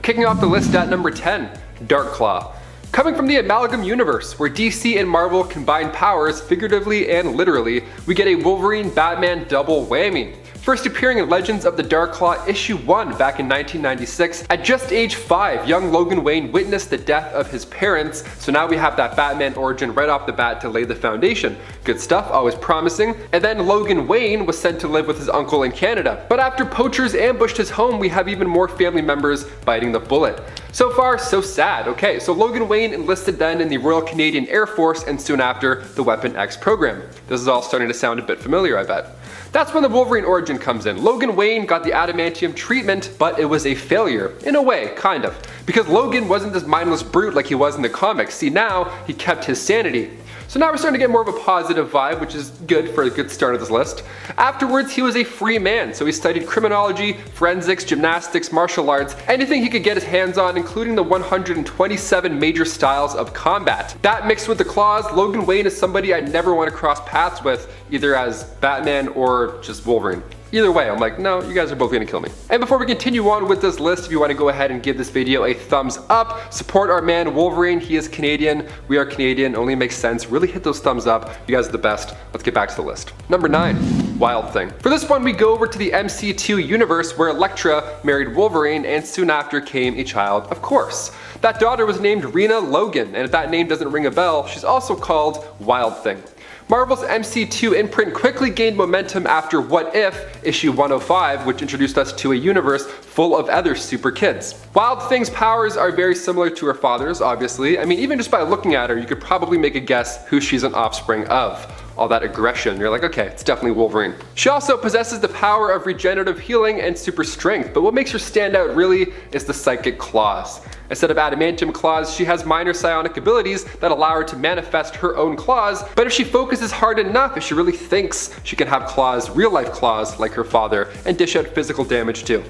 Kicking off the list at number 10, Darkclaw. Coming from the Amalgam universe, where DC and Marvel combine powers figuratively and literally, we get a Wolverine-Batman double whammy. First appearing in Legends of the Darkclaw issue 1 back in 1996, at just age 5, young Logan Wayne witnessed the death of his parents, so now we have that Batman origin right off the bat to lay the foundation. Good stuff, always promising. And then Logan Wayne was sent to live with his uncle in Canada. But after poachers ambushed his home, we have even more family members biting the bullet. So far, so sad. Okay, so Logan Wayne enlisted then in the Royal Canadian Air Force and soon after the Weapon X program. This is all starting to sound a bit familiar, I bet. That's when the Wolverine origin comes in. Logan Wayne got the adamantium treatment, but it was a failure. In a way, kind of. Because Logan wasn't this mindless brute like he was in the comics. See, now he kept his sanity. So now we're starting to get more of a positive vibe, which is good for a good start of this list. Afterwards, he was a free man, so he studied criminology, forensics, gymnastics, martial arts, anything he could get his hands on, including the 127 major styles of combat. That mixed with the claws, Logan Wayne is somebody I never want to cross paths with, either as Batman or just Wolverine. Either way, I'm like, no, you guys are both gonna kill me. And before we continue on with this list, if you want to go ahead and give this video a thumbs up, support our man Wolverine. He is Canadian, we are Canadian, only makes sense. Really hit those thumbs up. You guys are the best. Let's get back to the list. Number 9, Wild Thing. For this one, we go over to the MC2 universe where Elektra married Wolverine and soon after came a child, of course. That daughter was named Rena Logan, and if that name doesn't ring a bell, she's also called Wild Thing. Marvel's MC2 imprint quickly gained momentum after What If issue 105, which introduced us to a universe full of other super kids. Wild Thing's powers are very similar to her father's, obviously. I mean, even just by looking at her, you could probably make a guess who she's an offspring of. All that aggression, you're like, okay, it's definitely Wolverine. She also possesses the power of regenerative healing and super strength, but what makes her stand out really is the psychic claws. Instead of adamantium claws, she has minor psionic abilities that allow her to manifest her own claws, but if she focuses hard enough, if she really thinks, she can have claws, real life claws like her father, and dish out physical damage too.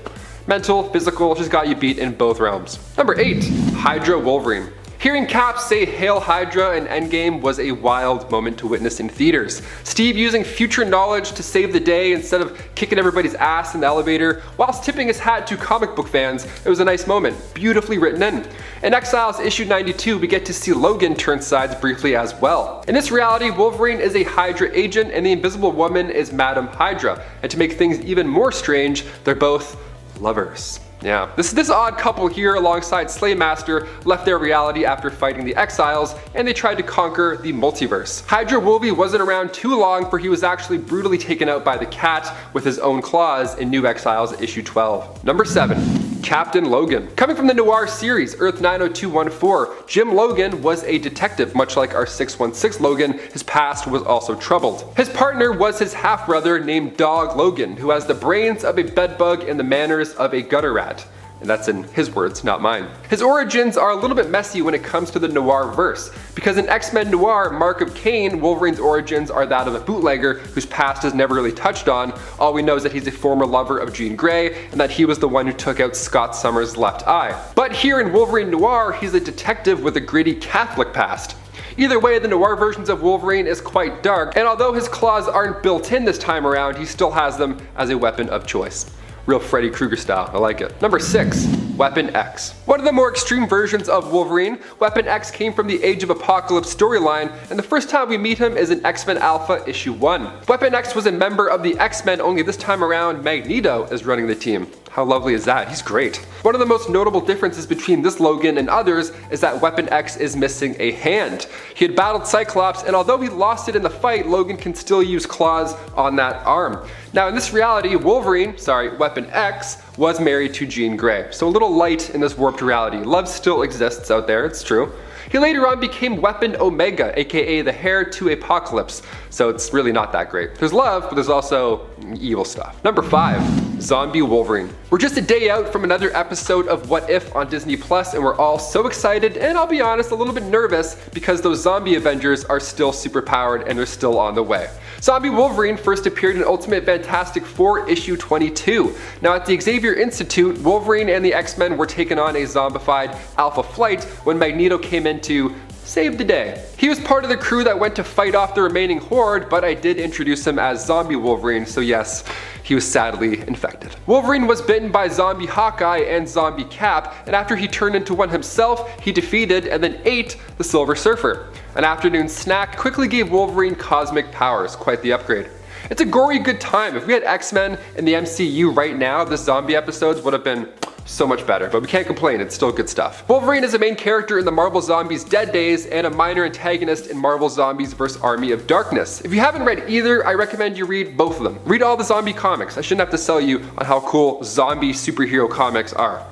Mental, physical, she's got you beat in both realms. Number 8, Hydra Wolverine. Hearing Cap say "Hail Hydra" in Endgame was a wild moment to witness in theaters. Steve using future knowledge to save the day instead of kicking everybody's ass in the elevator, whilst tipping his hat to comic book fans. It was a nice moment, beautifully written in. In Exiles issue 92, we get to see Logan turn sides briefly as well. In this reality, Wolverine is a Hydra agent and the Invisible Woman is Madam Hydra. And to make things even more strange, they're both lovers. Yeah, this odd couple here alongside Slaymaster left their reality after fighting the Exiles, and they tried to conquer the multiverse. Hydra Wolvie wasn't around too long, for he was actually brutally taken out by the Cat with his own claws in New Exiles issue 12. Number 7, Captain Logan. Coming from the Noir series, Earth 90214, Jim Logan was a detective. Much like our 616 Logan, his past was also troubled. His partner was his half-brother named Dog Logan, who has the brains of a bedbug and the manners of a gutter rat. And that's in his words, not mine. His origins are a little bit messy when it comes to the Noir verse, because in X-Men Noir, Mark of Cain, Wolverine's origins are that of a bootlegger whose past is never really touched on. All we know is that he's a former lover of Jean Grey, and that he was the one who took out Scott Summers' left eye. But here in Wolverine Noir, he's a detective with a gritty Catholic past. Either way, the Noir versions of Wolverine is quite dark, and although his claws aren't built in this time around, he still has them as a weapon of choice. Real Freddy Krueger style, I like it. Number 6, Weapon X. One of the more extreme versions of Wolverine, Weapon X came from the Age of Apocalypse storyline, and the first time we meet him is in X-Men Alpha issue 1. Weapon X was a member of the X-Men, only this time around Magneto is running the team. How lovely is that? He's great. One of the most notable differences between this Logan and others is that Weapon X is missing a hand. He had battled Cyclops, and although he lost it in the fight, Logan can still use claws on that arm. Now in this reality, Weapon X was married to Jean Grey, so a little light in this warped reality. Love still exists out there, it's true. He later on became Weapon Omega, aka the heir to Apocalypse, so it's really not that great. There's love, but there's also evil stuff. Number 5, Zombie Wolverine. We're just a day out from another episode of What If on Disney Plus, and we're all so excited, and I'll be honest, a little bit nervous because those zombie Avengers are still super powered and they're still on the way. Zombie Wolverine first appeared in Ultimate Fantastic 4 issue 22. Now at the Xavier Institute, Wolverine and the X-Men were taking on a zombified Alpha Flight when Magneto came in to saved the day. He was part of the crew that went to fight off the remaining horde, but I did introduce him as Zombie Wolverine, so yes, he was sadly infected. Wolverine was bitten by Zombie Hawkeye and Zombie Cap, and after he turned into one himself, he defeated and then ate the Silver Surfer. An afternoon snack quickly gave Wolverine cosmic powers, quite the upgrade. It's a gory good time. If we had X-Men in the MCU right now, the zombie episodes would have been so much better, but we can't complain, it's still good stuff. Wolverine is a main character in the Marvel Zombies Dead Days and a minor antagonist in Marvel Zombies vs. Army of Darkness. If you haven't read either, I recommend you read both of them. Read all the zombie comics. I shouldn't have to sell you on how cool zombie superhero comics are.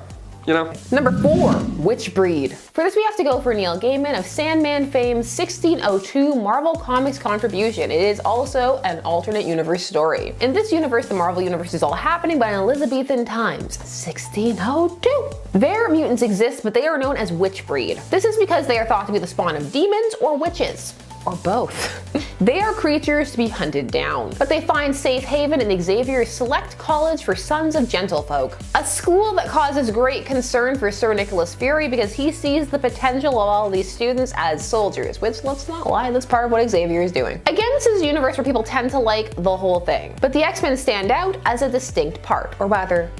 You know? Number 4, Which Breed? For this we have to go for Neil Gaiman of Sandman fame's 1602 Marvel Comics contribution. It is also an alternate universe story. In this universe, the Marvel universe is all happening by Elizabethan times, 1602. There, mutants exist, but they are known as Witch Breed. This is because they are thought to be the spawn of demons or witches. Or both. They are creatures to be hunted down, but they find safe haven in Xavier's select college for sons of gentlefolk, a school that causes great concern for Sir Nicholas Fury because he sees the potential of all these students as soldiers, which, let's not lie, that's part of what Xavier is doing. Again, this is a universe where people tend to like the whole thing, but the X-Men stand out as a distinct part, or rather,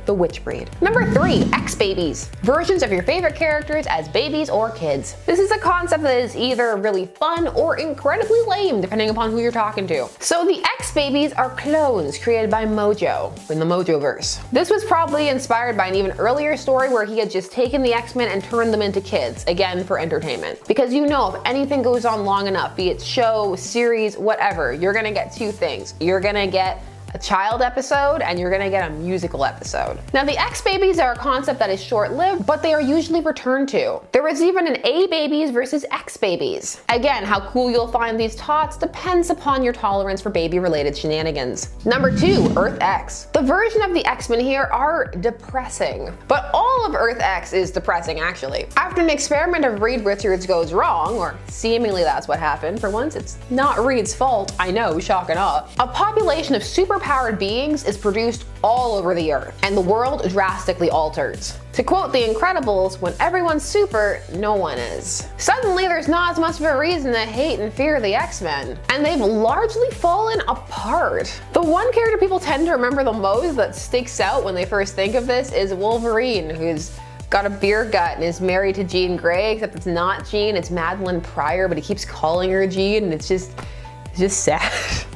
the Witch Breed. Number 3, X-Babies. Versions of your favorite characters as babies or kids. This is a concept that is either really fun or incredibly lame, depending upon who you're talking to. So the X-Babies are clones created by Mojo in the Mojoverse. This was probably inspired by an even earlier story where he had just taken the X-Men and turned them into kids, again for entertainment. Because you know, if anything goes on long enough, be it show, series, whatever, you're gonna get two things. You're gonna get a child episode and you're gonna get a musical episode. Now the X-Babies are a concept that is short-lived, but they are usually returned to. There is even an A-Babies versus X-Babies. Again, how cool you'll find these tots depends upon your tolerance for baby-related shenanigans. Number 2, Earth X. The version of the X-Men here are depressing, but all of Earth X is depressing actually. After an experiment of Reed Richards goes wrong, or seemingly that's what happened, for once it's not Reed's fault, I know, shock and awe, a population of superpowered beings is produced all over the Earth, and the world drastically alters. To quote The Incredibles, when everyone's super, no one is. Suddenly there's not as much of a reason to hate and fear the X-Men, and they've largely fallen apart. The one character people tend to remember the most that sticks out when they first think of this is Wolverine, who's got a beer gut and is married to Jean Grey, except it's not Jean, it's Madeline Pryor, but he keeps calling her Jean, and it's just sad.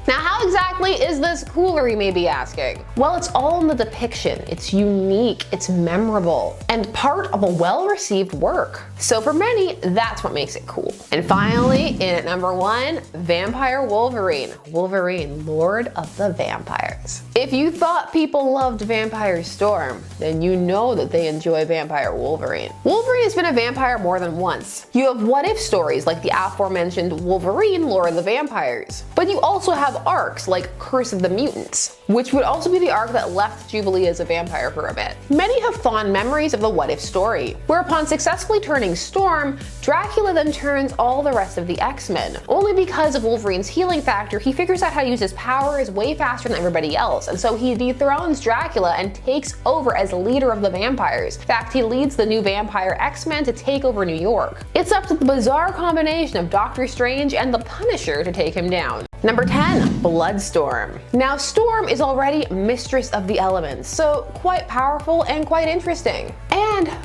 Now how exactly is this cooler, you may be asking? Well, it's all in the depiction. It's unique, it's memorable, and part of a well-received work. So for many, that's what makes it cool. And finally, in at number 1, Vampire Wolverine. Wolverine, Lord of the Vampires. If you thought people loved Vampire Storm, then you know that they enjoy Vampire Wolverine. Wolverine has been a vampire more than once. You have what-if stories like the aforementioned Wolverine, Lord of the Vampires. But you also have arcs like Curse of the Mutants, which would also be the arc that left Jubilee as a vampire for a bit. Many have fond memories of the what-if story, where upon successfully turning Storm, Dracula then turns all the rest of the X-Men. Only because of Wolverine's healing factor, he figures out how to use his powers way faster than everybody else, and so he dethrones Dracula and takes over as leader of the vampires. In fact, he leads the new vampire X-Men to take over New York. It's up to the bizarre combination of Doctor Strange and the Punisher to take him down. Number 10, Bloodstorm. Now Storm is already mistress of the elements, so quite powerful and quite interesting.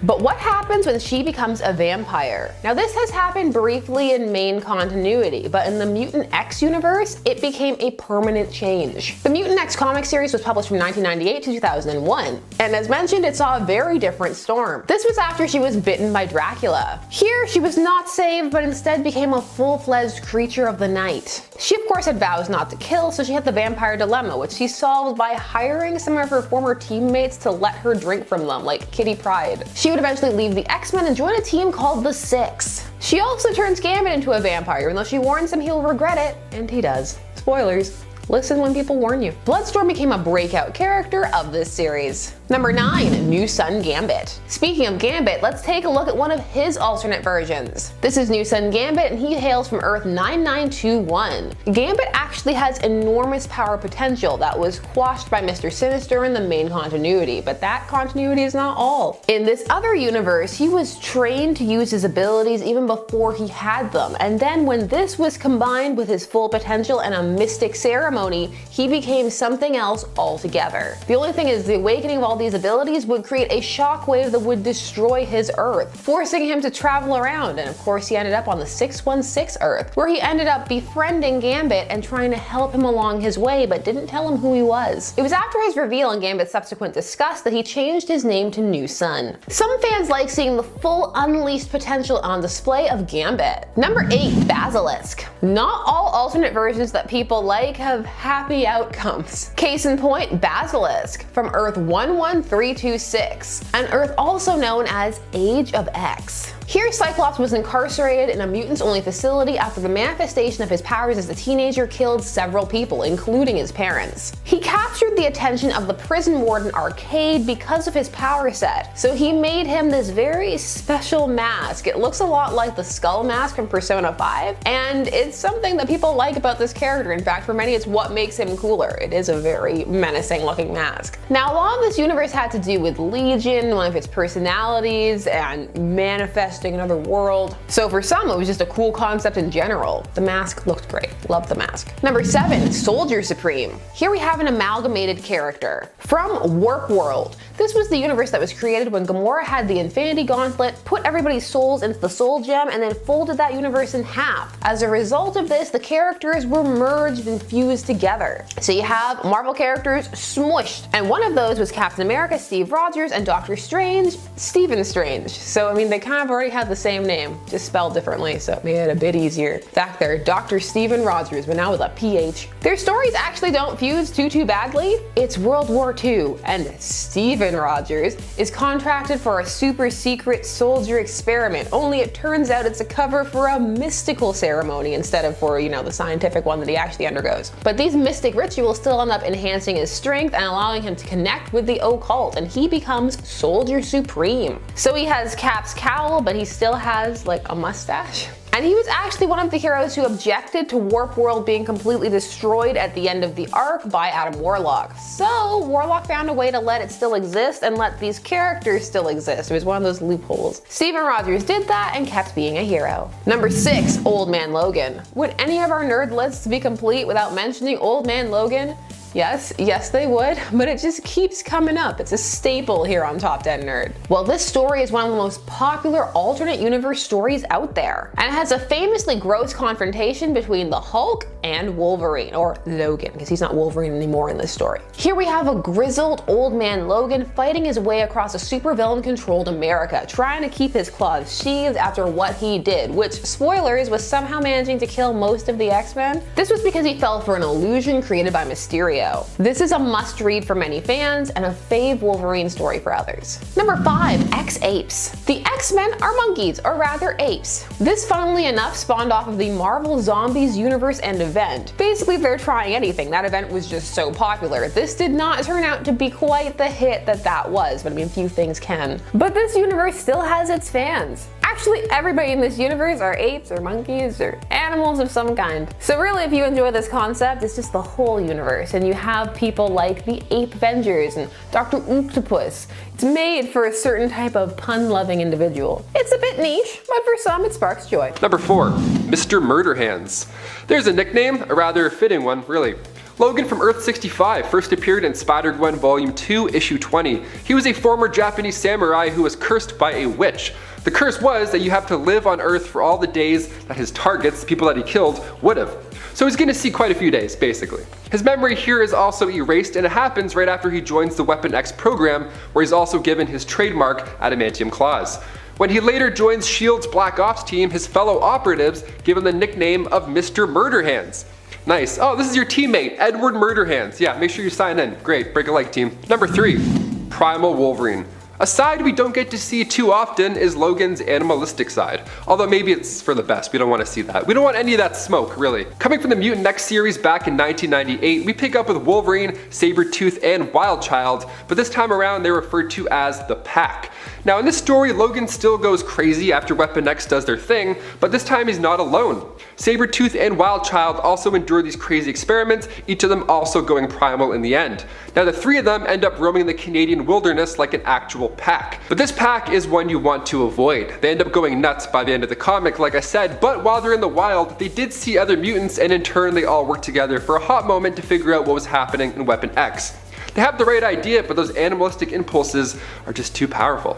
But what happens when she becomes a vampire? Now this has happened briefly in main continuity, but in the Mutant X universe, it became a permanent change. The Mutant X comic series was published from 1998 to 2001, and as mentioned, it saw a very different Storm. This was after she was bitten by Dracula. Here, she was not saved, but instead became a full-fledged creature of the night. She of course had vows not to kill, so she had the vampire dilemma, which she solved by hiring some of her former teammates to let her drink from them, like Kitty Pryde. She would eventually leave the X-Men and join a team called the Six. She also turns Gambit into a vampire, even though she warns him he'll regret it, and he does. Spoilers. Listen when people warn you. Bloodstorm became a breakout character of this series. Number 9, New Sun Gambit. Speaking of Gambit, let's take a look at one of his alternate versions. This is New Sun Gambit, and he hails from Earth 9921. Gambit actually has enormous power potential that was quashed by Mr. Sinister in the main continuity, but that continuity is not all. In this other universe, he was trained to use his abilities even before he had them, and then when this was combined with his full potential and a mystic ceremony, he became something else altogether. The only thing is, the awakening of all these abilities would create a shockwave that would destroy his Earth, forcing him to travel around, and of course he ended up on the 616 Earth, where he ended up befriending Gambit and trying to help him along his way, but didn't tell him who he was. It was after his reveal and Gambit's subsequent disgust that he changed his name to New Sun. Some fans like seeing the full unleashed potential on display of Gambit. Number 8, Basilisk. Not all alternate versions that people like have happy outcomes. Case in point, Basilisk from Earth 11326, an Earth also known as Age of X. Here, Cyclops was incarcerated in a mutants-only facility after the manifestation of his powers as a teenager killed several people, including his parents. He captured the attention of the prison warden Arcade because of his power set, so he made him this very special mask. It looks a lot like the Skull mask from Persona 5, and it's something that people like about this character. In fact, for many, it's what makes him cooler. It is a very menacing-looking mask. Now, a lot of this universe had to do with Legion, one of its personalities, and manifesting another world. So for some, it was just a cool concept in general. The mask looked great. Love the mask. Number 7, Soldier Supreme. Here we have an amalgamated character from Warp World. This was the universe that was created when Gamora had the Infinity Gauntlet, put everybody's souls into the Soul Gem, and then folded that universe in half. As a result of this, the characters were merged and fused together. So you have Marvel characters smushed, and one of those was Captain America, Steve Rogers, and Doctor Strange, Stephen Strange. So I mean, they kind of already had the same name, just spelled differently, so it made it a bit easier. Back there, Dr. Stephen Rogers, but now with a PH. Their stories actually don't fuse too badly. It's World War II, and Stephen Rogers is contracted for a super secret soldier experiment, only it turns out it's a cover for a mystical ceremony instead of for, you know, the scientific one that he actually undergoes. But these mystic rituals still end up enhancing his strength and allowing him to connect with the occult, and he becomes Soldier Supreme. So he has Cap's cowl, but he still has like a mustache. And he was actually one of the heroes who objected to Warp World being completely destroyed at the end of the arc by Adam Warlock. So Warlock found a way to let it still exist and let these characters still exist. It was one of those loopholes. Stephen Rogers did that and kept being a hero. Number 6, Old Man Logan. Would any of our nerd lists be complete without mentioning Old Man Logan? Yes, they would, but it just keeps coming up. It's a staple here on Top 10 Nerd. Well, this story is one of the most popular alternate universe stories out there, and it has a famously gross confrontation between the Hulk and Wolverine, or Logan, because he's not Wolverine anymore in this story. Here we have a grizzled old man Logan fighting his way across a supervillain-controlled America, trying to keep his claws sheathed after what he did, which, spoilers, was somehow managing to kill most of the X-Men. This was because he fell for an illusion created by Mysterio. This is a must-read for many fans and a fave Wolverine story for others. Number 5, X-Apes. The X-Men are monkeys, or rather apes. This, funnily enough, spawned off of the Marvel Zombies universe and event. Basically, they're trying anything. That event was just so popular. This did not turn out to be quite the hit that was, but I mean, few things can. But this universe still has its fans. Actually, everybody in this universe are apes or monkeys or animals of some kind. So really, if you enjoy this concept, it's just the whole universe, and you have people like the Ape Avengers and Dr. Octopus. It's made for a certain type of pun-loving individual. It's a bit niche, but for some it sparks joy. Number 4, Mr. Murderhands. There's a nickname, a rather fitting one, really. Logan from Earth 65 first appeared in Spider-Gwen Volume 2, Issue 20. He was a former Japanese samurai who was cursed by a witch. The curse was that you have to live on Earth for all the days that his targets, the people that he killed, would have. So he's going to see quite a few days, basically. His memory here is also erased, and it happens right after he joins the Weapon X program, where he's also given his trademark adamantium claws. When he later joins S.H.I.E.L.D.'s Black Ops team, his fellow operatives give him the nickname of Mr. Murderhands. Nice. Oh, this is your teammate, Edward Murderhands. Yeah, make sure you sign in. Great, break a like, team. Number 3, Primal Wolverine. A side we don't get to see too often is Logan's animalistic side, although maybe it's for the best, we don't want to see that. We don't want any of that smoke, really. Coming from the Mutant X series back in 1998, we pick up with Wolverine, Sabretooth, and Wildchild, but this time around they're referred to as the Pack. Now in this story, Logan still goes crazy after Weapon X does their thing, but this time he's not alone. Sabretooth and Wildchild also endure these crazy experiments, each of them also going primal in the end. Now the three of them end up roaming the Canadian wilderness like an actual pack. But this pack is one you want to avoid. They end up going nuts by the end of the comic, like I said, but while they're in the wild, they did see other mutants, and in turn they all work together for a hot moment to figure out what was happening in Weapon X. They have the right idea, but those animalistic impulses are just too powerful.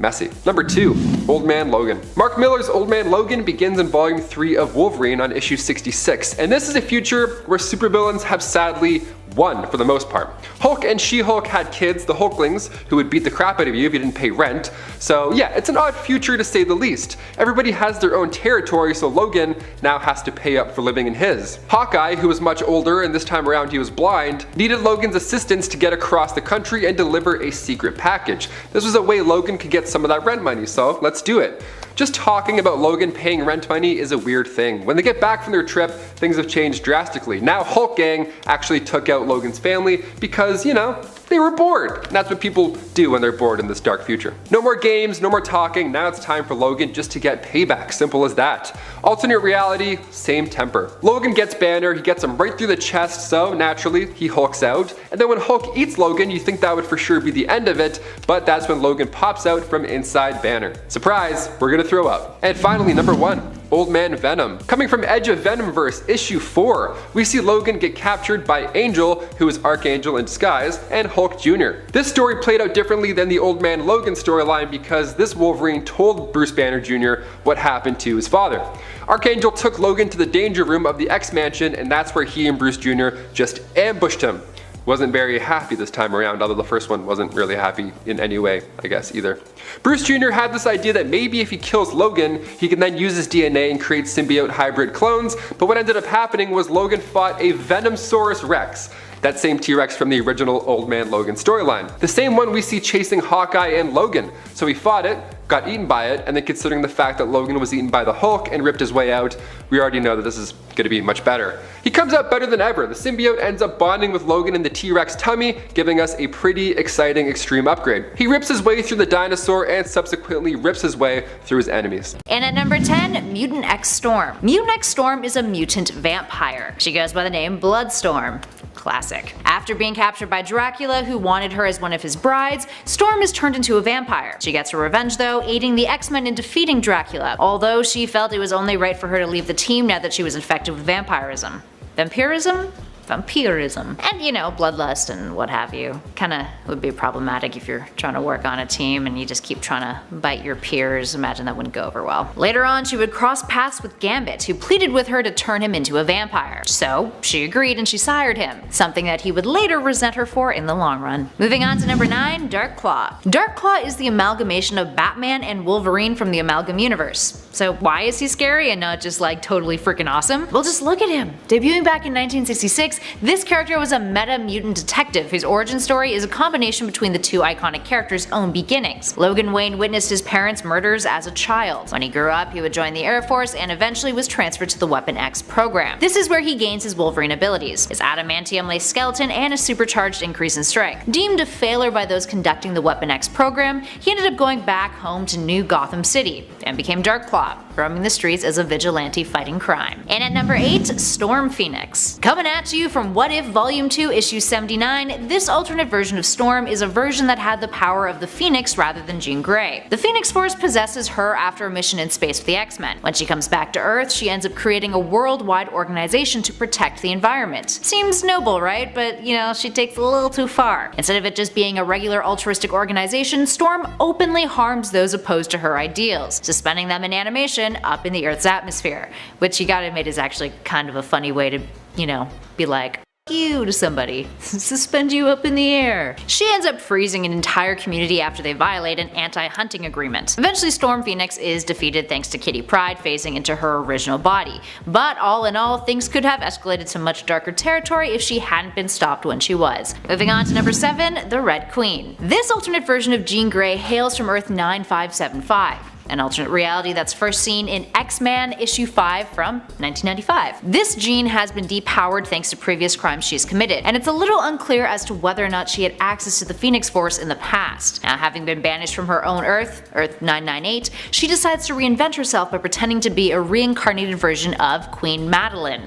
Messy. Number 2, Old Man Logan. Mark Millar's Old Man Logan begins in volume 3 of Wolverine on issue 66, and this is a future where supervillains have sadly won for the most part. Hulk and She-Hulk had kids, the Hulklings, who would beat the crap out of you if you didn't pay rent. So yeah, it's an odd future to say the least. Everybody has their own territory, so Logan now has to pay up for living in his. Hawkeye, who was much older and this time around he was blind, needed Logan's assistance to get across the country and deliver a secret package. This was a way Logan could get some of that rent money, so let's do it. Just talking about Logan paying rent money is a weird thing. When they get back from their trip, things have changed drastically. Now Hulk Gang actually took out Logan's family because, you know, they were bored. And that's what people do when they're bored in this dark future. No more games, no more talking, now it's time for Logan just to get payback, simple as that. Alternate reality, same temper. Logan gets Banner, he gets him right through the chest, so naturally he hulks out. And then when Hulk eats Logan, you think that would for sure be the end of it, but that's when Logan pops out from inside Banner. Surprise, we're gonna throw up. And finally, number 1. Old Man Venom. Coming from Edge of Venomverse issue 4, we see Logan get captured by Angel, who is Archangel in disguise, and Hulk Jr. This story played out differently than the Old Man Logan storyline because this Wolverine told Bruce Banner Jr. what happened to his father. Archangel took Logan to the danger room of the X-Mansion, and that's where he and Bruce Jr. just ambushed him. Wasn't very happy this time around, although the first one wasn't really happy in any way, I guess, either. Bruce Jr. had this idea that maybe if he kills Logan, he can then use his DNA and create symbiote hybrid clones, but what ended up happening was Logan fought a Venomsaurus Rex, that same T-Rex from the original Old Man Logan storyline. The same one we see chasing Hawkeye and Logan. So he fought it, got eaten by it, and then considering the fact that Logan was eaten by the Hulk and ripped his way out, we already know that this is gonna be much better. He comes out better than ever. The symbiote ends up bonding with Logan in the T-Rex tummy, giving us a pretty exciting extreme upgrade. He rips his way through the dinosaur and subsequently rips his way through his enemies. And at number 10, Mutant X Storm. Mutant X Storm is a mutant vampire. She goes by the name Bloodstorm. Classic. After being captured by Dracula, who wanted her as one of his brides, Storm is turned into a vampire. She gets her revenge though, aiding the X-Men in defeating Dracula, although she felt it was only right for her to leave the team now that she was infected with vampirism. Vampirism? Vampirism. And you know, bloodlust and what have you. Kinda would be problematic if you're trying to work on a team and you just keep trying to bite your peers. Imagine that wouldn't go over well. Later on, she would cross paths with Gambit, who pleaded with her to turn him into a vampire. So she agreed and she sired him, something that he would later resent her for in the long run. Moving on to number 9, Darkclaw. Darkclaw is the amalgamation of Batman and Wolverine from the Amalgam Universe. So why is he scary and not just like totally freaking awesome? Well, just look at him. Debuting back in 1966, this character was a meta-mutant detective whose origin story is a combination between the two iconic characters' own beginnings. Logan Wayne witnessed his parents' murders as a child. When he grew up, he would join the Air Force and eventually was transferred to the Weapon X program. This is where he gains his Wolverine abilities, his adamantium-laced skeleton, and a supercharged increase in strength. Deemed a failure by those conducting the Weapon X program, he ended up going back home to New Gotham City and became Darkclaw, roaming the streets as a vigilante fighting crime. And at number 8, Storm Phoenix. Coming at you from What If Volume 2 Issue 79, this alternate version of Storm is a version that had the power of the Phoenix rather than Jean Grey. The Phoenix Force possesses her after a mission in space with the X-Men. When she comes back to Earth, she ends up creating a worldwide organization to protect the environment. Seems noble, right? But you know, she takes it a little too far. Instead of it just being a regular altruistic organization, Storm openly harms those opposed to her ideals, suspending them in animation up in the Earth's atmosphere, which you gotta admit is actually kind of a funny way to, you know, be like, you to somebody. Suspend you up in the air. She ends up freezing an entire community after they violate an anti-hunting agreement. Eventually Storm Phoenix is defeated thanks to Kitty Pryde phasing into her original body. But all in all, things could have escalated to much darker territory if she hadn't been stopped when she was. Moving on to number 7, the Red Queen. This alternate version of Jean Grey hails from Earth 9575. An alternate reality that's first seen in X-Men issue 5 from 1995. This Jean has been depowered thanks to previous crimes she's committed, and it's a little unclear as to whether or not she had access to the Phoenix Force in the past. Now, having been banished from her own Earth, Earth 998, she decides to reinvent herself by pretending to be a reincarnated version of Queen Madeline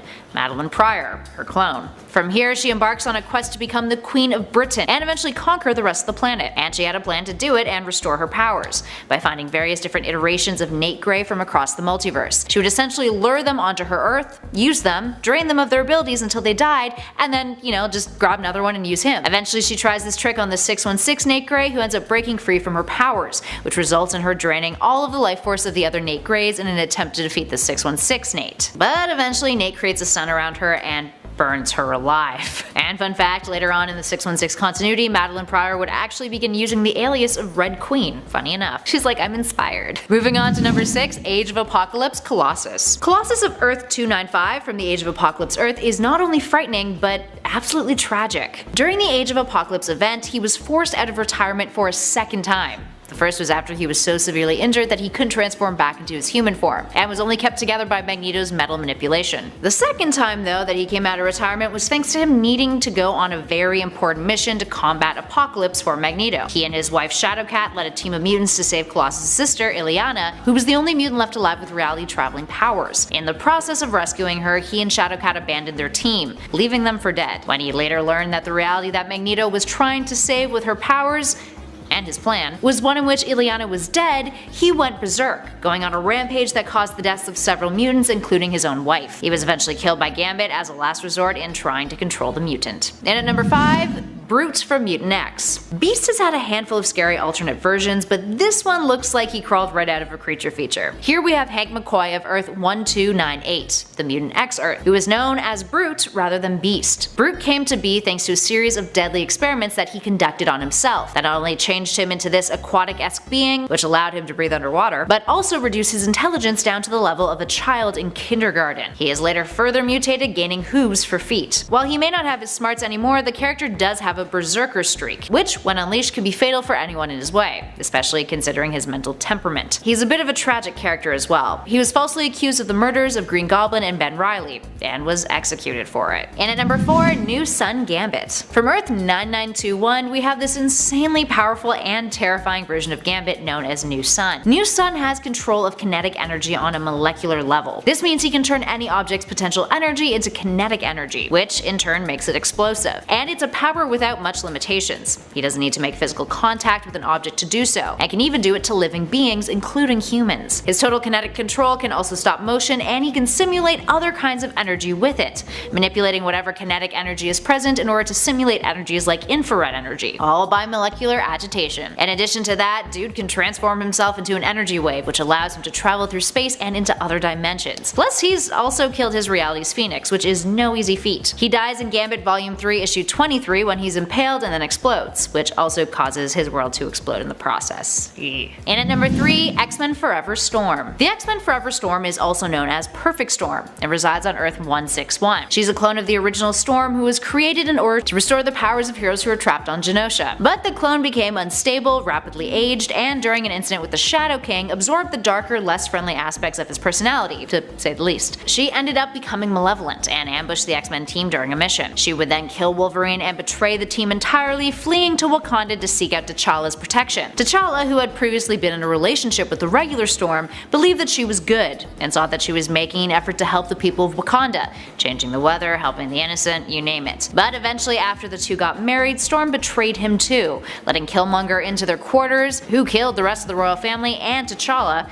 Pryor, her clone. From here, she embarks on a quest to become the Queen of Britain and eventually conquer the rest of the planet, and she had a plan to do it and restore her powers by finding various different iterations of Nate Grey from across the multiverse. She would essentially lure them onto her Earth, use them, drain them of their abilities until they died, and then, just grab another one and use him. Eventually she tries this trick on the 616 Nate Grey, who ends up breaking free from her powers, which results in her draining all of the life force of the other Nate Greys in an attempt to defeat the 616 Nate. But eventually Nate creates a sun around her and burns her alive. And fun fact, later on in the 616 continuity, Madeline Pryor would actually begin using the alias of Red Queen. Funny enough. She's like, I'm inspired. Moving on to number 6, Age of Apocalypse Colossus. Colossus of Earth 295 from the Age of Apocalypse Earth is not only frightening, but absolutely tragic. During the Age of Apocalypse event, he was forced out of retirement for a second time. The first was after he was so severely injured that he couldn't transform back into his human form, and was only kept together by Magneto's metal manipulation. The second time though that he came out of retirement was thanks to him needing to go on a very important mission to combat Apocalypse for Magneto. He and his wife Shadowcat led a team of mutants to save Colossus' sister, Ileana, who was the only mutant left alive with reality-traveling powers. In the process of rescuing her, he and Shadowcat abandoned their team, leaving them for dead. When he later learned that the reality that Magneto was trying to save with her powers and his plan was one in which Ileana was dead, he went berserk, going on a rampage that caused the deaths of several mutants, including his own wife. He was eventually killed by Gambit as a last resort in trying to control the mutant. And at number 5, Brute from Mutant X. Beast has had a handful of scary alternate versions, but this one looks like he crawled right out of a creature feature. Here we have Hank McCoy of Earth 1298, the Mutant X Earth, who is known as Brute rather than Beast. Brute came to be thanks to a series of deadly experiments that he conducted on himself, that not only changed him into this aquatic-esque being, which allowed him to breathe underwater, but also reduced his intelligence down to the level of a child in kindergarten. He is later further mutated, gaining hooves for feet. While he may not have his smarts anymore, the character does have a berserker streak, which when unleashed can be fatal for anyone in his way, especially considering his mental temperament. He's a bit of a tragic character as well. He was falsely accused of the murders of Green Goblin and Ben Reilly, and was executed for it. And at number 4, New Sun Gambit. From Earth 9921, we have this insanely powerful and terrifying version of Gambit known as New Sun. New Sun has control of kinetic energy on a molecular level. This means he can turn any object's potential energy into kinetic energy, which in turn makes it explosive. And it's a power without much limitations. He doesn't need to make physical contact with an object to do so, and can even do it to living beings, including humans. His total kinetic control can also stop motion, and he can simulate other kinds of energy with it, manipulating whatever kinetic energy is present in order to simulate energies like infrared energy, all by molecular agitation. In addition to that, dude can transform himself into an energy wave, which allows him to travel through space and into other dimensions. Plus, he's also killed his reality's Phoenix, which is no easy feat. He dies in Gambit Volume 3, Issue 23 when he's impaled and then explodes, which also causes his world to explode in the process. And at number 3, X-Men Forever Storm. The X-Men Forever Storm is also known as Perfect Storm and resides on Earth 161. She's a clone of the original Storm who was created in order to restore the powers of heroes who are trapped on Genosha. But the clone became unstable, rapidly aged, and during an incident with the Shadow King absorbed the darker, less friendly aspects of his personality, to say the least. She ended up becoming malevolent and ambushed the X-Men team during a mission. She would then kill Wolverine and betray the team entirely, fleeing to Wakanda to seek out T'Challa's protection. T'Challa, who had previously been in a relationship with the regular Storm, believed that she was good, and saw that she was making an effort to help the people of Wakanda, changing the weather, helping the innocent, you name it. But eventually, after the two got married, Storm betrayed him too, letting Killmonger into their quarters, who killed the rest of the royal family and T'Challa,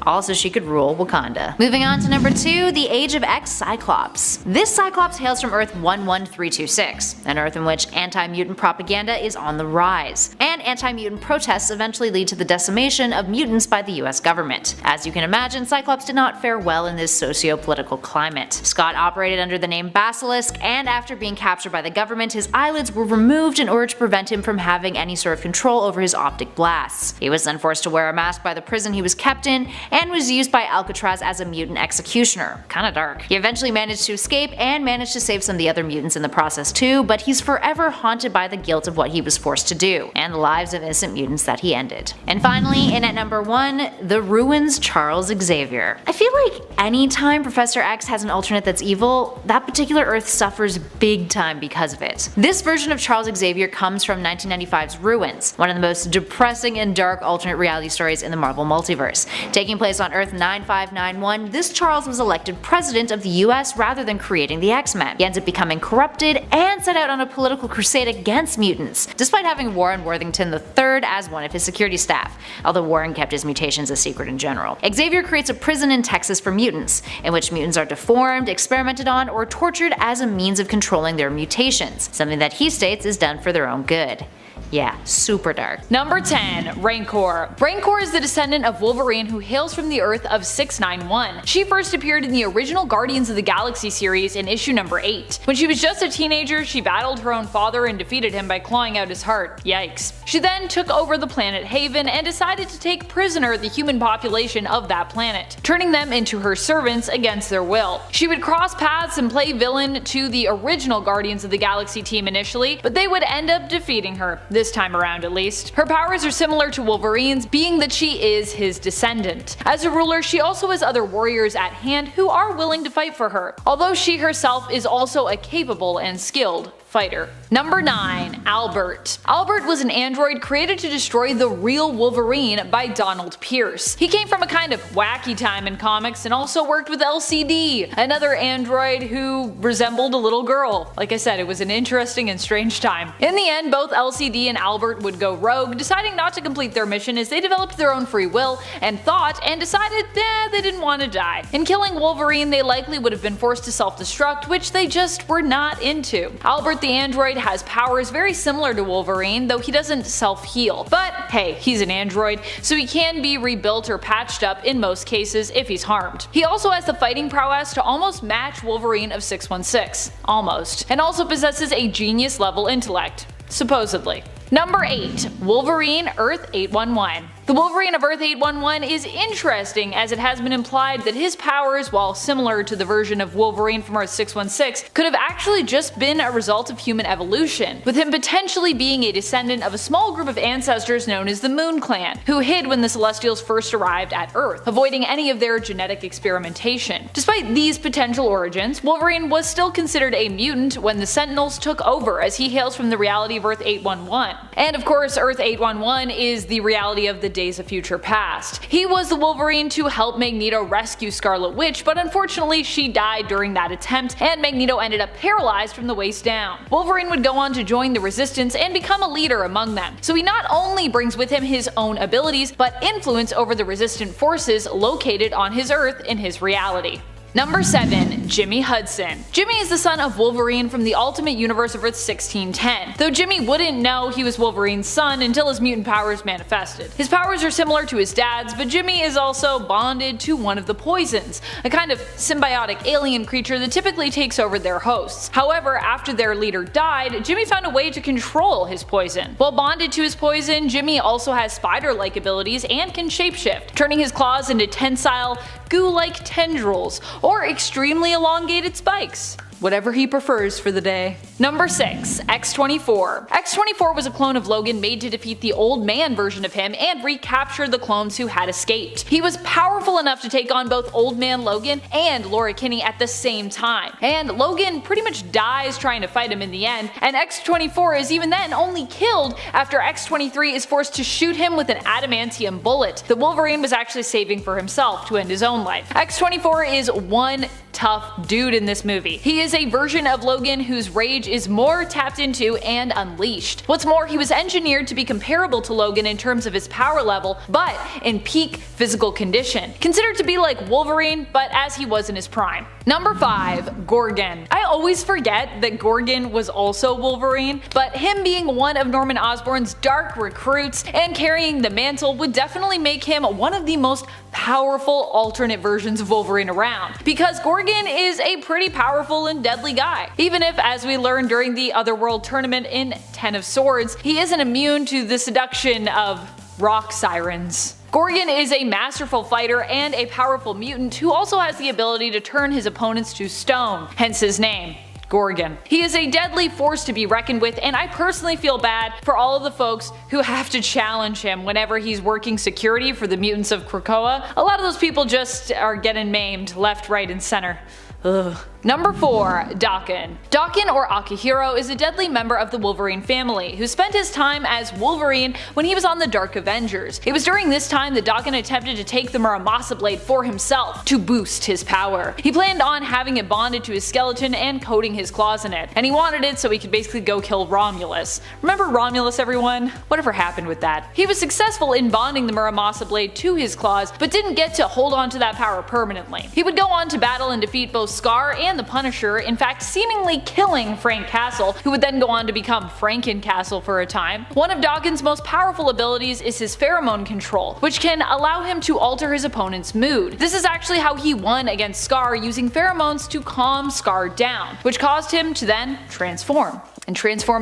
Also, she could rule Wakanda. Moving on to number 2, the Age of X Cyclops. This Cyclops hails from Earth 11326, an Earth in which anti-mutant propaganda is on the rise, and anti-mutant protests eventually lead to the decimation of mutants by the US government. As you can imagine, Cyclops did not fare well in this socio-political climate. Scott operated under the name Basilisk, and after being captured by the government, his eyelids were removed in order to prevent him from having any sort of control over his optic blasts. He was then forced to wear a mask by the prison he was kept in, and was used by Alcatraz as a mutant executioner. Kinda dark. He eventually managed to escape and managed to save some of the other mutants in the process too, but he's forever haunted by the guilt of what he was forced to do, and the lives of innocent mutants that he ended. And finally, in at number 1, the Ruins Charles Xavier. I feel like anytime Professor X has an alternate that's evil, that particular Earth suffers big time because of it. This version of Charles Xavier comes from 1995's Ruins, one of the most depressing and dark alternate reality stories in the Marvel multiverse. Taking place on Earth 9591, this Charles was elected president of the US rather than creating the X-Men. He ends up becoming corrupted and set out on a political crusade against mutants, despite having Warren Worthington III as one of his security staff, although Warren kept his mutations a secret in general. Xavier creates a prison in Texas for mutants, in which mutants are deformed, experimented on, or tortured as a means of controlling their mutations, something that he states is done for their own good. Yeah, super dark. Number 10, Rancor. Rancor is the descendant of Wolverine who hails from the Earth of 691. She first appeared in the original Guardians of the Galaxy series in issue number 8. When she was just a teenager, she battled her own father and defeated him by clawing out his heart. Yikes. She then took over the planet Haven and decided to take prisoner the human population of that planet, turning them into her servants against their will. She would cross paths and play villain to the original Guardians of the Galaxy team initially, but they would end up defeating her. This time around at least. Her powers are similar to Wolverine's, being that she is his descendant. As a ruler, she also has other warriors at hand who are willing to fight for her, although she herself is also a capable and skilled fighter. Number 9, Albert. Albert was an android created to destroy the real Wolverine by Donald Pierce. He came from a kind of wacky time in comics and also worked with LCD, another android who resembled a little girl. Like I said, it was an interesting and strange time. In the end, both LCD and Albert would go rogue, deciding not to complete their mission as they developed their own free will and thought and decided they didn't want to die. In killing Wolverine, they likely would have been forced to self-destruct, which they just were not into. Albert the android has powers very similar to Wolverine, though he doesn't self-heal. But hey, he's an android, so he can be rebuilt or patched up in most cases if he's harmed. He also has the fighting prowess to almost match Wolverine of 616. Almost. And also possesses a genius level intellect. Supposedly. Number 8, Wolverine Earth 811. The Wolverine of Earth 811 is interesting as it has been implied that his powers, while similar to the version of Wolverine from Earth 616, could have actually just been a result of human evolution, with him potentially being a descendant of a small group of ancestors known as the Moon Clan, who hid when the Celestials first arrived at Earth, avoiding any of their genetic experimentation. Despite these potential origins, Wolverine was still considered a mutant when the Sentinels took over, as he hails from the reality of Earth 811. And of course, Earth 811 is the reality of the Days of Future Past. He was the Wolverine to help Magneto rescue Scarlet Witch, but unfortunately she died during that attempt, and Magneto ended up paralyzed from the waist down. Wolverine would go on to join the Resistance and become a leader among them, so he not only brings with him his own abilities, but influence over the resistant forces located on his Earth in his reality. Number 7, Jimmy Hudson. Jimmy is the son of Wolverine from the Ultimate Universe of Earth 1610, though Jimmy wouldn't know he was Wolverine's son until his mutant powers manifested. His powers are similar to his dad's, but Jimmy is also bonded to one of the Poisons, a kind of symbiotic alien creature that typically takes over their hosts. However, after their leader died, Jimmy found a way to control his poison. While bonded to his poison, Jimmy also has spider-like abilities and can shapeshift, turning his claws into tensile, goo-like tendrils, or extremely elongated spikes. Whatever he prefers for the day. Number 6, X-24. X-24 was a clone of Logan made to defeat the old man version of him and recapture the clones who had escaped. He was powerful enough to take on both old man Logan and Laura Kinney at the same time, and Logan pretty much dies trying to fight him in the end, and X-24 is even then only killed after X-23 is forced to shoot him with an adamantium bullet that Wolverine was actually saving for himself to end his own life. X-24 is one tough dude in this movie. He is a version of Logan whose rage is more tapped into and unleashed. What's more, he was engineered to be comparable to Logan in terms of his power level, but in peak physical condition. Considered to be like Wolverine, but as he was in his prime. Number 5. Gorgon. I always forget that Gorgon was also Wolverine, but him being one of Norman Osborn's dark recruits and carrying the mantle would definitely make him one of the most powerful alternate versions of Wolverine around, because Gorgon is a pretty powerful and deadly guy. Even if, as we learned during the Otherworld tournament in Ten of Swords, he isn't immune to the seduction of rock sirens. Gorgon is a masterful fighter and a powerful mutant who also has the ability to turn his opponents to stone, hence his name. Gorgon. He is a deadly force to be reckoned with, and I personally feel bad for all of the folks who have to challenge him whenever he's working security for the mutants of Krakoa. A lot of those people just are getting maimed left, right, and center. Ugh. Number 4. Daken. Daken, or Akihiro, is a deadly member of the Wolverine family, who spent his time as Wolverine when he was on the Dark Avengers. It was during this time that Daken attempted to take the Muramasa Blade for himself to boost his power. He planned on having it bonded to his skeleton and coating his claws in it, and he wanted it so he could basically go kill Romulus. Remember Romulus, everyone? Whatever happened with that? He was successful in bonding the Muramasa Blade to his claws, but didn't get to hold on to that power permanently. He would go on to battle and defeat both Scar and the Punisher, in fact seemingly killing Frank Castle, who would then go on to become Franken Castle for a time. One of Daken's most powerful abilities is his pheromone control, which can allow him to alter his opponent's mood. This is actually how he won against Scar, using pheromones to calm Scar down, which caused him to then transform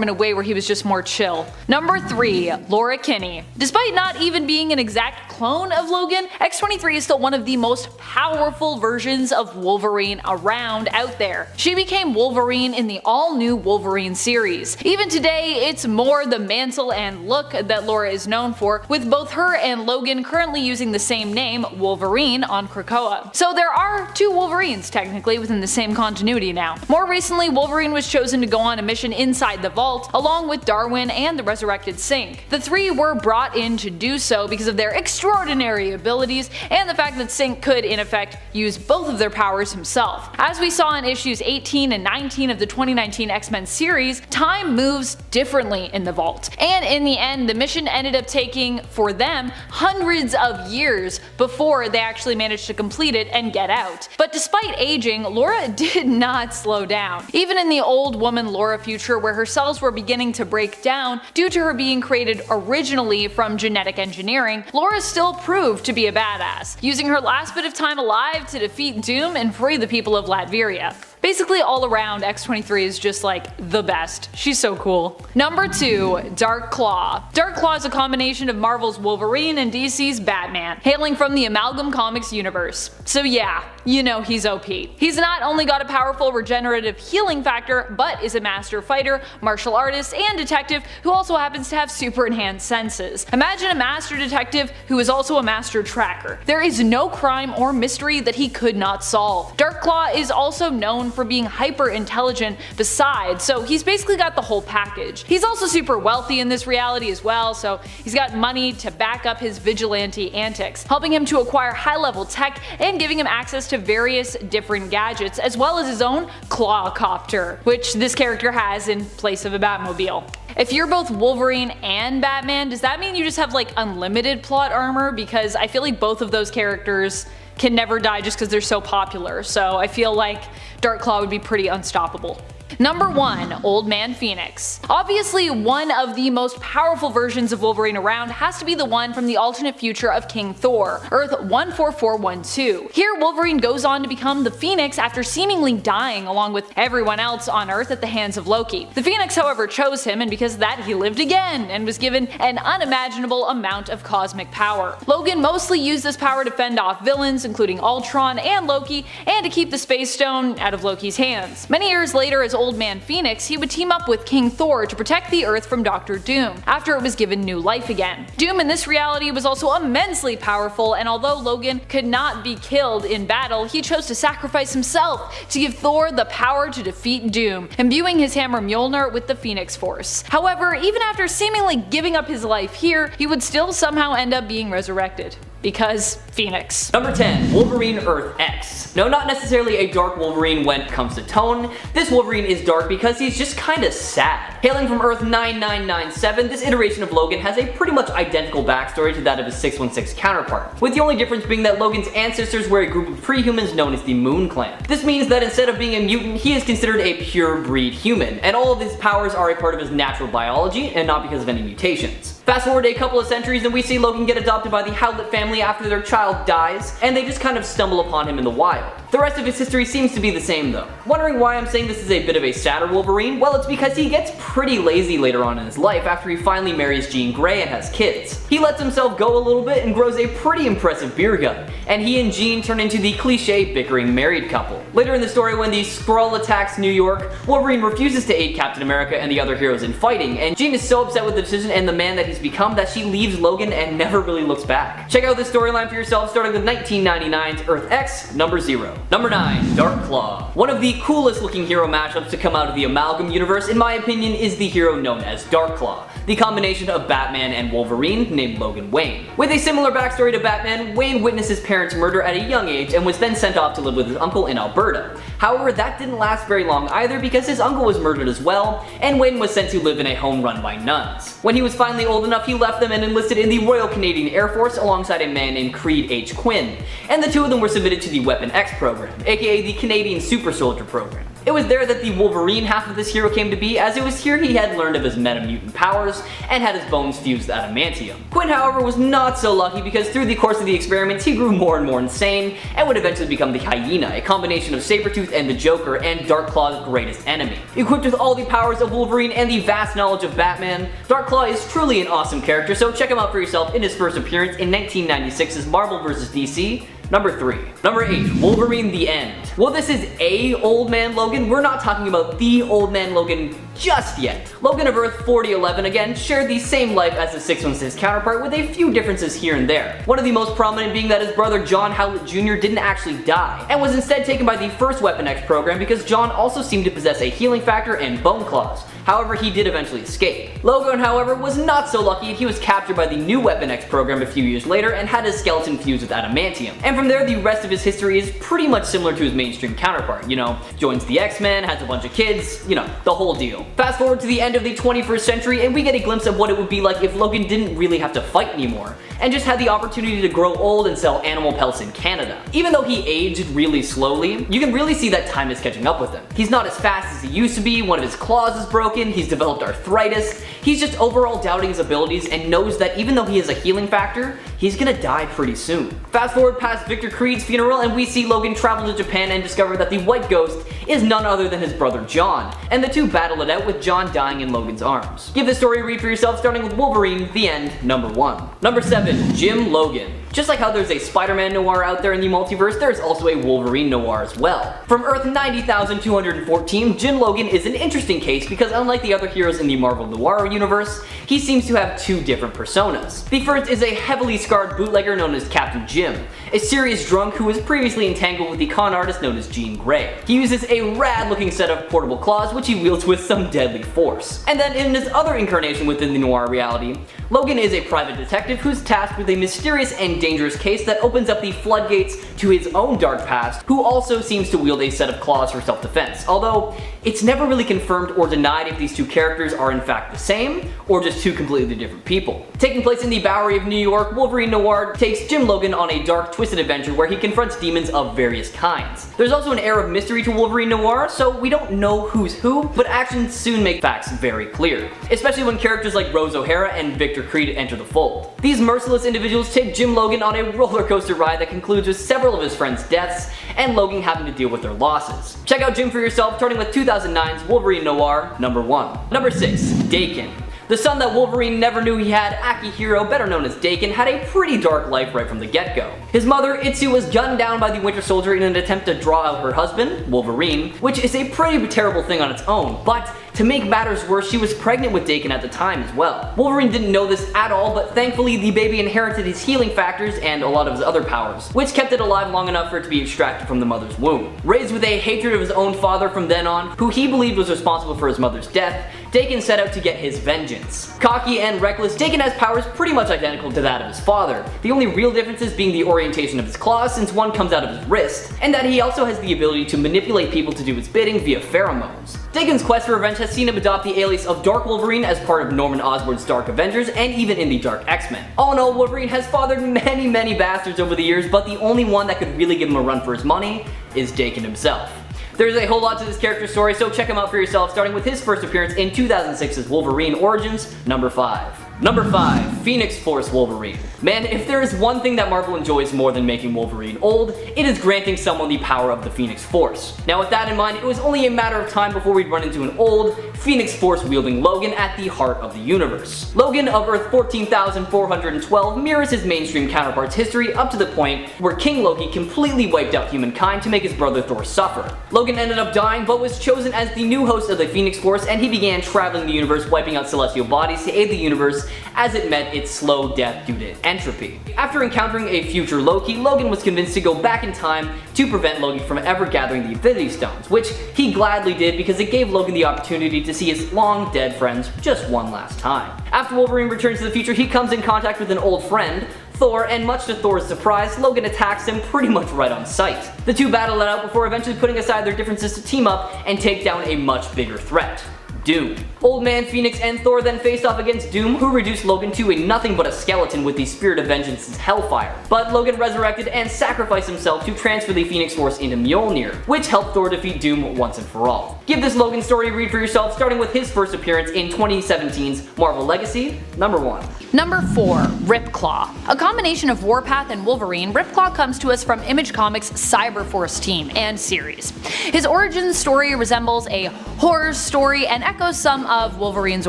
in a way where he was just more chill. Number 3. Laura Kinney. Despite not even being an exact clone of Logan, X-23 is still one of the most powerful versions of Wolverine around out there. She became Wolverine in the all-new Wolverine series. Even today, it's more the mantle and look that Laura is known for, with both her and Logan currently using the same name, Wolverine, on Krakoa. So there are 2 Wolverines technically within the same continuity now. More recently, Wolverine was chosen to go on a mission inside the vault, along with Darwin and the resurrected Synch. The 3 were brought in to do so because of their extraordinary abilities and the fact that Synch could, in effect, use both of their powers himself. As we saw in issues 18 and 19 of the 2019 X-Men series, time moves differently in the vault. And in the end, the mission ended up taking, for them, hundreds of years before they actually managed to complete it and get out. But despite aging, Laura did not slow down. Even in the old woman Laura future, where her cells were beginning to break down due to her being created originally from genetic engineering, Laura still proved to be a badass, using her last bit of time alive to defeat Doom and free the people of Latveria. Basically all around, X-23 is just like the best. She's so cool. Number 2. Dark Claw. Dark Claw is a combination of Marvel's Wolverine and DC's Batman, hailing from the Amalgam Comics universe. So yeah, you know he's OP. He's not only got a powerful regenerative healing factor, but is a master fighter, martial artist, and detective who also happens to have super enhanced senses. Imagine a master detective who is also a master tracker. There is no crime or mystery that he could not solve. Dark Claw is also known for being hyper intelligent besides, so he's basically got the whole package. He's also super wealthy in this reality as well, so he's got money to back up his vigilante antics, helping him to acquire high level tech and giving him access to various different gadgets, as well as his own Clawcopter, which this character has in place of a Batmobile. If you're both Wolverine and Batman, does that mean you just have like unlimited plot armor? Because I feel like both of those characters can never die just because they're so popular, so I feel like Dark Claw would be pretty unstoppable. Number 1. Old Man Phoenix. Obviously, one of the most powerful versions of Wolverine around has to be the one from the alternate future of King Thor, Earth 14412. Here, Wolverine goes on to become the Phoenix after seemingly dying along with everyone else on Earth at the hands of Loki. The Phoenix, however, chose him, and because of that, he lived again and was given an unimaginable amount of cosmic power. Logan mostly used this power to fend off villains, including Ultron and Loki, and to keep the Space Stone out of Loki's hands. Many years later, as Old Man Phoenix, he would team up with King Thor to protect the Earth from Dr. Doom, after it was given new life again. Doom in this reality was also immensely powerful, and although Logan could not be killed in battle, he chose to sacrifice himself to give Thor the power to defeat Doom, imbuing his hammer Mjolnir with the Phoenix Force. However, even after seemingly giving up his life here, he would still somehow end up being resurrected. Because Phoenix. Number 10, Wolverine Earth X. No, not necessarily a dark Wolverine when it comes to tone. This Wolverine is dark because he's just kinda sad. Hailing from Earth 9997, this iteration of Logan has a pretty much identical backstory to that of his 616 counterpart, with the only difference being that Logan's ancestors were a group of pre-humans known as the Moon Clan. This means that instead of being a mutant, he is considered a pure breed human, and all of his powers are a part of his natural biology and not because of any mutations. Fast forward a couple of centuries and we see Logan get adopted by the Howlett family after their child dies, and they just kind of stumble upon him in the wild. The rest of his history seems to be the same though. Wondering why I'm saying this is a bit of a sadder Wolverine? Well, it's because he gets pretty lazy later on in his life after he finally marries Jean Grey and has kids. He lets himself go a little bit and grows a pretty impressive beer gut, and he and Jean turn into the cliche bickering married couple. Later in the story, when the Skrull attacks New York, Wolverine refuses to aid Captain America and the other heroes in fighting, and Jean is so upset with the decision and the man that he's become that she leaves Logan and never really looks back. Check out this storyline for yourself, starting with 1999's Earth X, number 0. Number 9, Darkclaw. One of the coolest looking hero mashups to come out of the Amalgam universe, in my opinion, is the hero known as Darkclaw, the combination of Batman and Wolverine named Logan Wayne. With a similar backstory to Batman, Wayne witnessed his parents' murder at a young age and was then sent off to live with his uncle in Alberta. However, that didn't last very long either because his uncle was murdered as well, and Wayne was sent to live in a home run by nuns. When he was finally old enough, he left them and enlisted in the Royal Canadian Air Force alongside a man named Creed H. Quinn, and the two of them were submitted to the Weapon X program, aka the Canadian Super Soldier program. It was there that the Wolverine half of this hero came to be, as it was here he had learned of his meta-mutant powers and had his bones fused with adamantium. Quinn, however, was not so lucky because through the course of the experiments he grew more and more insane and would eventually become the Hyena, a combination of Sabretooth and the Joker and Darkclaw's greatest enemy. Equipped with all the powers of Wolverine and the vast knowledge of Batman, Darkclaw is truly an awesome character, so check him out for yourself in his first appearance in 1996's Marvel vs. DC, Number 3. Number 8, Wolverine The End. Well, this is a Old Man Logan. We're not talking about the Old Man Logan just yet. Logan of Earth 4011 again shared the same life as the 616 counterpart with a few differences here and there. One of the most prominent being that his brother John Howlett Jr. didn't actually die, and was instead taken by the first Weapon X program because John also seemed to possess a healing factor and bone claws. However, he did eventually escape. Logan, however, was not so lucky. He was captured by the new Weapon X program a few years later and had his skeleton fused with adamantium. And from there, the rest of his history is pretty much similar to his mainstream counterpart. You know, joins the X-Men, has a bunch of kids, you know, the whole deal. Fast forward to the end of the 21st century and we get a glimpse of what it would be like if Logan didn't really have to fight anymore, and just had the opportunity to grow old and sell animal pelts in Canada. Even though he aged really slowly, you can really see that time is catching up with him. He's not as fast as he used to be, one of his claws is broken, he's developed arthritis, he's just overall doubting his abilities and knows that even though he has a healing factor, he's gonna die pretty soon. Fast forward past Victor Creed's funeral and we see Logan travel to Japan and discover that the White Ghost is none other than his brother John, and the two battle it out with John dying in Logan's arms. Give this story a read for yourself, starting with Wolverine The End, number 1. Number 7, Jim Logan. Just like how there's a Spider-Man noir out there in the multiverse, there's also a Wolverine noir as well. From Earth 90,214, Jim Logan is an interesting case because unlike the other heroes in the Marvel noir universe, he seems to have two different personas. The first is a heavily scarred bootlegger known as Captain Jim, a serious drunk who was previously entangled with the con artist known as Jean Grey. He uses a rad looking set of portable claws which he wields with some deadly force. And then in his other incarnation within the noir reality, Logan is a private detective who's tasked with a mysterious and dangerous case that opens up the floodgates to his own dark past, who also seems to wield a set of claws for self-defense, although it's never really confirmed or denied if these two characters are in fact the same, or just two completely different people. Taking place in the Bowery of New York, Wolverine Noir takes Jim Logan on a dark, twisted adventure where he confronts demons of various kinds. There's also an air of mystery to Wolverine Noir, so we don't know who's who, but actions soon make facts very clear, especially when characters like Rose O'Hara and Victor Creed enter the fold. These merciless individuals take Jim Logan on a roller coaster ride that concludes with several of his friends' deaths, and Logan having to deal with their losses. Check out Jim for yourself, starting with 2009's Wolverine Noir, number 1. Number 6, Daken. The son that Wolverine never knew he had, Akihiro, better known as Daken, had a pretty dark life right from the get-go. His mother, Itsu, was gunned down by the Winter Soldier in an attempt to draw out her husband, Wolverine, which is a pretty terrible thing on its own, but to make matters worse, she was pregnant with Daken at the time as well. Wolverine didn't know this at all, but thankfully the baby inherited his healing factors and a lot of his other powers, which kept it alive long enough for it to be extracted from the mother's womb. Raised with a hatred of his own father from then on, who he believed was responsible for his mother's death, Daken set out to get his vengeance. Cocky and reckless, Daken has powers pretty much identical to that of his father, the only real differences being the orientation of his claws since one comes out of his wrist, and that he also has the ability to manipulate people to do his bidding via pheromones. Daken's quest for revenge has seen him adopt the alias of Dark Wolverine as part of Norman Osborn's Dark Avengers and even in the Dark X-Men. All in all, Wolverine has fathered many bastards over the years, but the only one that could really give him a run for his money is Daken himself. There's a whole lot to this character's story, so check him out for yourself, starting with his first appearance in 2006's Wolverine Origins, number 5. Number 5, Phoenix Force Wolverine. Man, if there is one thing that Marvel enjoys more than making Wolverine old, it is granting someone the power of the Phoenix Force. Now with that in mind, it was only a matter of time before we'd run into an old, Phoenix Force wielding Logan at the heart of the universe. Logan of Earth 14,412 mirrors his mainstream counterpart's history up to the point where King Loki completely wiped out humankind to make his brother Thor suffer. Logan ended up dying but was chosen as the new host of the Phoenix Force, and he began traveling the universe wiping out celestial bodies to aid the universe as it met its slow death due to entropy. After encountering a future Loki, Logan was convinced to go back in time to prevent Loki from ever gathering the Infinity Stones, which he gladly did because it gave Logan the opportunity to see his long dead friends just one last time. After Wolverine returns to the future, he comes in contact with an old friend, Thor, and much to Thor's surprise, Logan attacks him pretty much right on sight. The two battle it out before eventually putting aside their differences to team up and take down a much bigger threat: Doom. Old Man Phoenix and Thor then faced off against Doom, who reduced Logan to a nothing but a skeleton with the Spirit of Vengeance's Hellfire. But Logan resurrected and sacrificed himself to transfer the Phoenix Force into Mjolnir, which helped Thor defeat Doom once and for all. Give this Logan story a read for yourself, starting with his first appearance in 2017's Marvel Legacy, number 1. Number 4, Ripclaw. A combination of Warpath and Wolverine, Ripclaw comes to us from Image Comics' Cyberforce team and series. His origin story resembles a horror story and echoes some of Wolverine's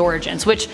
origins, which,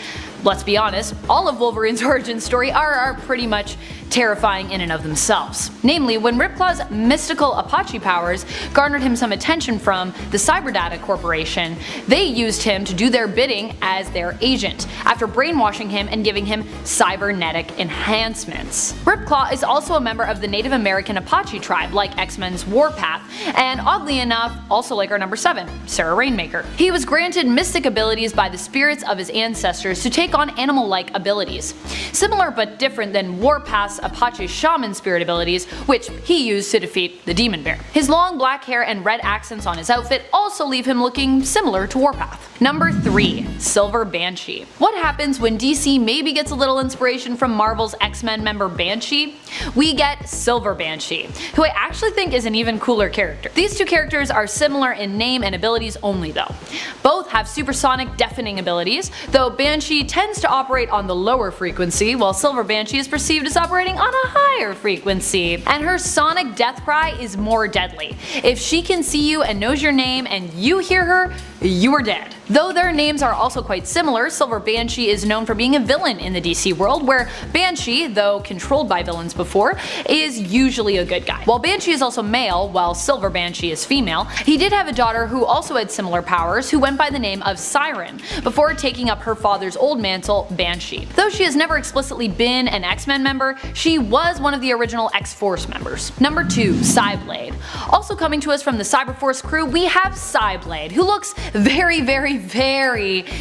let's be honest, all of Wolverine's origin story are pretty much terrifying in and of themselves. Namely, when Ripclaw's mystical Apache powers garnered him some attention from the Cyberdata Corporation, they used him to do their bidding as their agent, after brainwashing him and giving him cybernetic enhancements. Ripclaw is also a member of the Native American Apache tribe, like X-Men's Warpath, and oddly enough, also like our number 7, Sarah Rainmaker. He was granted mystic abilities by the spirits of his ancestors to take on animal-like abilities. Similar but different than Warpath's Apache shaman spirit abilities, which he used to defeat the Demon Bear. His long black hair and red accents on his outfit also leave him looking similar to Warpath. Number 3, Silver Banshee. What happens when DC maybe gets a little inspiration from Marvel's X-Men member Banshee? We get Silver Banshee, who I actually think is an even cooler character. These two characters are similar in name and abilities only though. Both have supersonic deafening abilities, though Banshee tends to operate on the lower frequency, while Silver Banshee is perceived as operating on a higher frequency. And her sonic death cry is more deadly. If she can see you and knows your name and you hear her, you are dead. Though their names are also quite similar, Silver Banshee is known for being a villain in the DC world, where Banshee, though controlled by villains before, is usually a good guy. While Banshee is also male, while Silver Banshee is female, he did have a daughter who also had similar powers, who went by the name of Siren, before taking up her father's old mantle, Banshee. Though she has never explicitly been an X-Men member, she was one of the original X-Force members. Number 2, Sideblade. Also coming to us from the Cyberforce crew, we have Sideblade, who looks very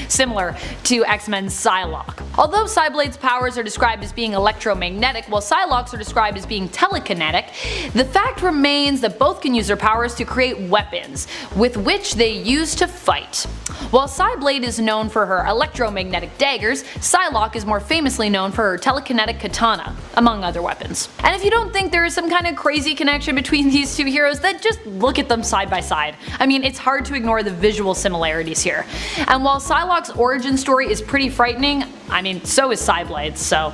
similar to X-Men's Psylocke. Although Sideblade's powers are described as being electromagnetic, while Psylocke's are described as being telekinetic, the fact remains that both can use their powers to create weapons, with which they use to fight. While Sideblade is known for her electromagnetic daggers, Psylocke is more famously known for her telekinetic katana, among other weapons. And if you don't think there is some kind of crazy connection between these two heroes, then just look at them side by side. I mean, it's hard to ignore the visual similarities here. And while Psylocke's origin story is pretty frightening, I mean, so is Sideblade's, so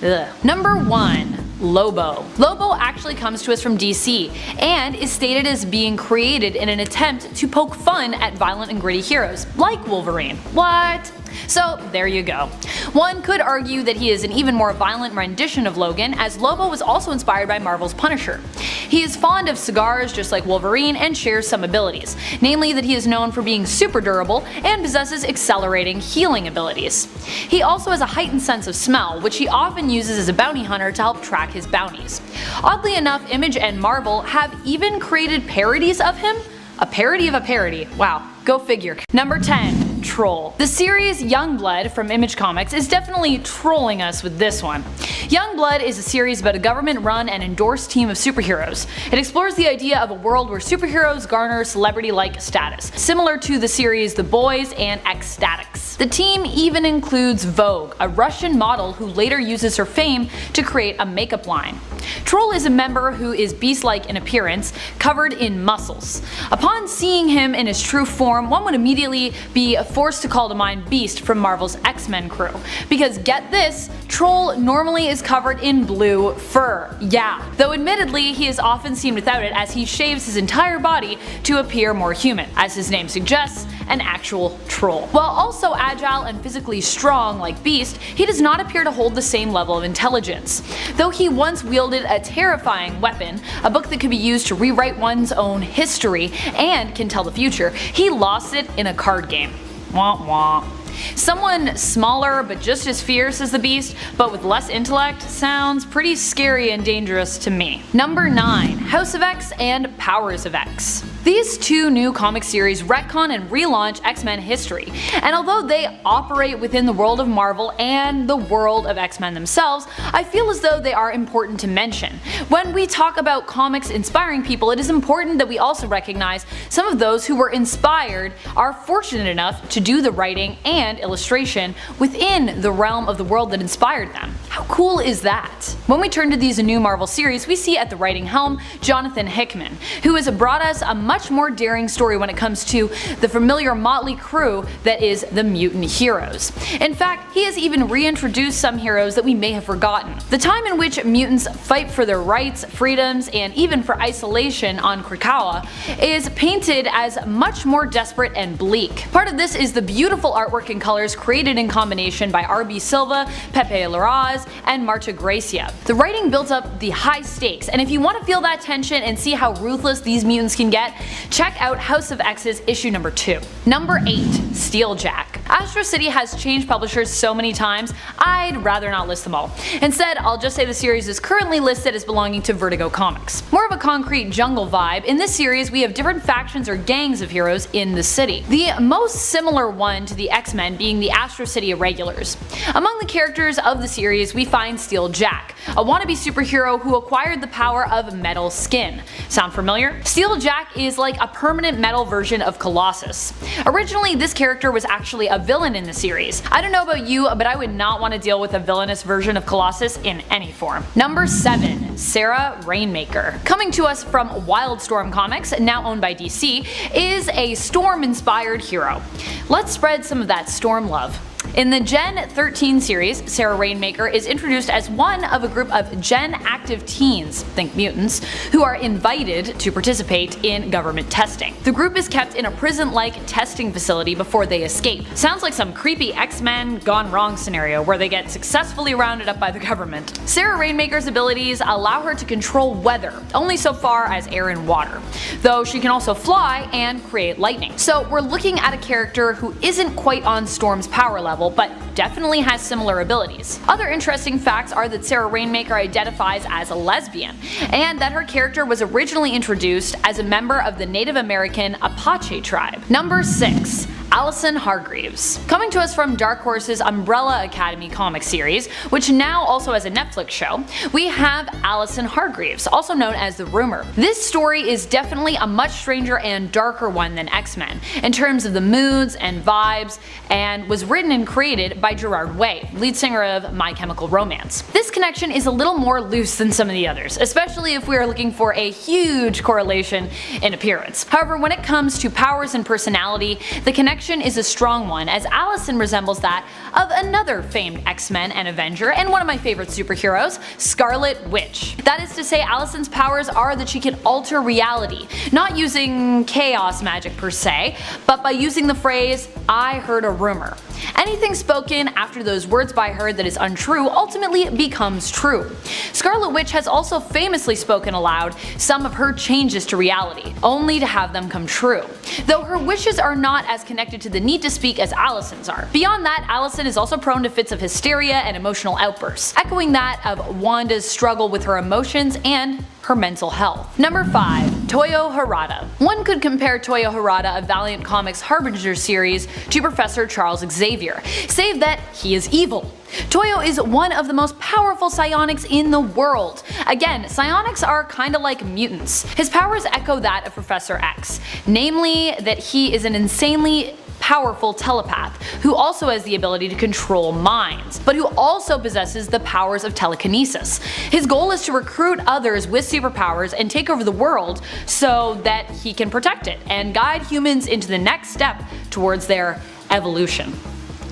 ugh. Number 1. Lobo. Lobo actually comes to us from DC, and is stated as being created in an attempt to poke fun at violent and gritty heroes, like Wolverine. What? So there you go. One could argue that he is an even more violent rendition of Logan, as Lobo was also inspired by Marvel's Punisher. He is fond of cigars just like Wolverine and shares some abilities, namely that he is known for being super durable and possesses accelerating healing abilities. He also has a heightened sense of smell, which he often uses as a bounty hunter to help track his bounties. Oddly enough, Image and Marvel have even created parodies of him? A parody of a parody. Wow, go figure. Number 10. Troll. The series Youngblood from Image Comics is definitely trolling us with this one. Youngblood is a series about a government-run and endorsed team of superheroes. It explores the idea of a world where superheroes garner celebrity-like status, similar to the series The Boys and Ecstatics. The team even includes Vogue, a Russian model who later uses her fame to create a makeup line. Troll is a member who is beast-like in appearance, covered in muscles. Upon seeing him in his true form, one would immediately be forced to call to mind Beast from Marvel's X-Men crew. Because get this, Troll normally is covered in blue fur. Yeah. Though admittedly, he is often seen without it as he shaves his entire body to appear more human. As his name suggests, an actual troll. While also agile and physically strong like Beast, he does not appear to hold the same level of intelligence. Though he once wielded a terrifying weapon, a book that could be used to rewrite one's own history and can tell the future, he lost it in a card game. Wah wah. Someone smaller but just as fierce as the Beast, but with less intellect, sounds pretty scary and dangerous to me. Number 9. House of X and Powers of X. These two new comic series retcon and relaunch X-Men history, and although they operate within the world of Marvel and the world of X-Men themselves, I feel as though they are important to mention. When we talk about comics inspiring people, it is important that we also recognize some of those who were inspired are fortunate enough to do the writing and illustration within the realm of the world that inspired them. How cool is that? When we turn to these new Marvel series, we see at the writing helm Jonathan Hickman, who has brought us a much more daring story when it comes to the familiar motley crew that is the mutant heroes. In fact, he has even reintroduced some heroes that we may have forgotten. The time in which mutants fight for their rights, freedoms, and even for isolation on Krakoa is painted as much more desperate and bleak. Part of this is the beautiful artwork and colors created in combination by R.B. Silva, Pepe Larraz, and Marta Gracia. The writing builds up the high stakes, and if you want to feel that tension and see how ruthless these mutants can get, check out House of X's issue number 2. Number 8. Steeljack. Astro City has changed publishers so many times, I'd rather not list them all. Instead, I'll just say the series is currently listed as belonging to Vertigo Comics. More of a concrete jungle vibe, in this series we have different factions or gangs of heroes in the city. The most similar one to the X-Men being the Astro City Irregulars. Among the characters of the series we find Steeljack, a wannabe superhero who acquired the power of metal skin. Sound familiar? Steeljack is like a permanent metal version of Colossus. Originally, this character was actually a villain in the series. I don't know about you, but I would not want to deal with a villainous version of Colossus in any form. Number 7. Sarah Rainmaker. Coming to us from Wildstorm Comics, now owned by DC, is a Storm-inspired hero. Let's spread some of that Storm love. In the Gen 13 series, Sarah Rainmaker is introduced as one of a group of Gen active teens, think mutants, who are invited to participate in government testing. The group is kept in a prison-like testing facility before they escape. Sounds like some creepy X-Men gone wrong scenario where they get successfully rounded up by the government. Sarah Rainmaker's abilities allow her to control weather, only so far as air and water, though she can also fly and create lightning. So we're looking at a character who isn't quite on Storm's power level, but definitely has similar abilities. Other interesting facts are that Sarah Rainmaker identifies as a lesbian, and that her character was originally introduced as a member of the Native American Apache tribe. Number 6. Alison Hargreaves. Coming to us from Dark Horse's Umbrella Academy comic series, which now also has a Netflix show, we have Alison Hargreaves, also known as the Rumor. This story is definitely a much stranger and darker one than X-Men, in terms of the moods and vibes, and was written and created by Gerard Way, lead singer of My Chemical Romance. This connection is a little more loose than some of the others, especially if we are looking for a huge correlation in appearance. However, when it comes to powers and personality, the connection is a strong one, as Alison resembles that of another famed X-Men and Avenger, and one of my favorite superheroes, Scarlet Witch. That is to say, Alison's powers are that she can alter reality, not using chaos magic per se, but by using the phrase, "I heard a rumor." Anything spoken after those words by her that is untrue ultimately becomes true. Scarlet Witch has also famously spoken aloud some of her changes to reality, only to have them come true, though her wishes are not as connected to the need to speak as Alison's are. Beyond that, Alison is also prone to fits of hysteria and emotional outbursts, echoing that of Wanda's struggle with her emotions and her mental health. Number 5. Toyo Harada. One could compare Toyo Harada of Valiant Comics' Hellbringer series to Professor Charles Xavier, save that he is evil. Toyo is one of the most powerful psionics in the world. Again, psionics are kinda like mutants. His powers echo that of Professor X, namely that he is an insanely powerful telepath who also has the ability to control minds, but who also possesses the powers of telekinesis. His goal is to recruit others with superpowers and take over the world so that he can protect it and guide humans into the next step towards their evolution.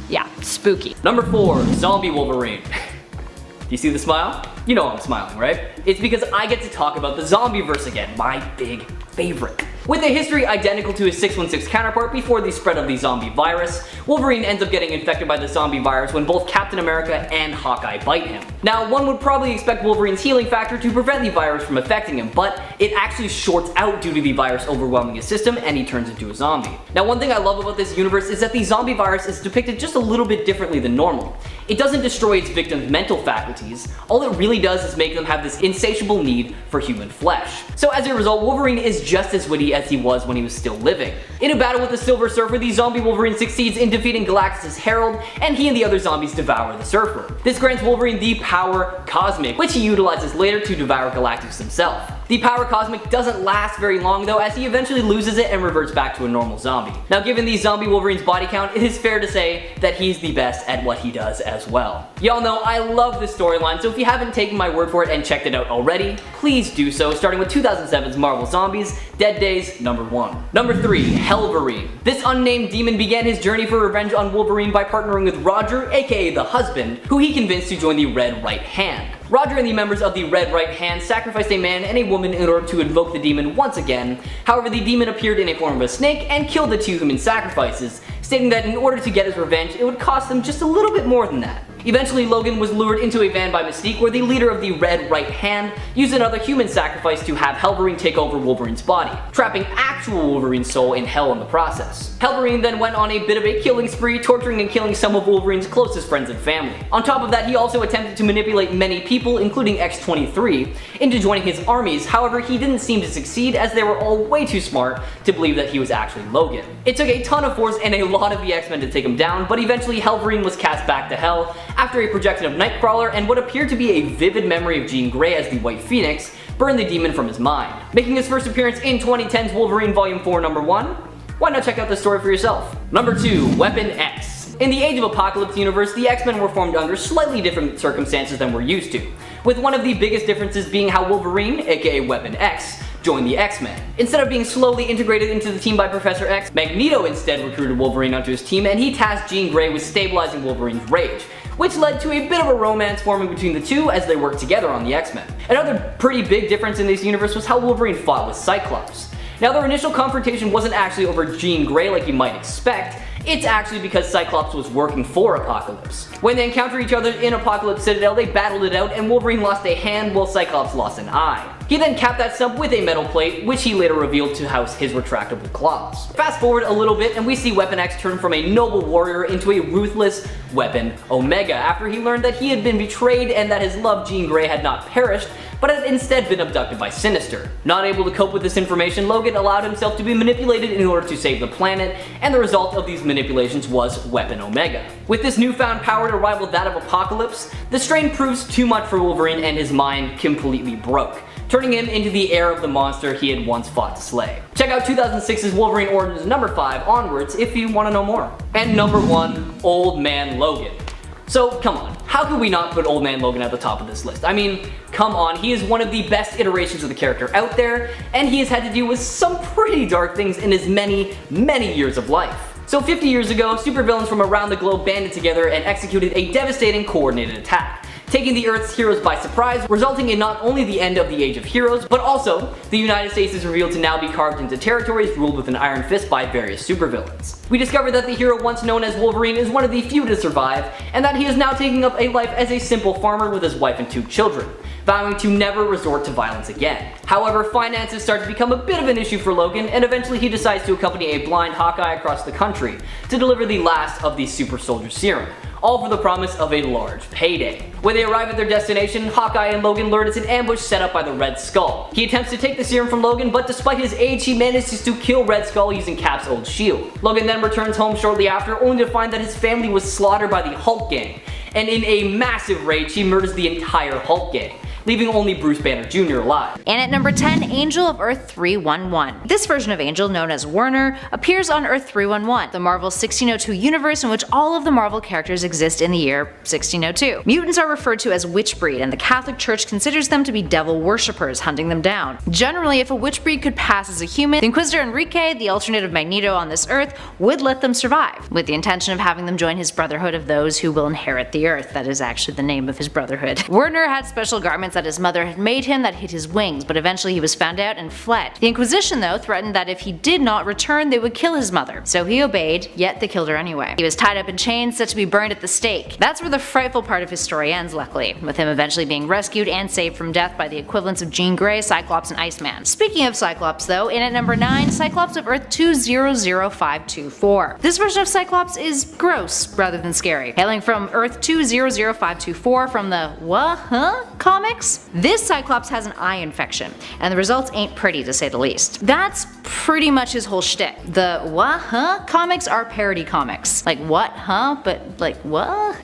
Yeah, spooky. Number 4. Zombie Wolverine. Do you see the smile? You know I'm smiling, right? It's because I get to talk about the Zombieverse again, my big favorite. With a history identical to his 616 counterpart before the spread of the zombie virus, Wolverine ends up getting infected by the zombie virus when both Captain America and Hawkeye bite him. Now, one would probably expect Wolverine's healing factor to prevent the virus from affecting him, but it actually shorts out due to the virus overwhelming his system and he turns into a zombie. Now, one thing I love about this universe is that the zombie virus is depicted just a little bit differently than normal. It doesn't destroy its victims' mental faculties, all it really does is make them have this insatiable need for human flesh. So as a result, Wolverine is just as witty as he was when he was still living. In a battle with the Silver Surfer, the zombie Wolverine succeeds in defeating Galactus' Herald, and he and the other zombies devour the Surfer. This grants Wolverine the power Cosmic, which he utilizes later to devour Galactus himself. The power Cosmic doesn't last very long though, as he eventually loses it and reverts back to a normal zombie. Now, given the zombie Wolverine's body count, it is fair to say that he's the best at what he does as well. Y'all know I love this storyline, so if you haven't taken my word for it and checked it out already, please do so, starting with 2007's Marvel Zombies, Dead Days, number 1. Number 3, Hellverine. This unnamed demon began his journey for revenge on Wolverine by partnering with Roger, aka the husband, who he convinced to join the Red Right Hand. Roger and the members of the Red Right Hand sacrificed a man and a woman in order to invoke the demon once again. However, the demon appeared in a form of a snake and killed the 2 human sacrifices, stating that in order to get his revenge, it would cost them just a little bit more than that. Eventually, Logan was lured into a van by Mystique, where the leader of the Red Right Hand used another human sacrifice to have Hellverine take over Wolverine's body, trapping actual Wolverine's soul in hell in the process. Hellverine then went on a bit of a killing spree, torturing and killing some of Wolverine's closest friends and family. On top of that, he also attempted to manipulate many people, including X-23, into joining his armies. However, he didn't seem to succeed, as they were all way too smart to believe that he was actually Logan. It took a ton of force and a lot of the X-Men to take him down, but eventually Hellverine was cast back to hell after a projection of Nightcrawler and what appeared to be a vivid memory of Jean Grey as the White Phoenix burned the demon from his mind. Making his first appearance in 2010's Wolverine Volume 4 number 1, why not check out this story for yourself? Number 2, Weapon X. In the Age of Apocalypse universe, the X-Men were formed under slightly different circumstances than we're used to, with one of the biggest differences being how Wolverine, aka Weapon X, joined the X-Men. Instead of being slowly integrated into the team by Professor X, Magneto instead recruited Wolverine onto his team, and he tasked Jean Grey with stabilizing Wolverine's rage, which led to a bit of a romance forming between the two as they worked together on the X-Men. Another pretty big difference in this universe was how Wolverine fought with Cyclops. Now, their initial confrontation wasn't actually over Jean Grey like you might expect. It's actually because Cyclops was working for Apocalypse. When they encountered each other in Apocalypse Citadel, they battled it out, and Wolverine lost a hand while Cyclops lost an eye. He then capped that stump with a metal plate, which he later revealed to house his retractable claws. Fast forward a little bit and we see Weapon X turn from a noble warrior into a ruthless Weapon Omega after he learned that he had been betrayed and that his love Jean Grey had not perished, but had instead been abducted by Sinister. Not able to cope with this information, Logan allowed himself to be manipulated in order to save the planet, and the result of these manipulations was Weapon Omega. With this newfound power to rival that of Apocalypse, the strain proves too much for Wolverine and his mind completely broke, turning him into the heir of the monster he had once fought to slay. Check out 2006's Wolverine Origins number 5 onwards if you want to know more. And number 1, Old Man Logan. So come on, how could we not put Old Man Logan at the top of this list? I mean, come on, he is one of the best iterations of the character out there, and he has had to deal with some pretty dark things in his many, many years of life. So 50 years ago, supervillains from around the globe banded together and executed a devastating coordinated attack, taking the Earth's heroes by surprise, resulting in not only the end of the Age of Heroes, but also the United States is revealed to now be carved into territories ruled with an iron fist by various supervillains. We discover that the hero once known as Wolverine is one of the few to survive, and that he is now taking up a life as a simple farmer with his wife and 2 children, vowing to never resort to violence again. However, finances start to become a bit of an issue for Logan, and eventually he decides to accompany a blind Hawkeye across the country to deliver the last of the super soldier serum, all for the promise of a large payday. When they arrive at their destination, Hawkeye and Logan learn it's an ambush set up by the Red Skull. He attempts to take the serum from Logan, but despite his age, he manages to kill Red Skull using Cap's old shield. Logan then returns home shortly after, only to find that his family was slaughtered by the Hulk gang, and in a massive rage, he murders the entire Hulk gang, leaving only Bruce Banner Jr. alive. And at number 10, Angel of Earth 311. This version of Angel, known as Werner, appears on Earth 311, the Marvel 1602 universe in which all of the Marvel characters exist in the year 1602. Mutants are referred to as witch breed, and the Catholic Church considers them to be devil worshippers hunting them down. Generally, if a witch breed could pass as a human, the Inquisitor Enrique, the alternate of Magneto on this Earth, would let them survive, with the intention of having them join his Brotherhood of those who will inherit the Earth. That is actually the name of his brotherhood. Werner had special garments that his mother had made him that hid his wings, but eventually he was found out and fled. The Inquisition, though, threatened that if he did not return, they would kill his mother. So he obeyed, yet they killed her anyway. He was tied up in chains, set to be burned at the stake. That's where the frightful part of his story ends, luckily, with him eventually being rescued and saved from death by the equivalents of Jean Grey, Cyclops, and Iceman. Speaking of Cyclops, though, in at number 9, Cyclops of Earth 200524. This version of Cyclops is gross rather than scary. Hailing from Earth 200524 from the comics, this Cyclops has an eye infection, and the results ain't pretty to say the least. That's pretty much his whole shtick. The comics are parody comics. Like what, but like what?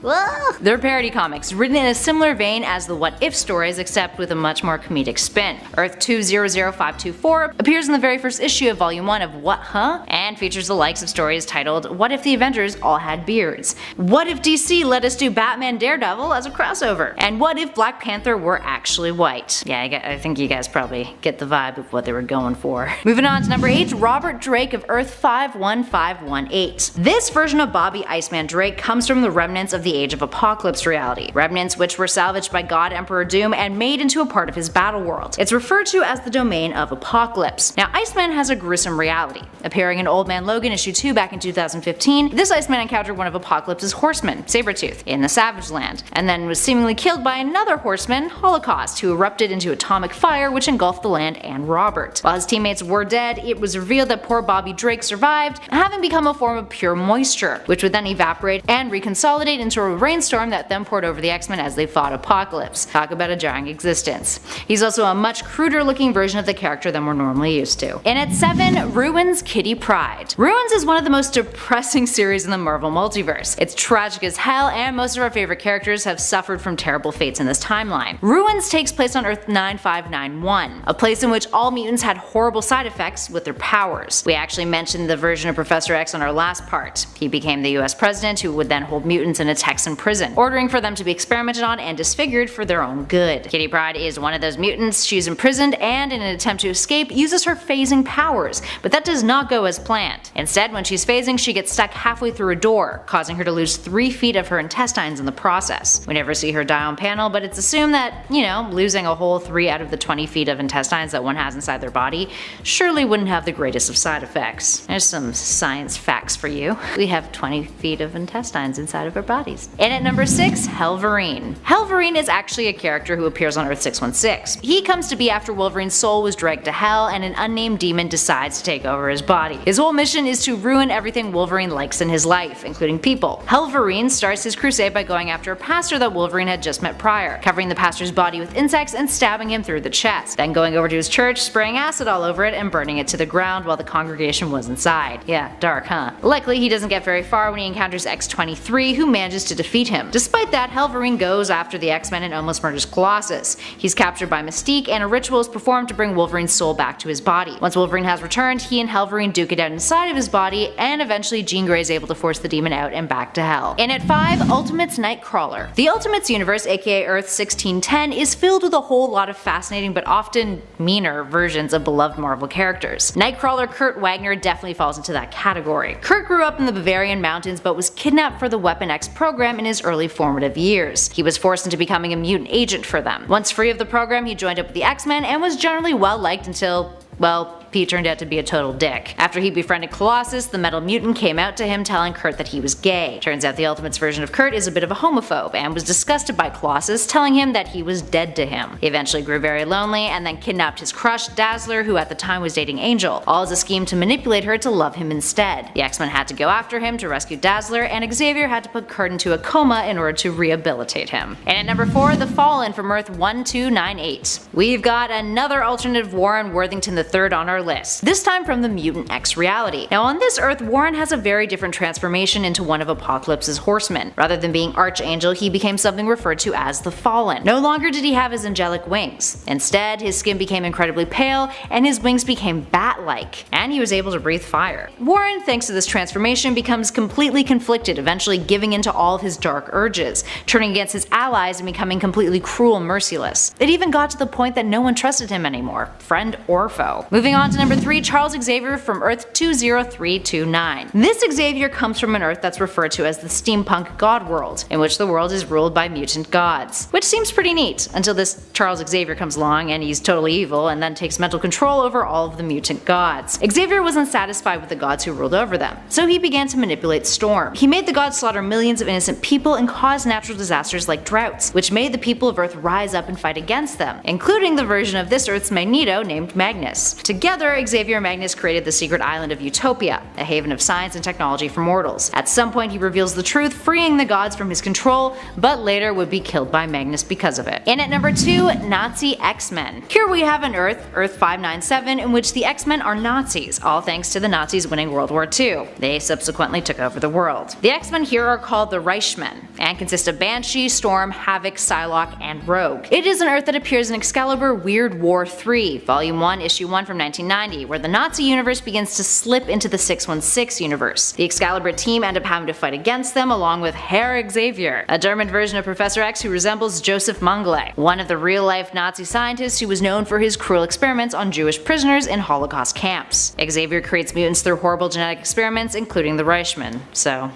They're parody comics, written in a similar vein as the What If stories, except with a much more comedic spin. Earth 200524 appears in the very first issue of Volume 1 of What, and features the likes of stories titled What If the Avengers All Had Beards? What if DC let us do Batman Daredevil as a crossover? And what if Black Panther were actually white? Yeah, I think you guys probably get the vibe of what they were going for. Moving on to number 8, Robert Drake of Earth 51518. This version of Bobby Iceman Drake comes from the remnants of the Age of Apocalypse reality, remnants which were salvaged by God Emperor Doom and made into a part of his battle world. It's referred to as the domain of Apocalypse. Now, Iceman has a gruesome reality. Appearing in Old Man Logan issue 2 back in 2015, this Iceman encountered one of Apocalypse's horsemen, Sabretooth, in the Savage Land, and then was seemingly killed by another horseman, Holocaust, who erupted into atomic fire which engulfed the land and Robert. While his teammates were dead, it was revealed that poor Bobby Drake survived, having become a form of pure moisture, which would then evaporate and reconsolidate into a rainstorm that then poured over the X-Men as they fought Apocalypse. Talk about a jarring existence. He's also a much cruder looking version of the character than we're normally used to. And at 7, Ruins Kitty Pryde. Ruins is one of the most depressing series in the Marvel multiverse. It's tragic as hell, and most of our favorite characters have suffered from terrible fates in this timeline. Ruins takes place on Earth 9591, a place in which all mutants had horrible side effects with their powers. We actually mentioned the version of Professor X on our last part. He became the US president who would then hold mutants in a Texan prison, ordering for them to be experimented on and disfigured for their own good. Kitty Pryde is one of those mutants. She's imprisoned and, in an attempt to escape, uses her phasing powers, but that does not go as planned. Instead, when she's phasing, she gets stuck halfway through a door, causing her to lose 3 feet of her intestines in the process. We never see her die on panel, but it's assumed that, losing a whole 3 out of the 20 feet of intestines that one has inside their body surely wouldn't have the greatest of side effects. There's some science facts for you. We have 20 feet of intestines inside of our bodies. And at number 6, Hellverine. Hellverine is actually a character who appears on Earth 616. He comes to be after Wolverine's soul was dragged to hell and an unnamed demon decides to take over his body. His whole mission is to ruin everything Wolverine likes in his life, including people. Hellverine starts his crusade by going after a pastor that Wolverine had just met prior, covering the pastor's body with insects and stabbing him through the chest, then going over to his church, spraying acid all over it and burning it to the ground while the congregation was inside. Yeah, dark, huh? Luckily, he doesn't get very far when he encounters X-23, who manages to defeat him. Despite that, Hellverine goes after the X-Men and almost murders Colossus. He's captured by Mystique, and a ritual is performed to bring Wolverine's soul back to his body. Once Wolverine has returned, he and Hellverine duke it out inside of his body, and eventually Jean Grey is able to force the demon out and back to hell. And at 5, Ultimates Nightcrawler. The Ultimates universe, aka Earth 1610, is filled with a whole lot of fascinating but often meaner versions of beloved Marvel characters. Nightcrawler Kurt Wagner definitely falls into that category. Kurt grew up in the Bavarian mountains but was kidnapped for the Weapon X program in his early formative years. He was forced into becoming a mutant agent for them. Once free of the program, he joined up with the X-Men and was generally well liked until, well, Pete turned out to be a total dick. After he befriended Colossus, the metal mutant came out to him telling Kurt that he was gay. Turns out the Ultimates version of Kurt is a bit of a homophobe and was disgusted by Colossus, telling him that he was dead to him. He eventually grew very lonely and then kidnapped his crush, Dazzler, who at the time was dating Angel, all as a scheme to manipulate her to love him instead. The X-Men had to go after him to rescue Dazzler, and Xavier had to put Kurt into a coma in order to rehabilitate him. And at number 4, The Fallen from Earth 1298. We've got another alternative Warren Worthington III on our list, this time from the Mutant X reality. Now on this Earth, Warren has a very different transformation into one of Apocalypse's horsemen. Rather than being Archangel, he became something referred to as the Fallen. No longer did he have his angelic wings. Instead, his skin became incredibly pale and his wings became bat-like, and he was able to breathe fire. Warren, thanks to this transformation, becomes completely conflicted, eventually giving into all of his dark urges, turning against his allies and becoming completely cruel and merciless. It even got to the point that no one trusted him anymore, friend or foe. Moving on to number 3, Charles Xavier from Earth 20329. This Xavier comes from an Earth that's referred to as the steampunk god world, in which the world is ruled by mutant gods. Which seems pretty neat, until this Charles Xavier comes along and he's totally evil and then takes mental control over all of the mutant gods. Xavier was unsatisfied with the gods who ruled over them, so he began to manipulate Storm. He made the gods slaughter millions of innocent people and cause natural disasters like droughts, which made the people of Earth rise up and fight against them, including the version of this Earth's Magneto named Magnus. Together, Xavier and Magnus created the secret island of Utopia, a haven of science and technology for mortals. At some point he reveals the truth, freeing the gods from his control, but later would be killed by Magnus because of it. And at number 2, Nazi X-Men. Here we have an Earth, Earth 597, in which the X-Men are Nazis, all thanks to the Nazis winning World War II. They subsequently took over the world. The X-Men here are called the Reichmen, and consist of Banshee, Storm, Havoc, Psylocke, and Rogue. It is an Earth that appears in Excalibur Weird War 3, Volume 1, Issue 1 from 1990, where the Nazi universe begins to slip into the 616 universe. The Excalibur team end up having to fight against them, along with Herr Xavier, a German version of Professor X who resembles Joseph Mengele, one of the real-life Nazi scientists who was known for his cruel experiments on Jewish prisoners in Holocaust camps. Xavier creates mutants through horrible genetic experiments, including the Reichmen, so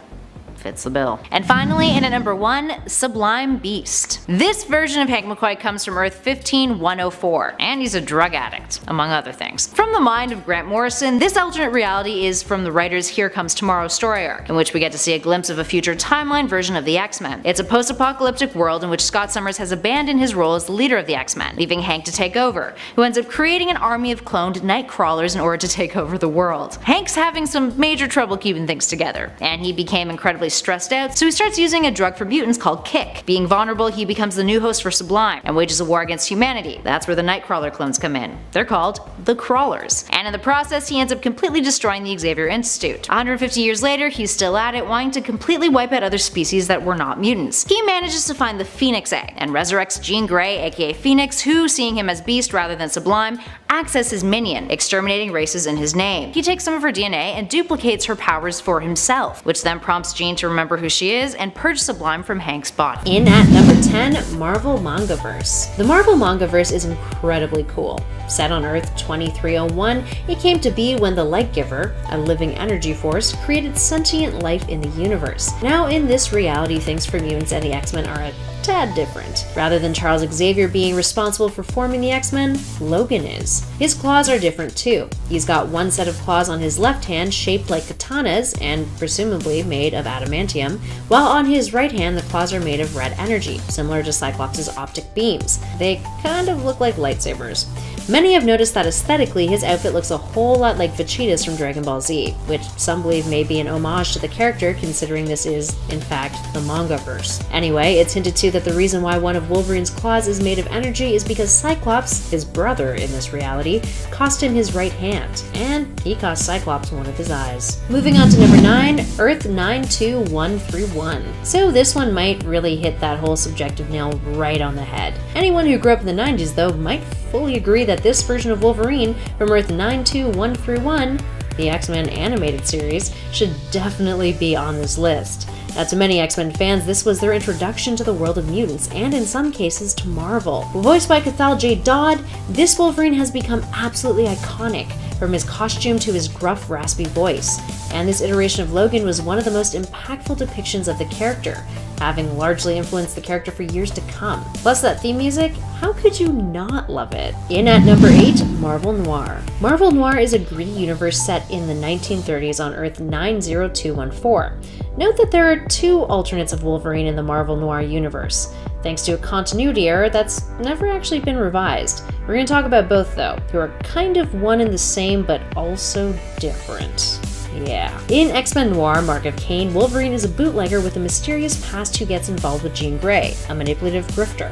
fits the bill. And finally, in at number 1, Sublime Beast. This version of Hank McCoy comes from Earth 15104, and he's a drug addict, among other things. From the mind of Grant Morrison, this alternate reality is from the writer's Here Comes Tomorrow story arc, in which we get to see a glimpse of a future timeline version of the X-Men. It's a post-apocalyptic world in which Scott Summers has abandoned his role as the leader of the X-Men, leaving Hank to take over, who ends up creating an army of cloned Nightcrawlers in order to take over the world. Hank's having some major trouble keeping things together, and he became incredibly stressed out, so he starts using a drug for mutants called Kick. Being vulnerable, he becomes the new host for Sublime and wages a war against humanity. That's where the Nightcrawler clones come in. They're called the Crawlers. And in the process, he ends up completely destroying the Xavier Institute. 150 years later, he's still at it, wanting to completely wipe out other species that were not mutants. He manages to find the Phoenix Egg and resurrects Jean Grey, aka Phoenix, who, seeing him as Beast rather than Sublime, acts as his minion, exterminating races in his name. He takes some of her DNA and duplicates her powers for himself, which then prompts Jean to remember who she is and purge Sublime from Hank's body. In at number 10, Marvel Mangaverse. The Marvel Mangaverse is incredibly cool. Set on Earth 2301, it came to be when the Light Giver, a living energy force, created sentient life in the universe. Now in this reality, things for mutants and the X-Men are a tad different. Rather than Charles Xavier being responsible for forming the X-Men, Logan is. His claws are different too. He's got one set of claws on his left hand shaped like katanas and presumably made of adamantium, while on his right hand the claws are made of red energy, similar to Cyclops' optic beams. They kind of look like lightsabers. Many have noticed that aesthetically his outfit looks a whole lot like Vegeta's from Dragon Ball Z, which some believe may be an homage to the character considering this is, in fact, the Mangaverse. Anyway, it's hinted too that the reason why one of Wolverine's claws is made of energy is because Cyclops, his brother in this reality, cost him his right hand, and he cost Cyclops one of his eyes. Moving on to number 9, Earth 92131. So this one might really hit that whole subjective nail right on the head. Anyone who grew up in the 90s though might fully agree that this version of Wolverine from Earth 92131, the X-Men animated series, should definitely be on this list. Now, to many X-Men fans, this was their introduction to the world of mutants, and in some cases to Marvel. Voiced by Cathal J. Dodd, this Wolverine has become absolutely iconic, from his costume to his gruff, raspy voice. And this iteration of Logan was one of the most impactful depictions of the character, having largely influenced the character for years to come. Plus that theme music, how could you not love it? In at number 8, Marvel Noir. Marvel Noir is a gritty universe set in the 1930s on Earth 90214. Note that there are 2 alternates of Wolverine in the Marvel Noir universe, thanks to a continuity error that's never actually been revised. We're going to talk about both though, who are kind of one and the same but also different. Yeah. In X-Men Noir, Mark of Cain, Wolverine is a bootlegger with a mysterious past who gets involved with Jean Grey, a manipulative grifter.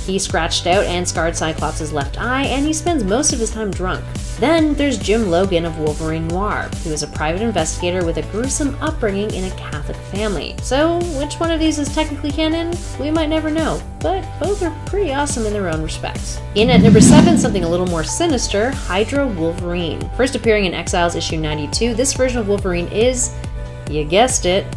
He scratched out and scarred Cyclops' left eye, and he spends most of his time drunk. Then there's Jim Logan of Wolverine Noir, who is a private investigator with a gruesome upbringing in a Catholic family. So which one of these is technically canon? We might never know, but both are pretty awesome in their own respects. In at number 7, something a little more sinister, Hydra Wolverine. First appearing in Exiles issue 92, this version of Wolverine is, you guessed it,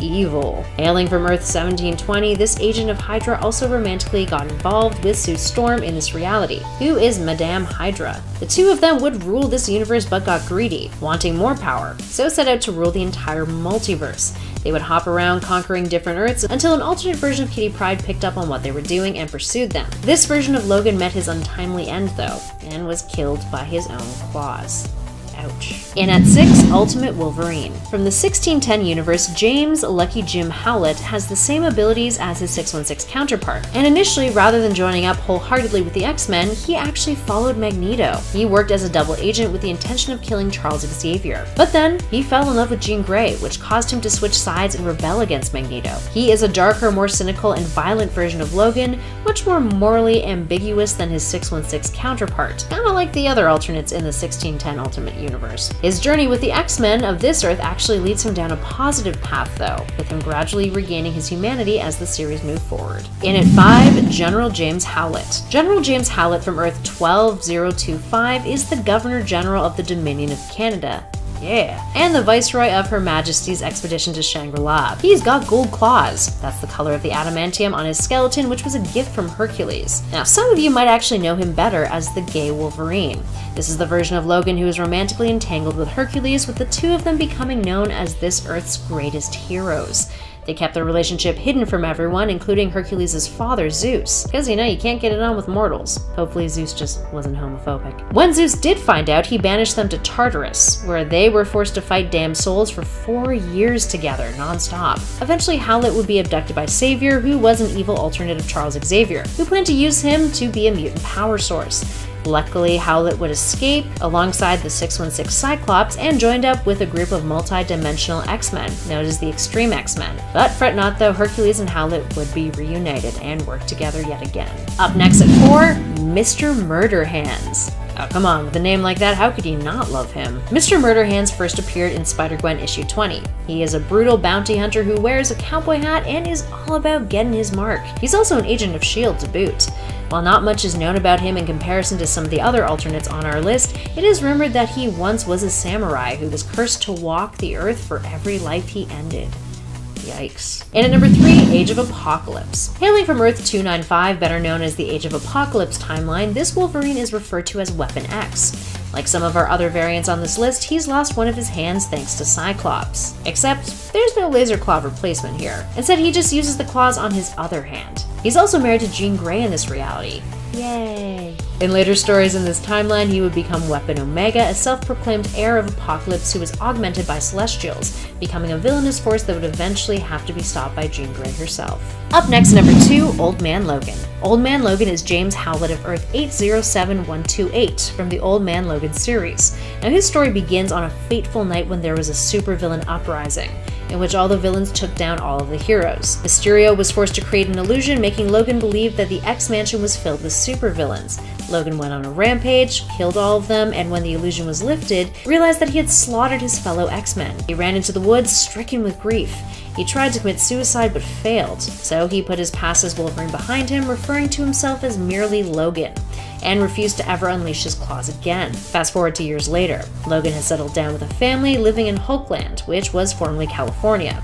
evil. Hailing from Earth 1720, this agent of Hydra also romantically got involved with Sue Storm in this reality, who is Madame Hydra. The 2 of them would rule this universe but got greedy, wanting more power, so set out to rule the entire multiverse. They would hop around conquering different Earths until an alternate version of Kitty Pryde picked up on what they were doing and pursued them. This version of Logan met his untimely end though, and was killed by his own claws. Ouch. In at 6, Ultimate Wolverine. From the 1610 universe, James Lucky Jim Howlett has the same abilities as his 616 counterpart, and initially, rather than joining up wholeheartedly with the X-Men, he actually followed Magneto. He worked as a double agent with the intention of killing Charles Xavier. But then, he fell in love with Jean Grey, which caused him to switch sides and rebel against Magneto. He is a darker, more cynical, and violent version of Logan, much more morally ambiguous than his 616 counterpart, kinda like the other alternates in the 1610 Ultimate Universe. His journey with the X-Men of this Earth actually leads him down a positive path though, with him gradually regaining his humanity as the series moved forward. In at 5, General James Howlett. General James Howlett from Earth 12025 is the Governor General of the Dominion of Canada. Yeah. And the Viceroy of Her Majesty's expedition to Shangri-La. He's got gold claws. That's the color of the adamantium on his skeleton, which was a gift from Hercules. Now, some of you might actually know him better as the gay Wolverine. This is the version of Logan who is romantically entangled with Hercules, with the 2 of them becoming known as this Earth's greatest heroes. They kept their relationship hidden from everyone, including Hercules' father, Zeus. Because, you can't get it on with mortals. Hopefully Zeus just wasn't homophobic. When Zeus did find out, he banished them to Tartarus, where they were forced to fight damned souls for 4 years together, non-stop. Eventually, Howlett would be abducted by Xavier, who was an evil alternate of Charles Xavier, who planned to use him to be a mutant power source. Luckily, Howlett would escape alongside the 616 Cyclops and joined up with a group of multi-dimensional X-Men, known as the Extreme X-Men. But fret not though, Hercules and Howlett would be reunited and work together yet again. Up next at 4, Mr. Murderhands. Oh, come on, with a name like that, how could you not love him? Mr. Murderhands first appeared in Spider-Gwen issue 20. He is a brutal bounty hunter who wears a cowboy hat and is all about getting his mark. He's also an agent of S.H.I.E.L.D. to boot. While not much is known about him in comparison to some of the other alternates on our list, it is rumored that he once was a samurai who was cursed to walk the earth for every life he ended. Yikes. And at number 3, Age of Apocalypse. Hailing from Earth 295, better known as the Age of Apocalypse timeline, this Wolverine is referred to as Weapon X. Like some of our other variants on this list, he's lost one of his hands thanks to Cyclops. Except, there's no laser claw replacement here. Instead, he just uses the claws on his other hand. He's also married to Jean Grey in this reality. Yay! In later stories in this timeline, he would become Weapon Omega, a self-proclaimed heir of Apocalypse who was augmented by Celestials, becoming a villainous force that would eventually have to be stopped by Jean Grey herself. Up next, number 2, Old Man Logan. Old Man Logan is James Howlett of Earth 807128 from the Old Man Logan series. Now his story begins on a fateful night when there was a supervillain uprising, in which all the villains took down all of the heroes. Mysterio was forced to create an illusion, making Logan believe that the X-Mansion was filled with supervillains. Logan went on a rampage, killed all of them, and when the illusion was lifted, realized that he had slaughtered his fellow X-Men. He ran into the woods, stricken with grief. He tried to commit suicide but failed, so he put his past as Wolverine behind him, referring to himself as merely Logan, and refused to ever unleash his claws again. Fast forward to years later, Logan has settled down with a family living in Hulkland, which was formerly California,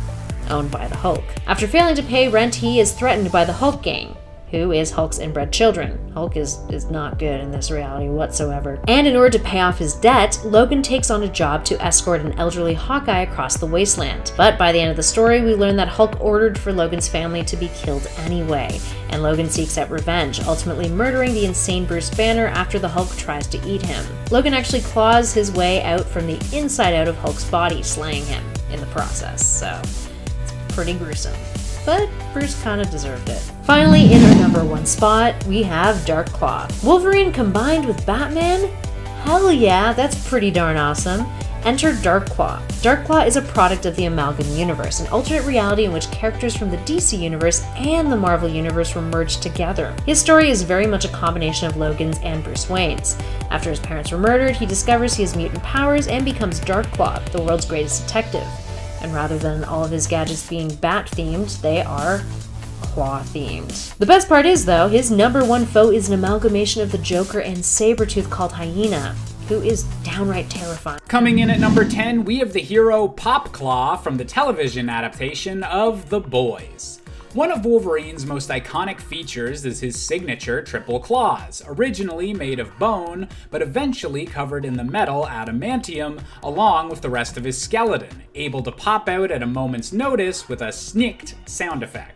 owned by the Hulk. After failing to pay rent, he is threatened by the Hulk gang, who is Hulk's inbred children. Hulk is not good in this reality whatsoever. And in order to pay off his debt, Logan takes on a job to escort an elderly Hawkeye across the wasteland. But by the end of the story, we learn that Hulk ordered for Logan's family to be killed anyway, and Logan seeks out revenge, ultimately murdering the insane Bruce Banner after the Hulk tries to eat him. Logan actually claws his way out from the inside out of Hulk's body, slaying him in the process, so it's pretty gruesome. But Bruce kinda deserved it. Finally, in our number 1 spot, we have Darkclaw. Wolverine combined with Batman? Hell yeah, that's pretty darn awesome. Enter Darkclaw. Darkclaw is a product of the Amalgam Universe, an alternate reality in which characters from the DC Universe and the Marvel Universe were merged together. His story is very much a combination of Logan's and Bruce Wayne's. After his parents were murdered, he discovers he has mutant powers and becomes Darkclaw, the world's greatest detective. And rather than all of his gadgets being bat-themed, they are claw-themed. The best part is, though, his number 1 foe is an amalgamation of the Joker and Sabretooth called Hyena, who is downright terrifying. Coming in at number 10, we have the hero Popclaw from the television adaptation of The Boys. One of Wolverine's most iconic features is his signature triple claws, originally made of bone, but eventually covered in the metal adamantium along with the rest of his skeleton, able to pop out at a moment's notice with a snicked sound effect.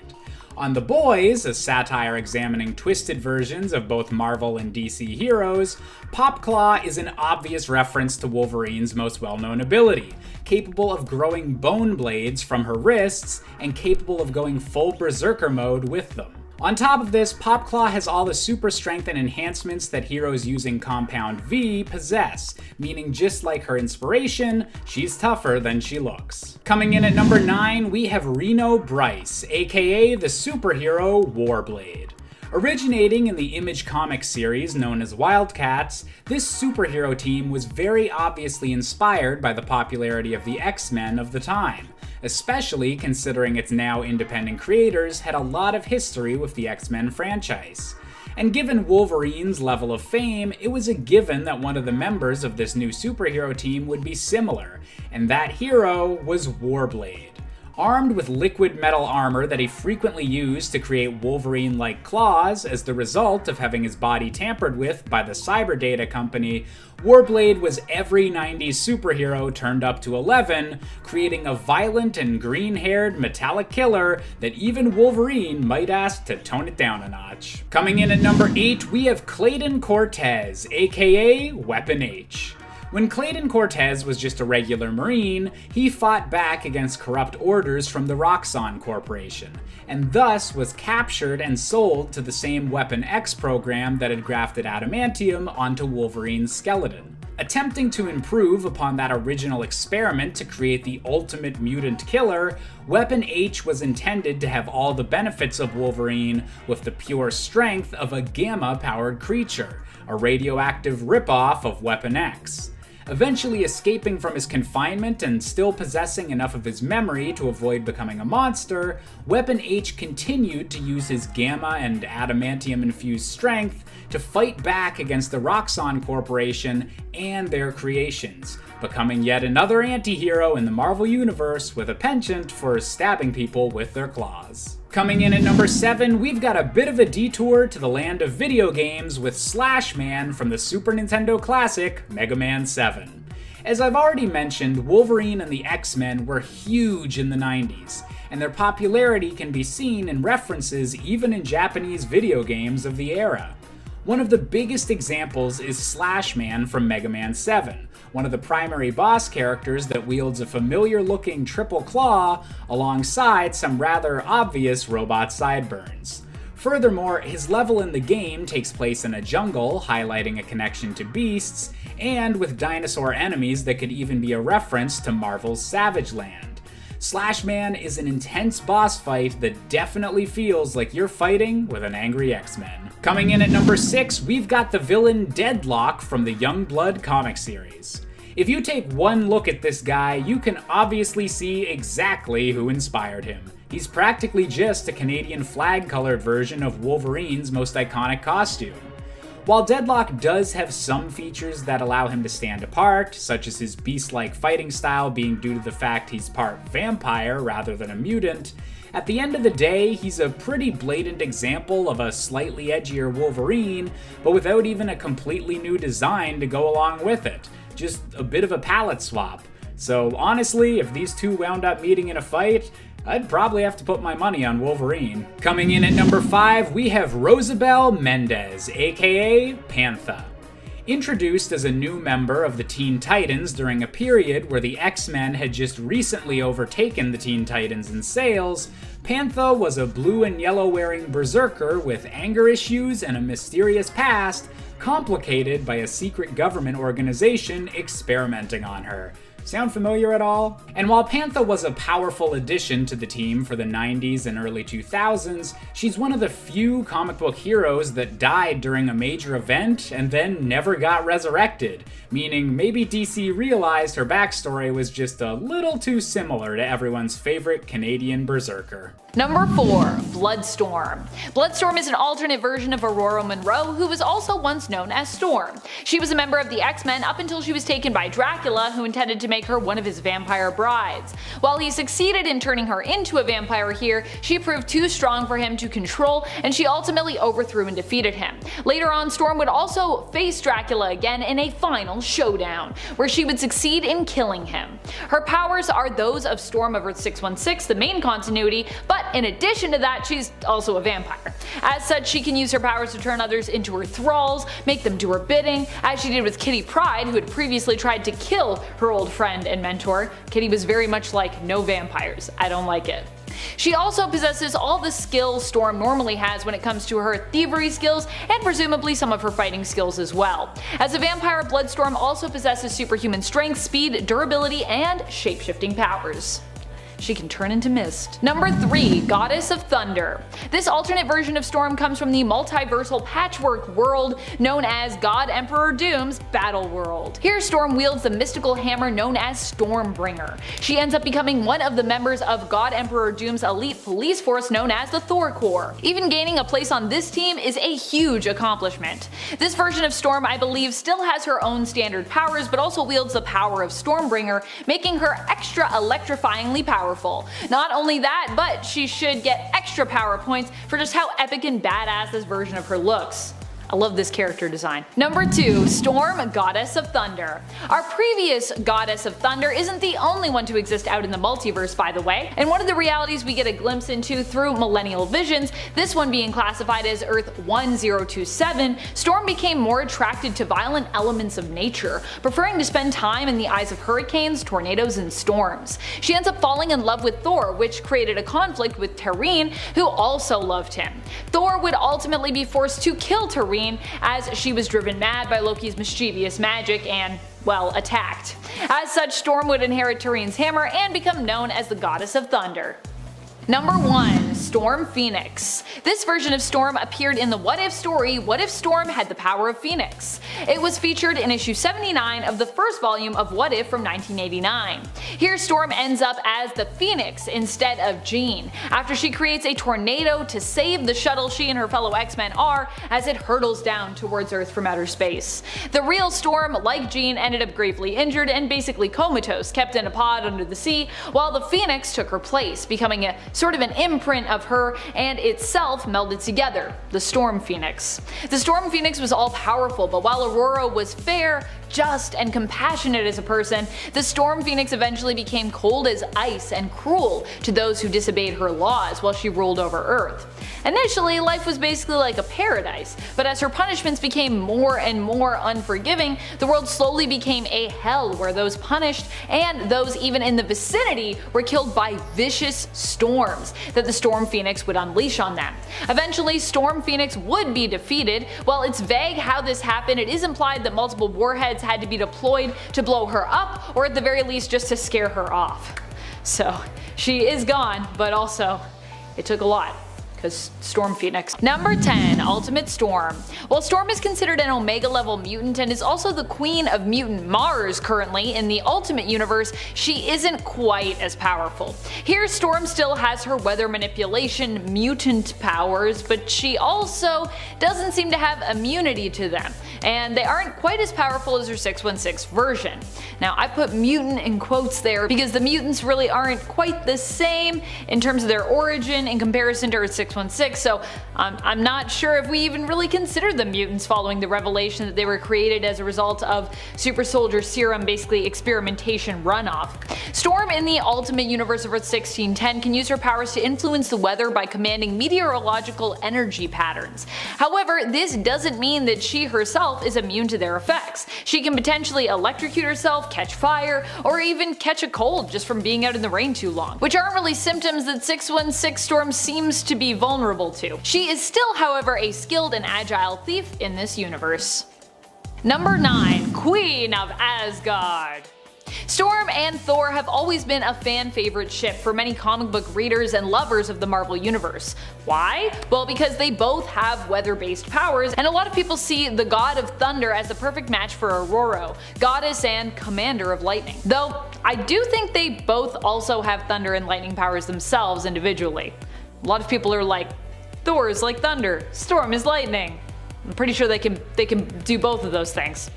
On The Boys, a satire examining twisted versions of both Marvel and DC heroes, Popclaw is an obvious reference to Wolverine's most well-known ability, capable of growing bone blades from her wrists and capable of going full berserker mode with them. On top of this, Popclaw has all the super strength and enhancements that heroes using Compound V possess, meaning just like her inspiration, she's tougher than she looks. Coming in at number 9, we have Reno Bryce, aka the superhero Warblade. Originating in the Image Comics series known as Wildcats, this superhero team was very obviously inspired by the popularity of the X-Men of the time, especially considering its now independent creators had a lot of history with the X-Men franchise. And given Wolverine's level of fame, it was a given that one of the members of this new superhero team would be similar, and that hero was Warblade. Armed with liquid metal armor that he frequently used to create Wolverine-like claws as the result of having his body tampered with by the cyber data company, Warblade was every 90s superhero turned up to 11, creating a violent and green-haired metallic killer that even Wolverine might ask to tone it down a notch. Coming in at number 8, we have Clayton Cortez, aka Weapon H. When Clayton Cortez was just a regular Marine, he fought back against corrupt orders from the Roxxon Corporation, and thus was captured and sold to the same Weapon X program that had grafted adamantium onto Wolverine's skeleton. Attempting to improve upon that original experiment to create the ultimate mutant killer, Weapon H was intended to have all the benefits of Wolverine with the pure strength of a gamma-powered creature, a radioactive ripoff of Weapon X. Eventually escaping from his confinement and still possessing enough of his memory to avoid becoming a monster, Weapon H continued to use his gamma and adamantium-infused strength to fight back against the Roxxon Corporation and their creations, becoming yet another anti-hero in the Marvel Universe with a penchant for stabbing people with their claws. Coming in at number 7, we've got a bit of a detour to the land of video games with Slash Man from the Super Nintendo classic Mega Man 7. As I've already mentioned, Wolverine and the X-Men were huge in the 90s, and their popularity can be seen in references even in Japanese video games of the era. One of the biggest examples is Slash Man from Mega Man 7, one of the primary boss characters that wields a familiar-looking triple claw alongside some rather obvious robot sideburns. Furthermore, his level in the game takes place in a jungle, highlighting a connection to beasts, and with dinosaur enemies that could even be a reference to Marvel's Savage Land. Slash Man is an intense boss fight that definitely feels like you're fighting with an angry X-Men. Coming in at number 6, we've got the villain Deadlock from the Youngblood comic series. If you take one look at this guy, you can obviously see exactly who inspired him. He's practically just a Canadian flag-colored version of Wolverine's most iconic costume. While Deadlock does have some features that allow him to stand apart, such as his beast-like fighting style being due to the fact he's part vampire rather than a mutant, At the end of the day, he's a pretty blatant example of a slightly edgier Wolverine, but without even a completely new design to go along with it. Just a bit of a palette swap. So honestly, if these two wound up meeting in a fight, I'd probably have to put my money on Wolverine. Coming in at number 5, we have Rosabelle Mendez, aka Pantha. Introduced as a new member of the Teen Titans during a period where the X-Men had just recently overtaken the Teen Titans in sales, Pantha was a blue and yellow wearing berserker with anger issues and a mysterious past, complicated by a secret government organization experimenting on her. Sound familiar at all? And while Pantha was a powerful addition to the team for the 90s and early 2000s, she's one of the few comic book heroes that died during a major event and then never got resurrected, meaning maybe DC realized her backstory was just a little too similar to everyone's favorite Canadian berserker. Number 4, Bloodstorm. Bloodstorm is an alternate version of Aurora Monroe, who was also once known as Storm. She was a member of the X-Men up until she was taken by Dracula, who intended to make her one of his vampire brides. While he succeeded in turning her into a vampire here, she proved too strong for him to control, and she ultimately overthrew and defeated him. Later on, Storm would also face Dracula again in a final showdown, where she would succeed in killing him. Her powers are those of Storm of Earth 616, the main continuity, but in addition to that, she's also a vampire. As such, she can use her powers to turn others into her thralls, make them do her bidding, as she did with Kitty Pryde, who had previously tried to kill her old friend and mentor. Kitty was very much like, no vampires, I don't like it. She also possesses all the skills Storm normally has when it comes to her thievery skills, and presumably some of her fighting skills as well. As a vampire, Bloodstorm also possesses superhuman strength, speed, durability, and shape-shifting powers. She can turn into mist. Number 3, Goddess of Thunder. This alternate version of Storm comes from the multiversal patchwork world known as God Emperor Doom's Battle World. Here Storm wields the mystical hammer known as Stormbringer. She ends up becoming one of the members of God Emperor Doom's elite police force known as the Thor Corps. Even gaining a place on this team is a huge accomplishment. This version of Storm, I believe, still has her own standard powers, but also wields the power of Stormbringer, making her extra electrifyingly powerful. Not only that, but she should get extra power points for just how epic and badass this version of her looks. I love this character design. Number 2, Storm, Goddess of Thunder. Our previous Goddess of Thunder isn't the only one to exist out in the multiverse, by the way, and one of the realities we get a glimpse into through millennial visions, this one being classified as Earth 1027, Storm became more attracted to violent elements of nature, preferring to spend time in the eyes of hurricanes, tornadoes, and storms. She ends up falling in love with Thor, which created a conflict with Tarine, who also loved him. Thor would ultimately be forced to kill Tarine as she was driven mad by Loki's mischievous magic and, well, attacked. As such, Storm would inherit Tarine's hammer and become known as the Goddess of Thunder. Number 1, Storm Phoenix. This version of Storm appeared in the What If story, What If Storm Had the Power of Phoenix. It was featured in issue 79 of the first volume of What If from 1989. Here Storm ends up as the Phoenix instead of Jean, after she creates a tornado to save the shuttle she and her fellow X-Men are as it hurtles down towards Earth from outer space. The real Storm, like Jean, ended up gravely injured and basically comatose, kept in a pod under the sea, while the Phoenix took her place, becoming a sort of an imprint of her and itself melded together, the Storm Phoenix. The Storm Phoenix was all powerful, but while Aurora was fair, just, and compassionate as a person, the Storm Phoenix eventually became cold as ice and cruel to those who disobeyed her laws while she ruled over Earth. Initially, life was basically like a paradise, but as her punishments became more and more unforgiving, the world slowly became a hell where those punished and those even in the vicinity were killed by vicious storms that the Storm Phoenix would unleash on them. Eventually, Storm Phoenix would be defeated. While it's vague how this happened, it is implied that multiple warheads had to be deployed to blow her up, or at the very least just to scare her off. So she is gone, but also it took a lot. because Storm Phoenix. Number 10, Ultimate Storm. While Storm is considered an Omega level mutant and is also the queen of mutant Mars currently in the Ultimate Universe, she isn't quite as powerful. Here Storm still has her weather manipulation mutant powers, but she also doesn't seem to have immunity to them, and they aren't quite as powerful as her 616 version. Now I put mutant in quotes there because the mutants really aren't quite the same in terms of their origin in comparison to her 616, so I'm not sure if we even really consider them mutants following the revelation that they were created as a result of Super Soldier Serum, basically experimentation runoff. Storm in the Ultimate Universe of Earth 1610 can use her powers to influence the weather by commanding meteorological energy patterns. However, this doesn't mean that she herself is immune to their effects. She can potentially electrocute herself, catch fire, or even catch a cold just from being out in the rain too long, which aren't really symptoms that 616 Storm seems to be vulnerable to. She is still, however, a skilled and agile thief in this universe. Number 9, Queen of Asgard. Storm and Thor have always been a fan favorite ship for many comic book readers and lovers of the Marvel Universe. Why? Well, because they both have weather-based powers, and a lot of people see the God of Thunder as the perfect match for Aurora, goddess and commander of lightning. Though, I do think they both also have thunder and lightning powers themselves individually. A lot of people are like, Thor is like thunder, Storm is lightning. I'm pretty sure they can do both of those things.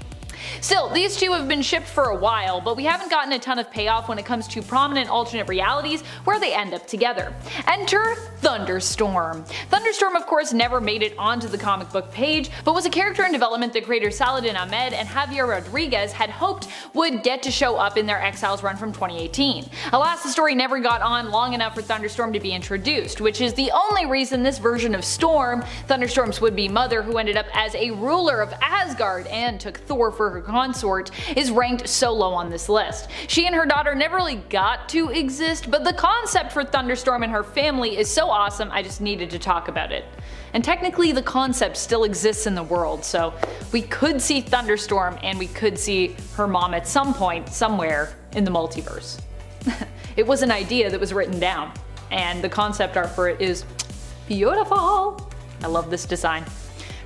Still, these two have been shipped for a while, but we haven't gotten a ton of payoff when it comes to prominent alternate realities where they end up together. Enter Thunderstorm. Thunderstorm of course never made it onto the comic book page, but was a character in development that creators Saladin Ahmed and Javier Rodriguez had hoped would get to show up in their Exiles run from 2018. Alas, the story never got on long enough for Thunderstorm to be introduced, which is the only reason this version of Storm, Thunderstorm's would-be mother who ended up as a ruler of Asgard and took Thor for her consort, is ranked so low on this list. She and her daughter never really got to exist, but the concept for Thunderstorm and her family is so awesome I just needed to talk about it. And technically the concept still exists in the world, so we could see Thunderstorm and we could see her mom at some point somewhere in the multiverse. It was an idea that was written down, and the concept art for it is beautiful. I love this design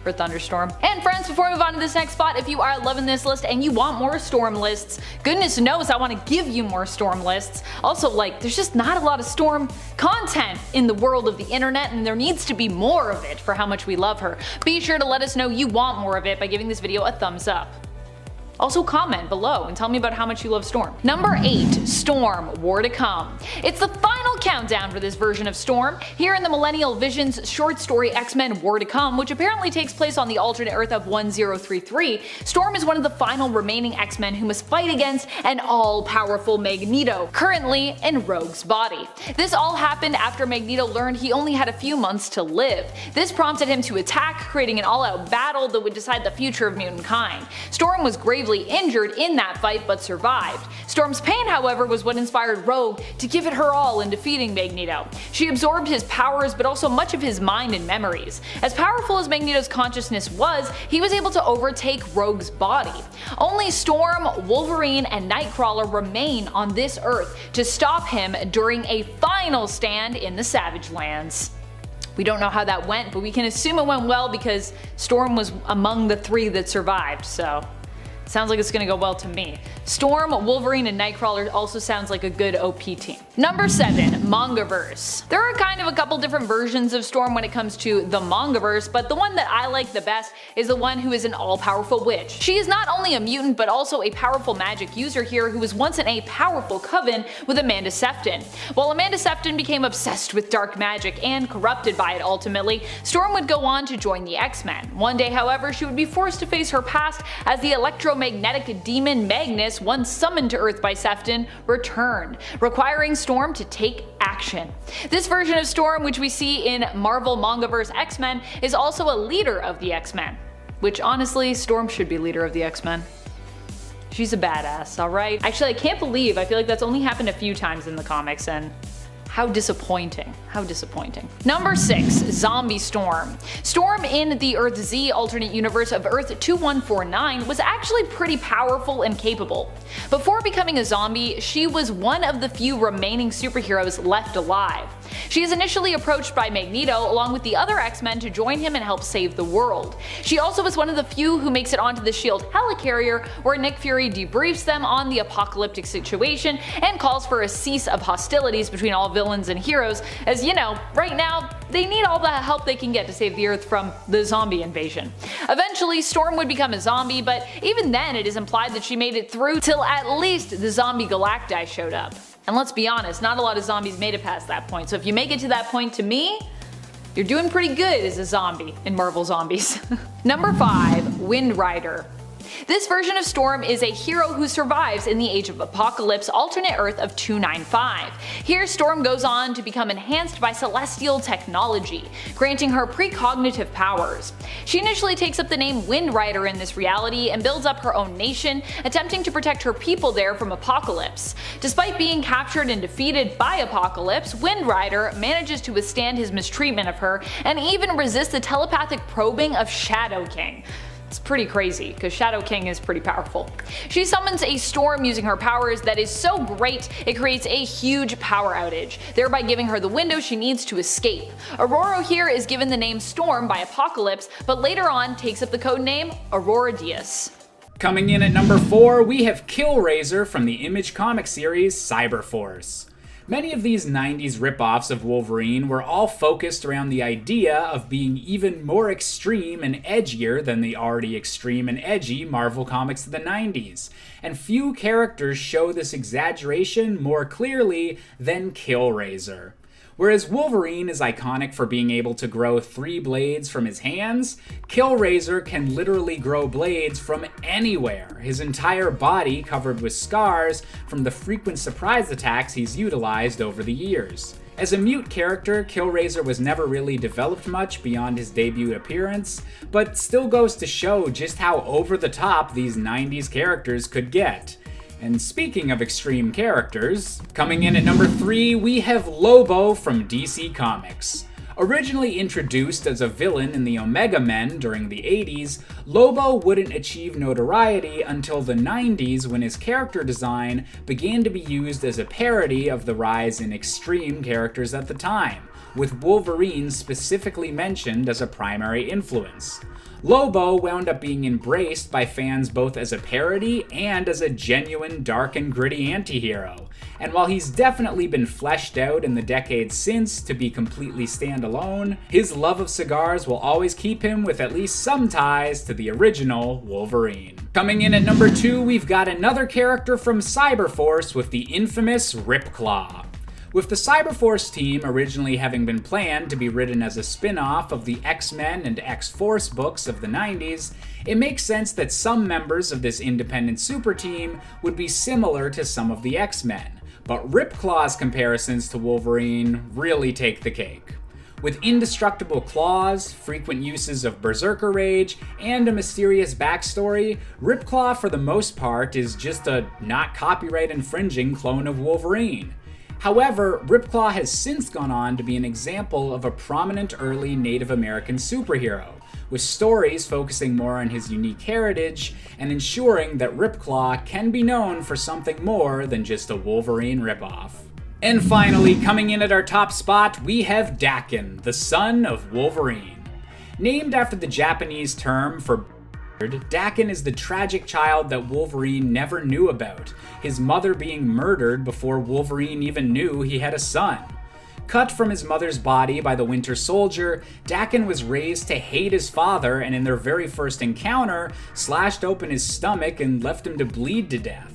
for Thunderstorm. And friends, before we move on to this next spot, if you are loving this list and you want more Storm lists, goodness knows I want to give you more Storm lists. Also, like, there's just not a lot of Storm content in the world of the internet, and there needs to be more of it for how much we love her. Be sure to let us know you want more of it by giving this video a thumbs up. Also comment below and tell me about how much you love Storm. Number 8, Storm, War to Come. It's the final countdown for this version of Storm. Here in the Millennial Visions short story X-Men War to Come, which apparently takes place on the alternate Earth of 1033, Storm is one of the final remaining X-Men who must fight against an all-powerful Magneto, currently in Rogue's body. This all happened after Magneto learned he only had a few months to live. This prompted him to attack, creating an all-out battle that would decide the future of mutant kind. Storm was gravely injured in that fight but survived. Storm's pain, however, was what inspired Rogue to give it her all in defeating Magneto. She absorbed his powers but also much of his mind and memories. As powerful as Magneto's consciousness was, he was able to overtake Rogue's body. Only Storm, Wolverine, and Nightcrawler remain on this Earth to stop him during a final stand in the Savage Lands. We don't know how that went, but we can assume it went well because Storm was among the 3 that survived, so sounds like it's gonna go well to me. Storm, Wolverine, and Nightcrawler also sounds like a good OP team. Number 7, Mangaverse. There are kind of a couple different versions of Storm when it comes to the Mangaverse, but the one that I like the best is the one who is an all-powerful witch. She is not only a mutant but also a powerful magic user here who was once in a powerful coven with Amanda Sefton. While Amanda Sefton became obsessed with dark magic and corrupted by it ultimately, Storm would go on to join the X-Men. One day, however, she would be forced to face her past as the electromagnetic demon Magnus, once summoned to Earth by Sefton, returned, requiring Storm to take action. This version of Storm, which we see in Marvel Mangaverse X-Men, is also a leader of the X-Men. Which honestly, Storm should be leader of the X-Men. She's a badass, alright? Actually, I can't believe, I feel like that's only happened a few times in the comics, and how disappointing. How disappointing. Number 6, Zombie Storm. Storm in the Earth Z alternate universe of Earth 2149 was actually pretty powerful and capable. Before becoming a zombie, she was one of the few remaining superheroes left alive. She is initially approached by Magneto along with the other X-Men to join him and help save the world. She also is one of the few who makes it onto the S.H.I.E.L.D. helicarrier, where Nick Fury debriefs them on the apocalyptic situation and calls for a cease of hostilities between all villains and heroes, as you know, right now they need all the help they can get to save the Earth from the zombie invasion. Eventually, Storm would become a zombie, but even then it is implied that she made it through till at least the zombie Galacti showed up. And let's be honest, not a lot of zombies made it past that point, so if you make it to that point, to me, you're doing pretty good as a zombie in Marvel Zombies. Number 5. Wind Rider. This version of Storm is a hero who survives in the Age of Apocalypse alternate Earth of 295. Here, Storm goes on to become enhanced by celestial technology, granting her precognitive powers. She initially takes up the name Wind Rider in this reality and builds up her own nation, attempting to protect her people there from Apocalypse. Despite being captured and defeated by Apocalypse, Wind Rider manages to withstand his mistreatment of her and even resist the telepathic probing of Shadow King. It's pretty crazy, because Shadow King is pretty powerful. She summons a storm using her powers that is so great it creates a huge power outage, thereby giving her the window she needs to escape. Aurora here is given the name Storm by Apocalypse, but later on takes up the codename Aurora Dias. Coming in at number 4, we have Killraiser from the Image comic series Cyberforce. Many of these 90s ripoffs of Wolverine were all focused around the idea of being even more extreme and edgier than the already extreme and edgy Marvel comics of the 90s, and few characters show this exaggeration more clearly than Killraiser. Whereas Wolverine is iconic for being able to grow 3 blades from his hands, Killraiser can literally grow blades from anywhere, his entire body covered with scars from the frequent surprise attacks he's utilized over the years. As a mute character, Killraiser was never really developed much beyond his debut appearance, but still goes to show just how over the top these 90s characters could get. And speaking of extreme characters, coming in at number 3, we have Lobo from DC Comics. Originally introduced as a villain in the Omega Men during the 80s, Lobo wouldn't achieve notoriety until the 90s when his character design began to be used as a parody of the rise in extreme characters at the time, with Wolverine specifically mentioned as a primary influence. Lobo wound up being embraced by fans both as a parody and as a genuine dark and gritty anti-hero. And while he's definitely been fleshed out in the decades since to be completely standalone, his love of cigars will always keep him with at least some ties to the original Wolverine. Coming in at number 2, we've got another character from Cyberforce with the infamous Ripclaw. With the Cyberforce team originally having been planned to be written as a spin-off of the X-Men and X-Force books of the 90s, it makes sense that some members of this independent super team would be similar to some of the X-Men, but Ripclaw's comparisons to Wolverine really take the cake. With indestructible claws, frequent uses of Berserker Rage, and a mysterious backstory, Ripclaw for the most part is just a not copyright infringing clone of Wolverine. However, Ripclaw has since gone on to be an example of a prominent early Native American superhero, with stories focusing more on his unique heritage and ensuring that Ripclaw can be known for something more than just a Wolverine ripoff. And finally, coming in at our top spot, we have Daken, the son of Wolverine. Named after the Japanese term for Daken is the tragic child that Wolverine never knew about, his mother being murdered before Wolverine even knew he had a son. Cut from his mother's body by the Winter Soldier, Daken was raised to hate his father and in their very first encounter, slashed open his stomach and left him to bleed to death.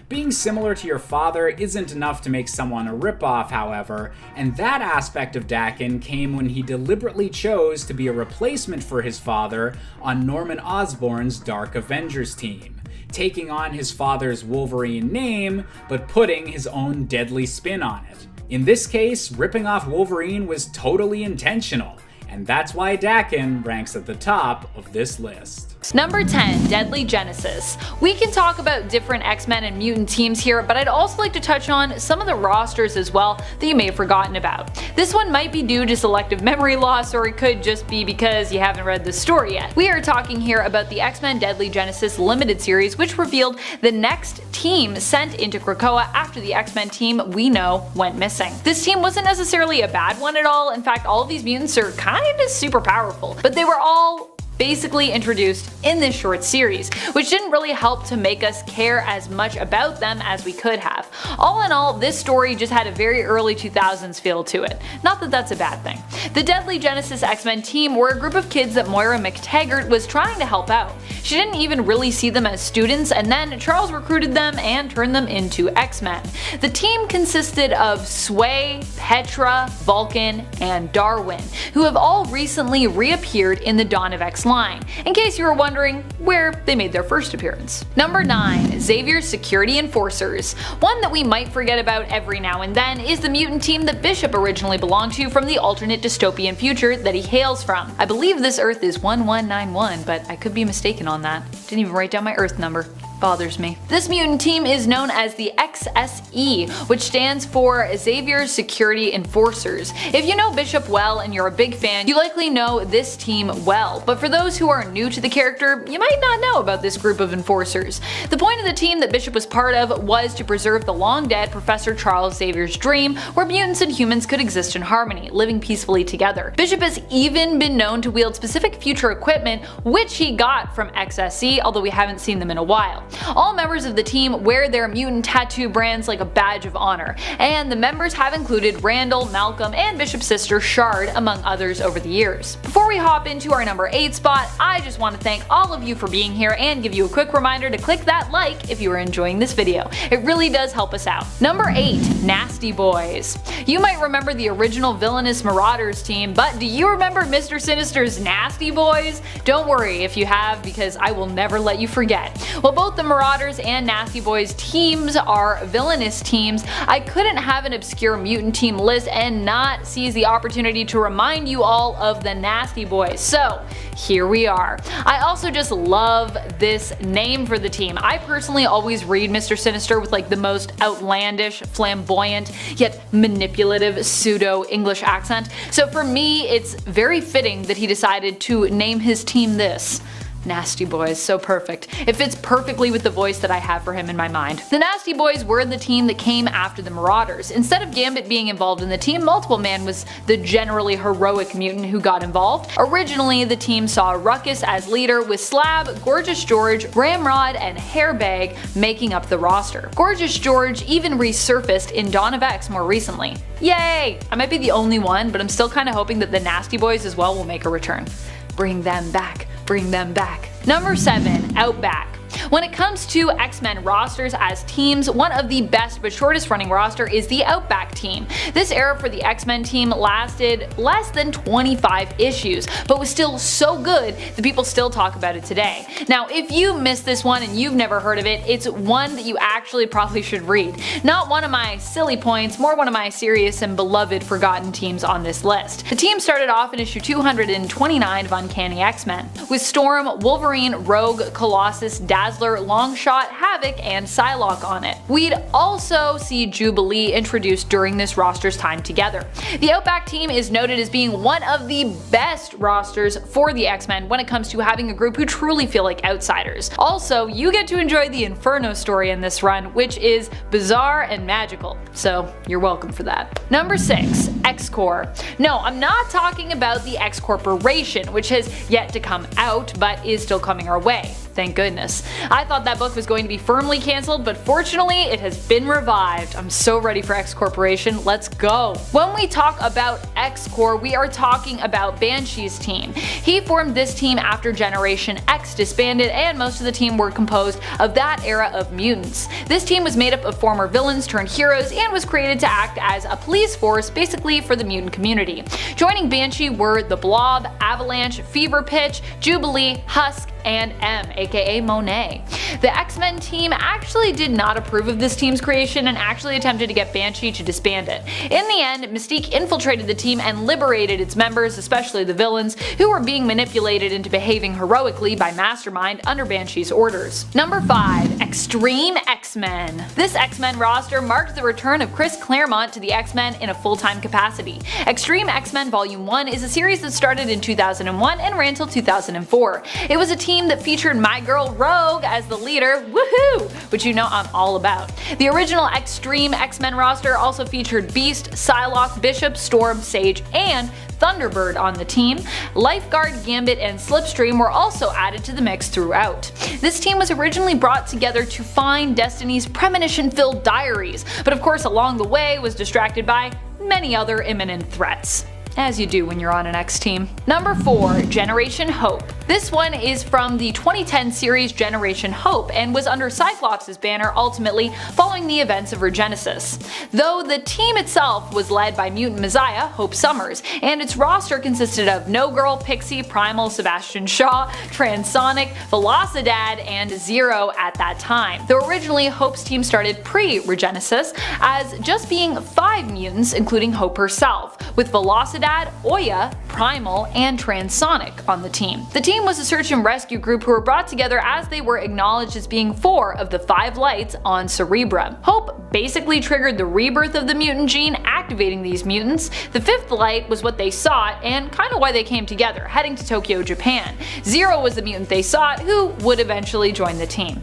Being similar to your father isn't enough to make someone a ripoff, however, and that aspect of Daken came when he deliberately chose to be a replacement for his father on Norman Osborn's Dark Avengers team, taking on his father's Wolverine name, but putting his own deadly spin on it. In this case, ripping off Wolverine was totally intentional, and that's why Dakin ranks at the top of this list. Number 10, Deadly Genesis. We can talk about different X-Men and mutant teams here, but I'd also like to touch on some of the rosters as well that you may have forgotten about. This one might be due to selective memory loss, or it could just be because you haven't read the story yet. We are talking here about the X-Men Deadly Genesis limited series, which revealed the next team sent into Krakoa after the X-Men team we know went missing. This team wasn't necessarily a bad one at all. In fact, all of these mutants are kinda super powerful, but they were all basically introduced in this short series, which didn't really help to make us care as much about them as we could have. All in all, this story just had a very early 2000s feel to it. Not that that's a bad thing. The Deadly Genesis X-Men team were a group of kids that Moira McTaggart was trying to help out. She didn't even really see them as students, and then Charles recruited them and turned them into X-Men. The team consisted of Sway, Petra, Vulcan, and Darwin, who have all recently reappeared in the Dawn of X line, in case you were wondering where they made their first appearance. Number 9, Xavier's Security Enforcers. One that we might forget about every now and then is the mutant team that Bishop originally belonged to from the alternate dystopian future that he hails from. I believe this Earth is 1191, but I could be mistaken on that. Didn't even write down my Earth number. Bothers me. This mutant team is known as the XSE, which stands for Xavier's Security Enforcers. If you know Bishop well and you're a big fan, you likely know this team well, but for those who are new to the character, you might not know about this group of enforcers. The point of the team that Bishop was part of was to preserve the long-dead Professor Charles Xavier's dream, where mutants and humans could exist in harmony, living peacefully together. Bishop has even been known to wield specific future equipment, which he got from XSE, although we haven't seen them in a while. All members of the team wear their mutant tattoo brands like a badge of honor, and the members have included Randall, Malcolm, and Bishop's sister Shard, among others over the years. Before we hop into our number 8 spot, I just want to thank all of you for being here and give you a quick reminder to click that like if you are enjoying this video. It really does help us out. Number 8, Nasty Boys. You might remember the original villainous Marauders team, but do you remember Mr. Sinister's Nasty Boys? Don't worry if you have, because I will never let you forget. Well, both the Marauders and Nasty Boys teams are villainous teams. I couldn't have an obscure mutant team list and not seize the opportunity to remind you all of the Nasty Boys. So here we are. I also just love this name for the team. I personally always read Mr. Sinister with like the most outlandish, flamboyant, yet manipulative pseudo-English accent. So for me, it's very fitting that he decided to name his team this. Nasty Boys, so perfect. It fits perfectly with the voice that I have for him in my mind. The Nasty Boys were the team that came after the Marauders. Instead of Gambit being involved in the team, Multiple Man was the generally heroic mutant who got involved. Originally, the team saw Ruckus as leader, with Slab, Gorgeous George, Ramrod, and Hairbag making up the roster. Gorgeous George even resurfaced in Dawn of X more recently. Yay! I might be the only one, but I'm still kinda hoping that the Nasty Boys as well will make a return. Bring them back. Bring them back. Number 7, Outback. When it comes to X-Men rosters as teams, one of the best but shortest running roster is the Outback team. This era for the X-Men team lasted less than 25 issues, but was still so good that people still talk about it today. Now, if you missed this one and you've never heard of it, it's one that you actually probably should read. Not one of my silly points, more one of my serious and beloved forgotten teams on this list. The team started off in issue 229 of Uncanny X-Men, with Storm, Wolverine, Rogue, Colossus, Dazzler, Longshot, Havoc, and Psylocke on it. We'd also see Jubilee introduced during this roster's time together. The Outback team is noted as being one of the best rosters for the X-Men when it comes to having a group who truly feel like outsiders. Also, you get to enjoy the Inferno story in this run, which is bizarre and magical, so you're welcome for that. Number 6, X-Corp. No, I'm not talking about the X Corporation, which has yet to come out, but is still coming our way. Thank goodness. I thought that book was going to be firmly cancelled, but fortunately it has been revived. I'm so ready for X Corporation. Let's go. When we talk about X-Corp, we are talking about Banshee's team. He formed this team after Generation X disbanded, and most of the team were composed of that era of mutants. This team was made up of former villains turned heroes and was created to act as a police force basically for the mutant community. Joining Banshee were the Blob, Avalanche, Fever Pitch, Jubilee, Husk, and M, aka Monet. The X-Men team actually did not approve of this team's creation and actually attempted to get Banshee to disband it. In the end, Mystique infiltrated the team and liberated its members, especially the villains, who were being manipulated into behaving heroically by Mastermind under Banshee's orders. Number 5. Extreme X-Men. This X-Men roster marked the return of Chris Claremont to the X-Men in a full-time capacity. Extreme X-Men Volume 1 is a series that started in 2001 and ran till 2004. It was a team that featured my girl Rogue as the leader, woohoo, which you know I'm all about. The original Extreme X-Men roster also featured Beast, Psylocke, Bishop, Storm, Sage, and Thunderbird on the team. Lifeguard, Gambit, and Slipstream were also added to the mix throughout. This team was originally brought together to find Destiny's premonition-filled diaries, but of course along the way was distracted by many other imminent threats. As you do when you're on an X team. Number 4. Generation Hope. This one is from the 2010 series Generation Hope and was under Cyclops' banner ultimately following the events of Regenesis. Though the team itself was led by mutant messiah Hope Summers, and its roster consisted of No Girl, Pixie, Primal, Sebastian Shaw, Transonic, Velocidad, and Zero at that time. Though originally Hope's team started pre-Regenesis as just being 5 mutants including Hope herself, with Velocidad, Oya, Primal, and Transonic on the team. The team was a search and rescue group who were brought together as they were acknowledged as being 4 of the 5 lights on Cerebra. Hope basically triggered the rebirth of the mutant gene, activating these mutants. The 5th light was what they sought and kind of why they came together, heading to Tokyo, Japan. Zero was the mutant they sought, who would eventually join the team,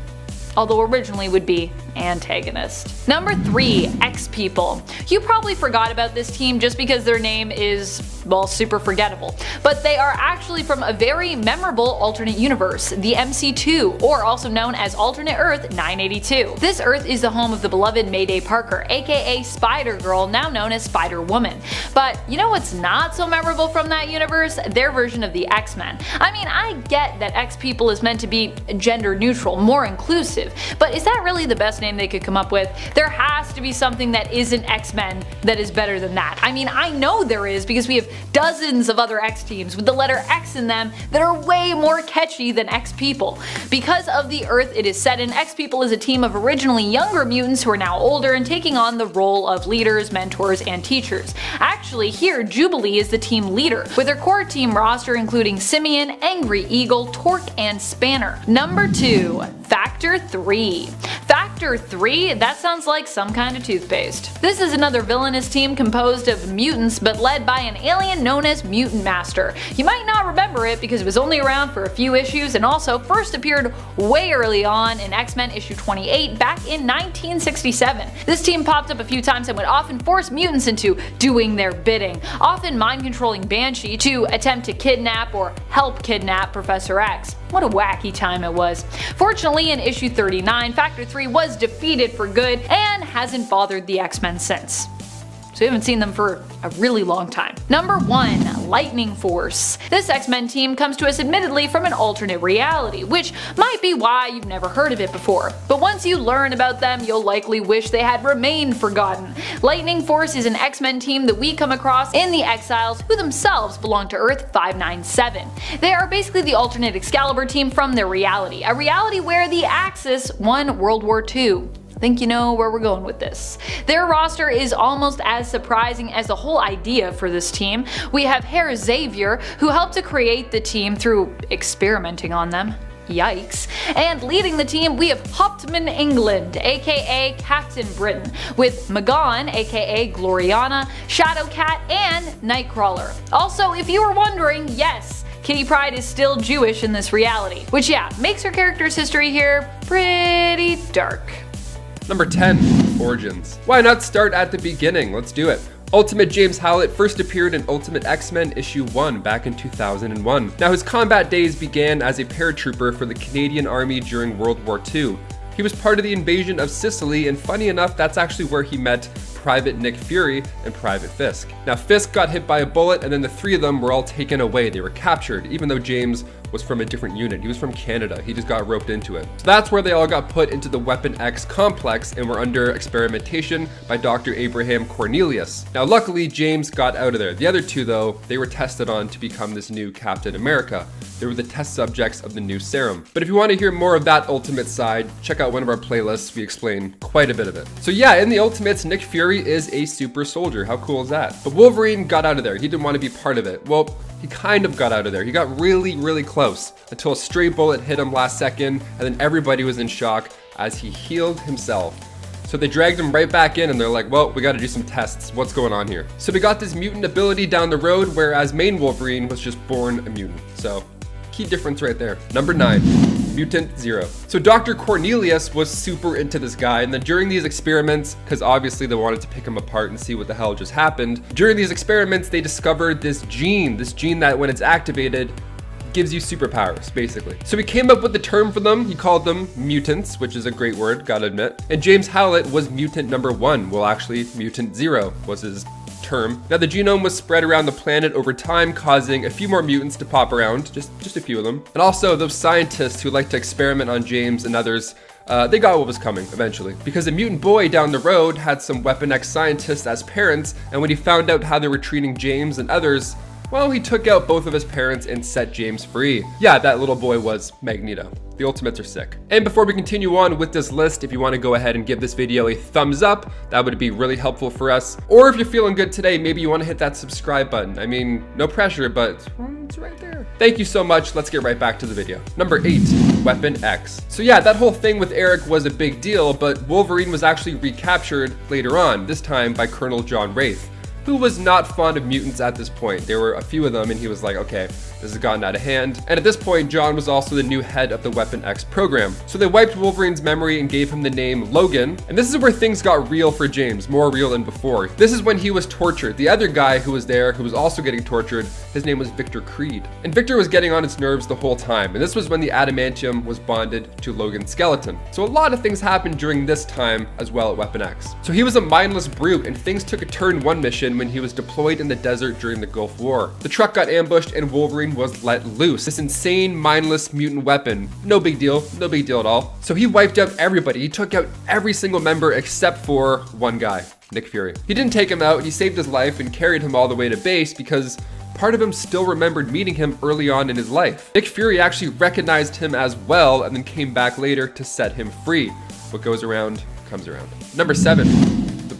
although originally would be antagonist. Number 3. X-People. You probably forgot about this team just because their name is, well, super forgettable, but they are actually from a very memorable alternate universe, the MC2, or also known as Alternate Earth 982. This Earth is the home of the beloved Mayday Parker, aka Spider-Girl, now known as Spider-Woman. But you know what's not so memorable from that universe? Their version of the X-Men. I mean, I get that X-People is meant to be gender neutral, more inclusive, but is that really the best name they could come up with? There has to be something that isn't X-Men that is better than that. I mean, I know there is because we have dozens of other X teams with the letter X in them that are way more catchy than X-People. Because of the Earth it is set in, X-People is a team of originally younger mutants who are now older and taking on the role of leaders, mentors, and teachers. Actually, here Jubilee is the team leader, with her core team roster including Simeon, Angry Eagle, Torque, and Spanner. Number 2. Factor 3. Factor 3? That sounds like some kind of toothpaste. This is another villainous team composed of mutants but led by an alien known as Mutant Master. You might not remember it because it was only around for a few issues and also first appeared way early on in X-Men issue 28 back in 1967. This team popped up a few times and would often force mutants into doing their bidding, often mind-controlling Banshee to attempt to kidnap or help kidnap Professor X. What a wacky time it was. Fortunately, in issue 39, Factor 3 was defeated for good and hasn't bothered the X-Men since. So we haven't seen them for a really long time. Number 1. Lightning Force. This X-Men team comes to us admittedly from an alternate reality, which might be why you've never heard of it before. But once you learn about them, you'll likely wish they had remained forgotten. Lightning Force is an X-Men team that we come across in the Exiles, who themselves belong to Earth 597. They are basically the alternate Excalibur team from their reality, a reality where the Axis won World War II. Think you know where we're going with this. Their roster is almost as surprising as the whole idea for this team. We have Herr Xavier, who helped to create the team through experimenting on them. Yikes. And leading the team, we have Hauptmann England, aka Captain Britain, with Magon, aka Gloriana, Shadowcat, and Nightcrawler. Also, if you were wondering, yes, Kitty Pryde is still Jewish in this reality, which yeah, makes her character's history here pretty dark. Number 10. Origins. Why not start at the beginning? Let's do it. Ultimate James Howlett first appeared in Ultimate X-Men issue 1 back in 2001. Now his combat days began as a paratrooper for the Canadian Army during World War II. He was part of the invasion of Sicily, and funny enough, that's actually where he met Private Nick Fury and Private Fisk. Now Fisk got hit by a bullet, and then the 3 of them were all taken away. They were captured, even though James was from a different unit. He was from Canada. He just got roped into it. So that's where they all got put into the Weapon X complex and were under experimentation by Dr. Abraham Cornelius. Now luckily James got out of there. The other 2 though, they were tested on to become this new Captain America. They were the test subjects of the new serum. But if you want to hear more of that Ultimate side, check out one of our playlists. We explain quite a bit of it. So yeah, in the Ultimates, Nick Fury is a super soldier. How cool is that? But Wolverine got out of there. He didn't want to be part of it. Well, he kind of got out of there. He got really, really close until a stray bullet hit him last second, and then everybody was in shock as he healed himself. So they dragged him right back in and they're like, well, we gotta do some tests. What's going on here? So we got this mutant ability down the road, whereas main Wolverine was just born a mutant. So key difference right there. Number 9, Mutant Zero. So Dr. Cornelius was super into this guy, and then during these experiments, because obviously they wanted to pick him apart and see what the hell just happened, during these experiments they discovered this gene that when it's activated, gives you superpowers, basically. So he came up with the term for them. He called them mutants, which is a great word, gotta admit. And James Howlett was mutant number 1. Well, actually, Mutant Zero was his term. Now, the genome was spread around the planet over time, causing a few more mutants to pop around, just a few of them. And also, those scientists who like to experiment on James and others, they got what was coming eventually, because a mutant boy down the road had some Weapon X scientists as parents, and when he found out how they were treating James and others, well, he took out both of his parents and set James free. Yeah, that little boy was Magneto. The Ultimates are sick. And before we continue on with this list, if you want to go ahead and give this video a thumbs up, that would be really helpful for us. Or if you're feeling good today, maybe you want to hit that subscribe button. I mean, no pressure, but it's right there. Thank you so much. Let's get right back to the video. Number 8, Weapon X. So yeah, that whole thing with Eric was a big deal, but Wolverine was actually recaptured later on, this time by Colonel John Wraith, who was not fond of mutants at this point. There were a few of them and he was like, okay, this has gotten out of hand. And at this point, John was also the new head of the Weapon X program. So they wiped Wolverine's memory and gave him the name Logan. And this is where things got real for James, more real than before. This is when he was tortured. The other guy who was there, who was also getting tortured, his name was Victor Creed. And Victor was getting on his nerves the whole time. And this was when the adamantium was bonded to Logan's skeleton. So a lot of things happened during this time as well at Weapon X. So he was a mindless brute, and things took a turn one mission when he was deployed in the desert during the Gulf War. The truck got ambushed and Wolverine was let loose. This insane, mindless mutant weapon. No big deal at all. So he wiped out everybody. He took out every single member except for one guy, Nick Fury. He didn't take him out, he saved his life and carried him all the way to base because part of him still remembered meeting him early on in his life. Nick Fury actually recognized him as well and then came back later to set him free. What goes around comes around. Number 7.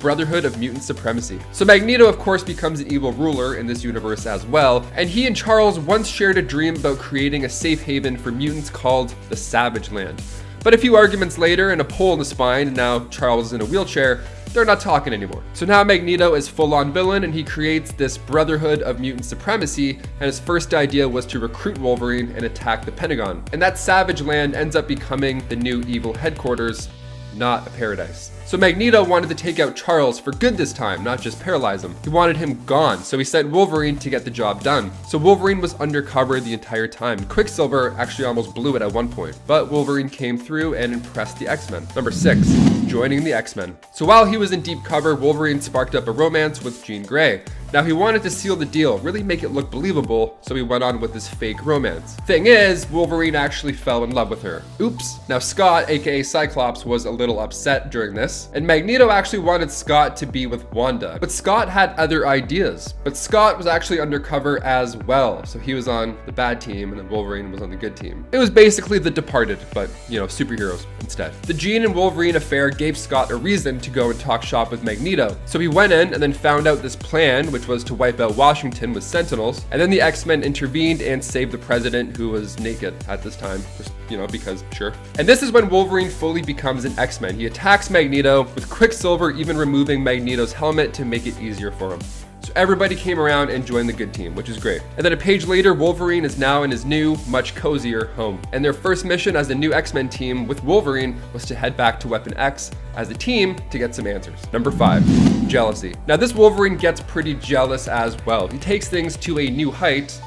Brotherhood of Mutant Supremacy. So Magneto, of course, becomes an evil ruler in this universe as well, and he and Charles once shared a dream about creating a safe haven for mutants called the Savage Land. But a few arguments later and a pole in the spine, and now Charles is in a wheelchair, they're not talking anymore. So now Magneto is full-on villain and he creates this Brotherhood of Mutant Supremacy, and his first idea was to recruit Wolverine and attack the Pentagon. And that Savage Land ends up becoming the new evil headquarters, not a paradise. So Magneto wanted to take out Charles for good this time, not just paralyze him. He wanted him gone, so he sent Wolverine to get the job done. So Wolverine was undercover the entire time. Quicksilver actually almost blew it at one point, but Wolverine came through and impressed the X-Men. Number 6, joining the X-Men. So while he was in deep cover, Wolverine sparked up a romance with Jean Grey. Now he wanted to seal the deal, really make it look believable, so he went on with this fake romance. Thing is, Wolverine actually fell in love with her. Oops. Now Scott, aka Cyclops, was a little upset during this, and Magneto actually wanted Scott to be with Wanda. But Scott had other ideas. But Scott was actually undercover as well, so he was on the bad team and then Wolverine was on the good team. It was basically The Departed, but superheroes instead. The Jean and Wolverine affair gave Scott a reason to go and talk shop with Magneto. So he went in and then found out this plan, which was to wipe out Washington with Sentinels, and then the X-Men intervened and saved the president, who was naked at this time, just, because sure. And this is when Wolverine fully becomes an X-Men. He attacks Magneto, with Quicksilver even removing Magneto's helmet to make it easier for him. So everybody came around and joined the good team, which is great. And then a page later, Wolverine is now in his new, much cozier home. And their first mission as the new X-Men team with Wolverine was to head back to Weapon X as a team to get some answers. Number 5, jealousy. Now this Wolverine gets pretty jealous as well. He takes things to a new height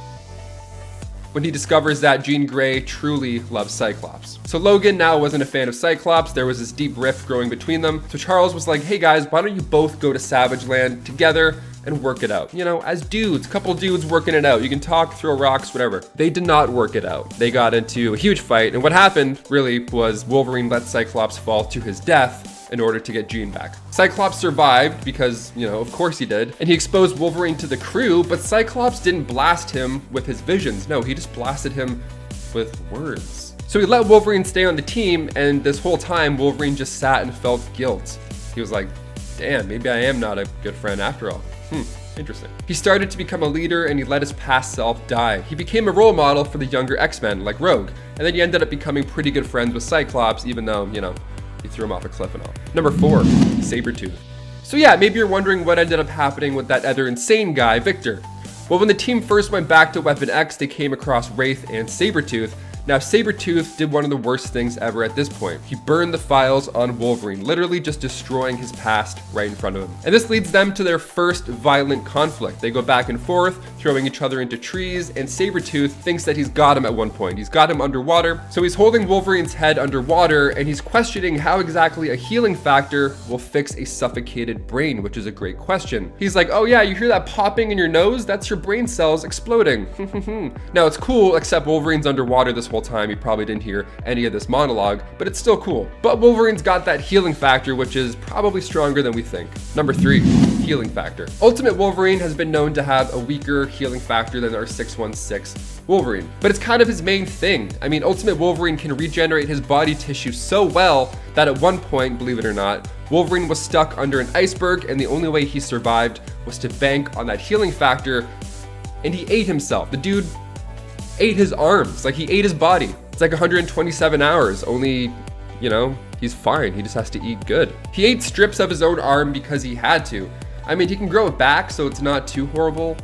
when he discovers that Jean Grey truly loves Cyclops. So Logan now wasn't a fan of Cyclops. There was this deep rift growing between them. So Charles was like, hey guys, why don't you both go to Savage Land together and work it out? As dudes, couple dudes working it out. You can talk, throw rocks, whatever. They did not work it out. They got into a huge fight, and what happened really was Wolverine let Cyclops fall to his death, in order to get Jean back. Cyclops survived because, you know, of course he did, and he exposed Wolverine to the crew, but Cyclops didn't blast him with his visions. No, he just blasted him with words. So he let Wolverine stay on the team, and this whole time Wolverine just sat and felt guilt. He was like, damn, maybe I am not a good friend after all. Interesting. He started to become a leader, and he let his past self die. He became a role model for the younger X-Men, like Rogue, and then he ended up becoming pretty good friends with Cyclops, even though, you know, he threw him off a cliff and all. Number 4, Sabretooth. So yeah, maybe you're wondering what ended up happening with that other insane guy, Victor. Well, when the team first went back to Weapon X, they came across Wraith and Sabretooth. Now, Sabretooth did one of the worst things ever at this point. He burned the files on Wolverine, literally just destroying his past right in front of him. And this leads them to their first violent conflict. They go back and forth, throwing each other into trees, and Sabretooth thinks that he's got him at one point. He's got him underwater, so he's holding Wolverine's head underwater, and he's questioning how exactly a healing factor will fix a suffocated brain, which is a great question. He's like, oh yeah, you hear that popping in your nose? That's your brain cells exploding. Now, it's cool, except Wolverine's underwater this whole time. He probably didn't hear any of this monologue, but it's still cool. But Wolverine's got that healing factor, which is probably stronger than we think. Number 3, healing factor. Ultimate Wolverine has been known to have a weaker healing factor than our 616 Wolverine, but it's kind of his main thing. I mean, Ultimate Wolverine can regenerate his body tissue so well that at one point, believe it or not, Wolverine was stuck under an iceberg, and the only way he survived was to bank on that healing factor, and he ate himself. The dude ate his arms, like he ate his body. It's like 127 hours, only, you know, he's fine. He just has to eat good. He ate strips of his own arm because he had to. I mean, he can grow it back, so it's not too horrible.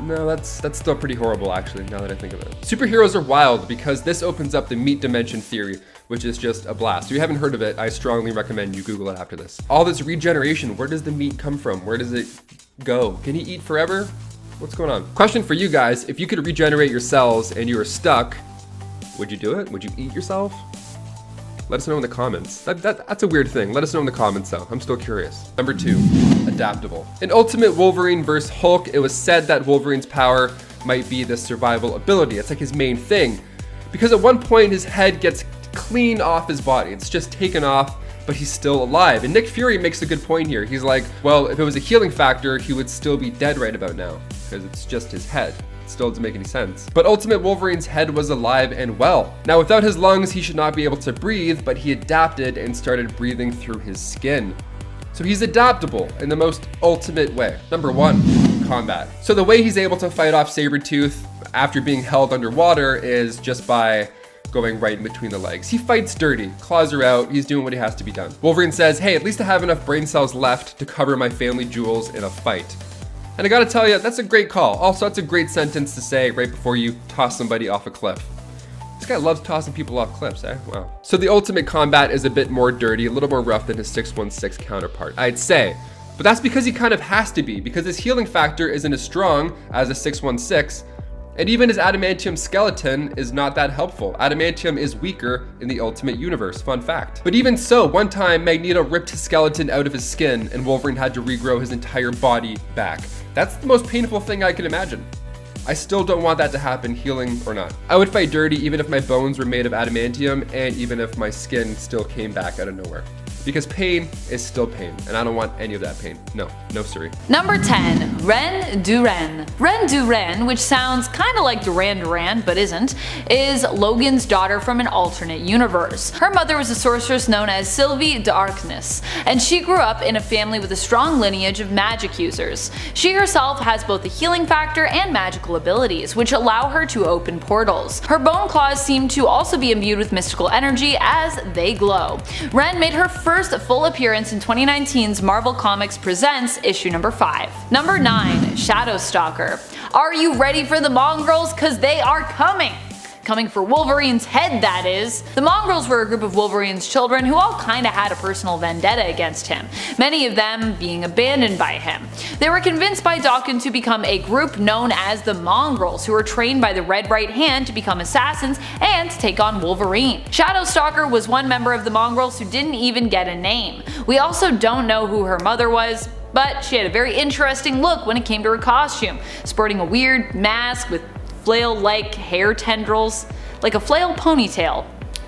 No, that's still pretty horrible, actually, now that I think of it. Superheroes are wild because this opens up the meat dimension theory, which is just a blast. If you haven't heard of it, I strongly recommend you Google it after this. All this regeneration, where does the meat come from? Where does it go? Can he eat forever? What's going on? Question for you guys, if you could regenerate your cells and you were stuck, would you do it? Would you eat yourself? Let us know in the comments. That's a weird thing. Let us know in the comments though. I'm still curious. Number 2, adaptable. In Ultimate Wolverine vs. Hulk, it was said that Wolverine's power might be the survival ability. It's like his main thing. Because at one point his head gets clean off his body. It's just taken off, but he's still alive. And Nick Fury makes a good point here. He's like, well, if it was a healing factor, he would still be dead right about now, because it's just his head. It still doesn't make any sense. But Ultimate Wolverine's head was alive and well. Now, without his lungs, he should not be able to breathe, but he adapted and started breathing through his skin. So he's adaptable in the most ultimate way. Number 1, combat. So the way he's able to fight off Sabretooth after being held underwater is just by going right in between the legs. He fights dirty, claws are out, he's doing what he has to be done. Wolverine says, hey, at least I have enough brain cells left to cover my family jewels in a fight. And I gotta tell you, that's a great call. Also, that's a great sentence to say right before you toss somebody off a cliff. This guy loves tossing people off cliffs, eh? Wow. So the ultimate combat is a bit more dirty, a little more rough than his 616 counterpart, I'd say. But that's because he kind of has to be, because his healing factor isn't as strong as a 616, and even his adamantium skeleton is not that helpful. Adamantium is weaker in the Ultimate Universe, fun fact. But even so, one time Magneto ripped his skeleton out of his skin and Wolverine had to regrow his entire body back. That's the most painful thing I can imagine. I still don't want that to happen, healing or not. I would fight dirty even if my bones were made of adamantium and even if my skin still came back out of nowhere. Because pain is still pain, and I don't want any of that pain. No, no siree. Number 10, Ren Duran. Ren Duran, which sounds kind of like Duran Duran but isn't, is Logan's daughter from an alternate universe. Her mother was a sorceress known as Sylvie Darkness, and she grew up in a family with a strong lineage of magic users. She herself has both a healing factor and magical abilities, which allow her to open portals. Her bone claws seem to also be imbued with mystical energy as they glow. Ren made her first full appearance in 2019's Marvel Comics Presents issue number 5. Number 9, Shadow Stalker. Are you ready for the mongrels? Cause they are coming! Coming for Wolverine's head, that is. The mongrels were a group of Wolverine's children who all kinda had a personal vendetta against him, many of them being abandoned by him. They were convinced by Daken to become a group known as the Mongrels, who were trained by the Red Right Hand to become assassins and take on Wolverine. Shadow Stalker was one member of the Mongrels who didn't even get a name. We also don't know who her mother was, but she had a very interesting look when it came to her costume, sporting a weird mask with flail-like hair tendrils, like a flail ponytail.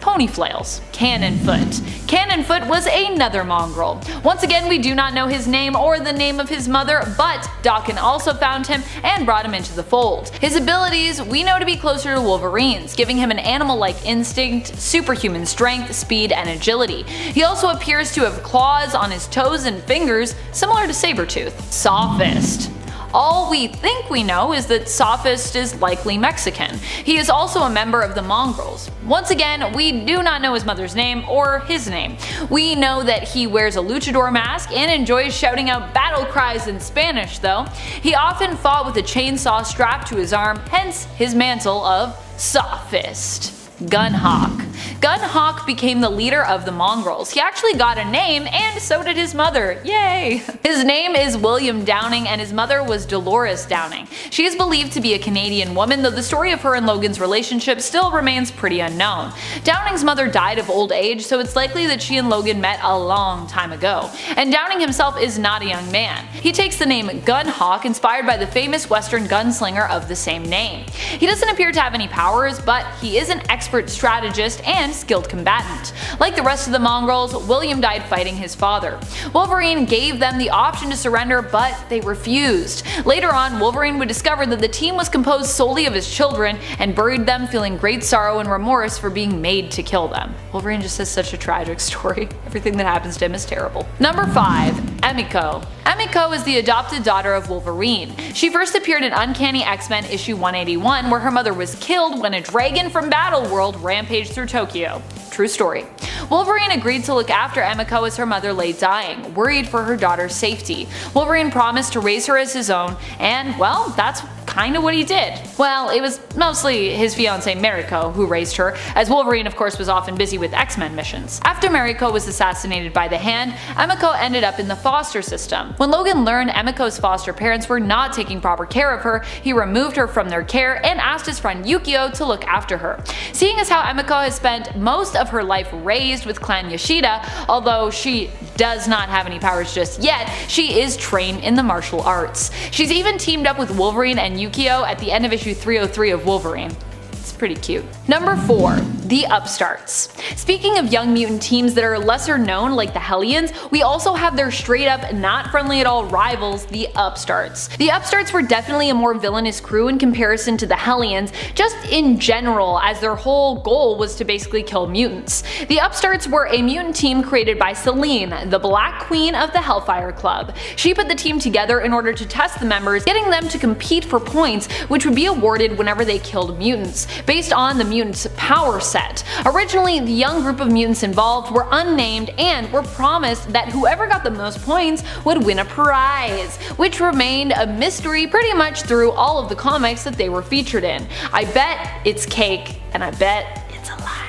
pony flails. Cannonfoot. Cannonfoot was another mongrel. Once again, we do not know his name or the name of his mother, but Daken also found him and brought him into the fold. His abilities we know to be closer to Wolverine's, giving him an animal-like instinct, superhuman strength, speed, and agility. He also appears to have claws on his toes and fingers, similar to Sabretooth. Sophist. All we think we know is that Sophist is likely Mexican. He is also a member of the Mongrels. Once again, we do not know his mother's name or his name. We know that he wears a luchador mask and enjoys shouting out battle cries in Spanish though. He often fought with a chainsaw strapped to his arm, hence his mantle of Sophist. Gunhawk. Gunhawk became the leader of the Mongrels. He actually got a name, and so did his mother. Yay! His name is William Downing, and his mother was Dolores Downing. She is believed to be a Canadian woman, though the story of her and Logan's relationship still remains pretty unknown. Downing's mother died of old age, so it's likely that she and Logan met a long time ago. And Downing himself is not a young man. He takes the name Gunhawk, inspired by the famous Western gunslinger of the same name. He doesn't appear to have any powers, but he is an expert strategist and skilled combatant. Like the rest of the Mongrels, William died fighting his father. Wolverine gave them the option to surrender, but they refused. Later on, Wolverine would discover that the team was composed solely of his children and buried them feeling great sorrow and remorse for being made to kill them. Wolverine just has such a tragic story. Everything that happens to him is terrible. Number 5. Emiko. Emiko is the adopted daughter of Wolverine. She first appeared in Uncanny X-Men issue 181, where her mother was killed when a dragon from Battleworld rampaged through Tokyo. True story. Wolverine agreed to look after Emiko as her mother lay dying, worried for her daughter's safety. Wolverine promised to raise her as his own, and well, that's kinda what he did. Well, it was mostly his fiancée Mariko who raised her, as Wolverine of course was often busy with X-Men missions. After Mariko was assassinated by the Hand, Emiko ended up in the foster system. When Logan learned Emiko's foster parents were not taking proper care of her, he removed her from their care and asked his friend Yukio to look after her. Seeing as how Emiko has spent most of her life raised with Clan Yoshida, although she does not have any powers just yet, she is trained in the martial arts. She's even teamed up with Wolverine and Yukio at the end of issue 303 of Wolverine. It's pretty cute. Number 4. The Upstarts. Speaking of young mutant teams that are lesser known like the Hellions, we also have their straight up not friendly at all rivals, the Upstarts. The Upstarts were definitely a more villainous crew in comparison to the Hellions, just in general, as their whole goal was to basically kill mutants. The Upstarts were a mutant team created by Selene, the Black Queen of the Hellfire Club. She put the team together in order to test the members, getting them to compete for points which would be awarded whenever they killed mutants, based on the mutants' power set. Originally, the young group of mutants involved were unnamed and were promised that whoever got the most points would win a prize, which remained a mystery pretty much through all of the comics that they were featured in. I bet it's cake, and I bet it's a lie.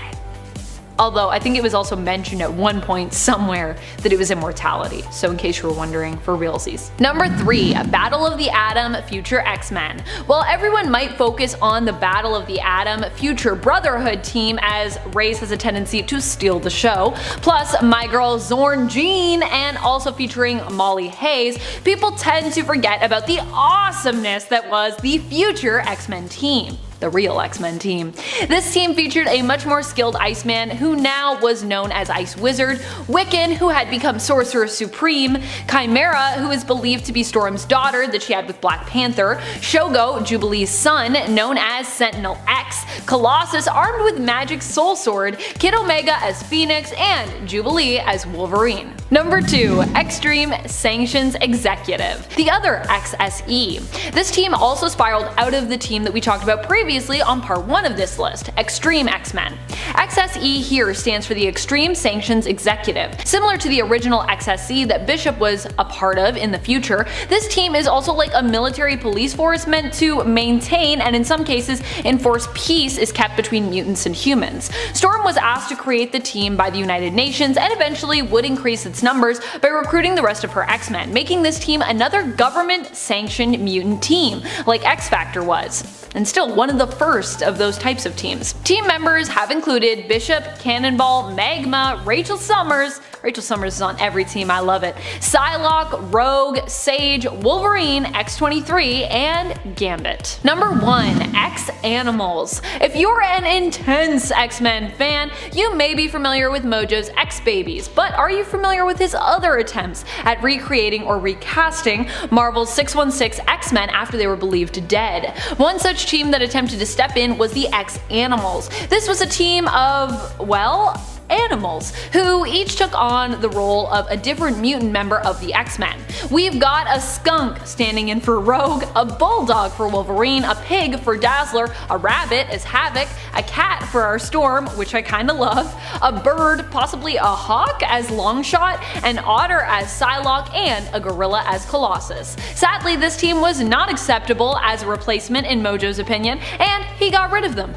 Although I think it was also mentioned at one point somewhere that it was immortality, so in case you were wondering, for realsies. Number 3. Battle of the Atom Future X-Men. While everyone might focus on the Battle of the Atom Future Brotherhood team, as Raze has a tendency to steal the show, plus My Girl Zorn Jean, and also featuring Molly Hayes, people tend to forget about the awesomeness that was the Future X-Men team. The real X-Men team. This team featured a much more skilled Iceman, who now was known as Ice Wizard, Wiccan, who had become Sorcerer Supreme, Chimera, who is believed to be Storm's daughter that she had with Black Panther, Shogo, Jubilee's son, known as Sentinel X, Colossus armed with Magic Soul Sword, Kid Omega as Phoenix, and Jubilee as Wolverine. Number 2. Extreme Sanctions Executive, the other XSE. This team also spiraled out of the team that we talked about previously on part 1 of this list, Extreme X-Men. XSE here stands for the Extreme Sanctions Executive. Similar to the original XSE that Bishop was a part of in the future, this team is also like a military police force meant to maintain and in some cases enforce peace is kept between mutants and humans. Storm was asked to create the team by the United Nations and eventually would increase its numbers by recruiting the rest of her X-Men, making this team another government-sanctioned mutant team, like X-Factor was, and still one of the first of those types of teams. Team members have included Bishop, Cannonball, Magma, Rachel Summers, Rachel Summers is on every team, I love it. Psylocke, Rogue, Sage, Wolverine, X-23, and Gambit. Number 1. X-Animals. If you're an intense X-Men fan, you may be familiar with Mojo's X-Babies, but are you familiar with his other attempts at recreating or recasting Marvel's 616 X-Men after they were believed dead? One such team that attempted to step in was the X-Animals. This was a team of, well, animals, who each took on the role of a different mutant member of the X-Men. We've got a skunk standing in for Rogue, a bulldog for Wolverine, a pig for Dazzler, a rabbit as Havoc, a cat for our Storm, which I kinda love, a bird, possibly a hawk as Longshot, an otter as Psylocke, and a gorilla as Colossus. Sadly, this team was not acceptable as a replacement in Mojo's opinion, and he got rid of them.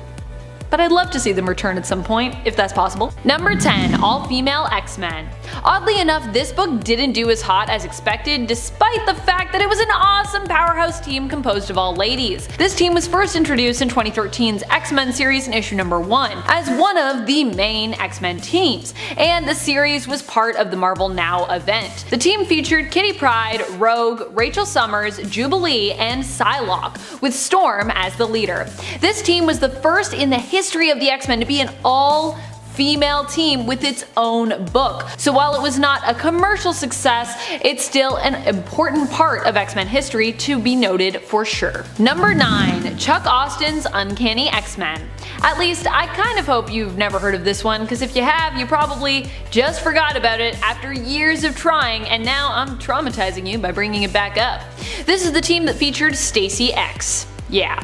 But I'd love to see them return at some point, if that's possible. Number 10. All-Female X-Men. Oddly enough, this book didn't do as hot as expected, despite the fact that it was an awesome powerhouse team composed of all ladies. This team was first introduced in 2013's X-Men series in issue number 1, as one of the main X-Men teams, and the series was part of the Marvel Now event. The team featured Kitty Pryde, Rogue, Rachel Summers, Jubilee, and Psylocke, with Storm as the leader. This team was the first in the history of the X-Men to be an all-female team with its own book. So while it was not a commercial success, it's still an important part of X-Men history to be noted for sure. Number 9. Chuck Austin's Uncanny X-Men. At least, I kind of hope you've never heard of this one, because if you have, you probably just forgot about it after years of trying, and now I'm traumatizing you by bringing it back up. This is the team that featured Stacy X. Yeah.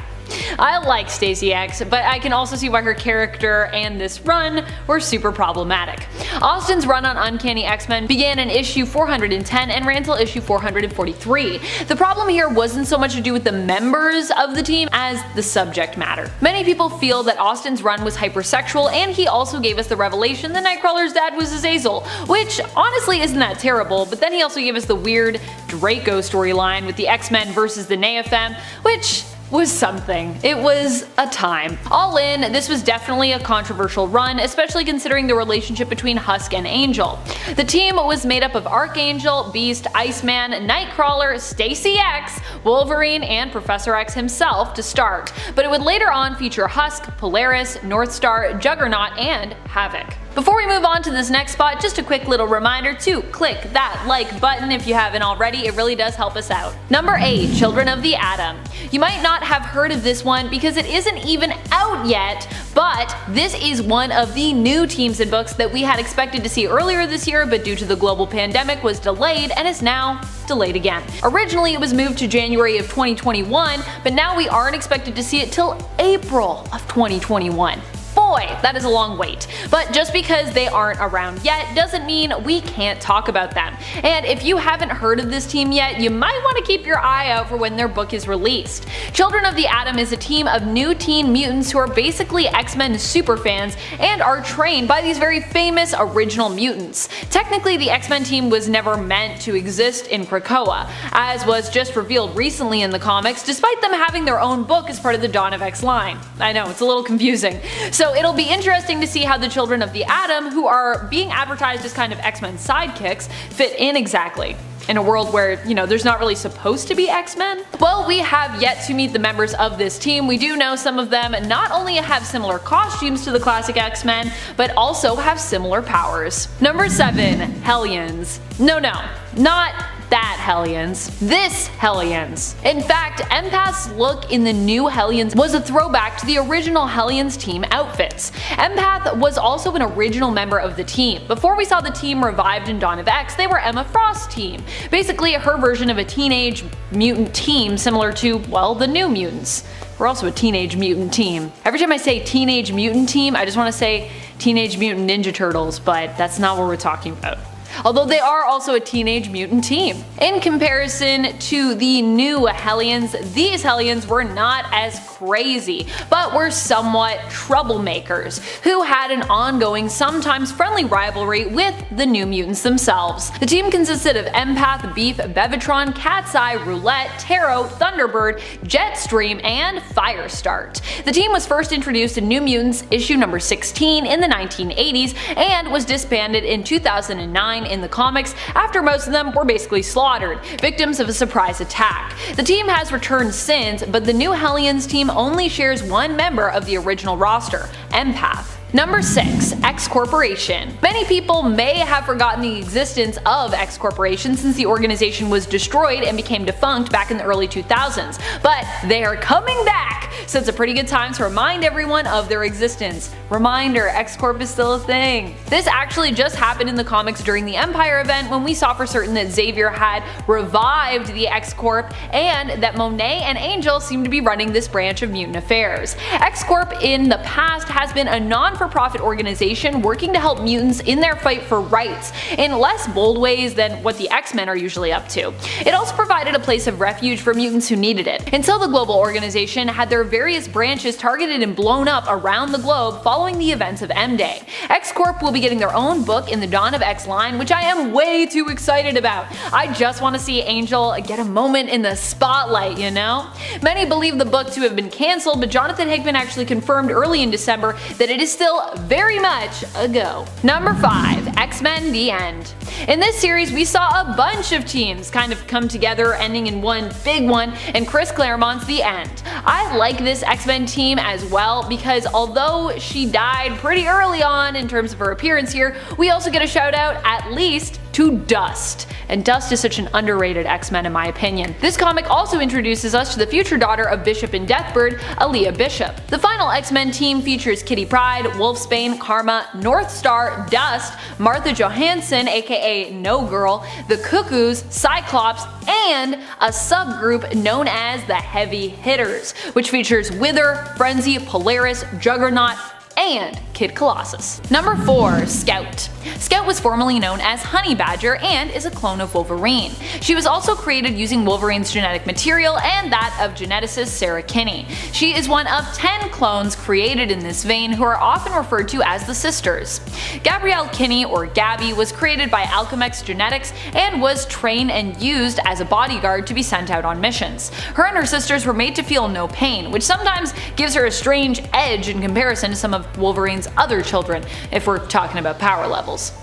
I like Stacy X, but I can also see why her character and this run were super problematic. Austin's run on Uncanny X-Men began in issue 410 and ran till issue 443. The problem here wasn't so much to do with the members of the team as the subject matter. Many people feel that Austin's run was hypersexual, and he also gave us the revelation that Nightcrawler's dad was Azazel, which honestly isn't that terrible, but then he also gave us the weird Draco storyline with the X-Men versus the Neopham, which was something. It was a time. All in, this was definitely a controversial run, especially considering the relationship between Husk and Angel. The team was made up of Archangel, Beast, Iceman, Nightcrawler, Stacy X, Wolverine, and Professor X himself to start, but it would later on feature Husk, Polaris, Northstar, Juggernaut, and Havoc. Before we move on to this next spot, just a quick little reminder to click that like button if you haven't already, it really does help us out. Number 8. Children of the Atom. You might not have heard of this one because it isn't even out yet, but this is one of the new teams and books that we had expected to see earlier this year, but due to the global pandemic was delayed and is now delayed again. Originally it was moved to January of 2021, but now we aren't expected to see it till April of 2021. Boy, that is a long wait. But just because they aren't around yet doesn't mean we can't talk about them. And if you haven't heard of this team yet, you might want to keep your eye out for when their book is released. Children of the Atom is a team of new teen mutants who are basically X-Men superfans and are trained by these very famous original mutants. Technically, the X-Men team was never meant to exist in Krakoa, as was just revealed recently in the comics, despite them having their own book as part of the Dawn of X line. I know, it's a little confusing. So it'll be interesting to see how the Children of the Atom, who are being advertised as kind of X-Men sidekicks, fit in exactly. In a world where, you know, there's not really supposed to be X-Men? Well, we have yet to meet the members of this team. We do know some of them not only have similar costumes to the classic X-Men, but also have similar powers. Number 7. Hellions. No, not that Hellions. This Hellions. In fact, Empath's look in the new Hellions was a throwback to the original Hellions team outfits. Empath was also an original member of the team. Before we saw the team revived in Dawn of X, they were Emma Frost's team. Basically her version of a teenage mutant team similar to, well, the New Mutants. We're also a Teenage Mutant team. Every time I say Teenage Mutant team, I just want to say Teenage Mutant Ninja Turtles, but that's not what we're talking about. although they are also a teenage mutant team. In comparison to the new Hellions, these Hellions were not as crazy, but were somewhat troublemakers, who had an ongoing, sometimes friendly rivalry with the New Mutants themselves. The team consisted of Empath, Beef, Bevatron, Cat's Eye, Roulette, Taro, Thunderbird, Jetstream, and Firestart. The team was first introduced in New Mutants issue number 16 in the 1980s and was disbanded in 2009 in the comics after most of them were basically slaughtered, victims of a surprise attack. The team has returned since, but the new Hellions team only shares one member of the original roster, Empath. Number 6. X Corporation. Many people may have forgotten the existence of X Corporation since the organization was destroyed and became defunct back in the early 2000s, but they are coming back, so it's a pretty good time to remind everyone of their existence. Reminder, X Corp is still a thing. This actually just happened in the comics during the Empire event when we saw for certain that Xavier had revived the X Corp and that Monet and Angel seem to be running this branch of mutant affairs. X Corp in the past has been a non-for-profit organization working to help mutants in their fight for rights in less bold ways than what the X-Men are usually up to. It also provided a place of refuge for mutants who needed it, until the global organization had their various branches targeted and blown up around the globe following the events of M-Day. X Corp will be getting their own book in the Dawn of X line, which I am way too excited about. I just want to see Angel get a moment in the spotlight, you know? Many believe the book to have been cancelled, but Jonathan Hickman actually confirmed early in December that it is still very much a go. Number 5. X-Men The End. In this series, we saw a bunch of teams kind of come together, ending in one big one, and Chris Claremont's The End. I like this X-Men team as well because although she died pretty early on in terms of her appearance here, we also get a shout out at least to Dust. And Dust is such an underrated X-Men in my opinion. This comic also introduces us to the future daughter of Bishop and Deathbird, Aaliyah Bishop. The final X-Men team features Kitty Pryde, Wolfsbane, Karma, North Star, Dust, Martha Johansson aka No Girl, the Cuckoos, Cyclops, and a subgroup known as the Heavy Hitters, which features Wither, Frenzy, Polaris, Juggernaut, and Kid Colossus. Number 4. Scout. Scout was formerly known as Honey Badger and is a clone of Wolverine. She was also created using Wolverine's genetic material and that of geneticist Sarah Kinney. She is one of 10 clones created in this vein who are often referred to as the Sisters. Gabrielle Kinney, or Gabby, was created by Alchemex Genetics and was trained and used as a bodyguard to be sent out on missions. Her and her sisters were made to feel no pain, which sometimes gives her a strange edge in comparison to some of Wolverine's other children, if we're talking about power levels.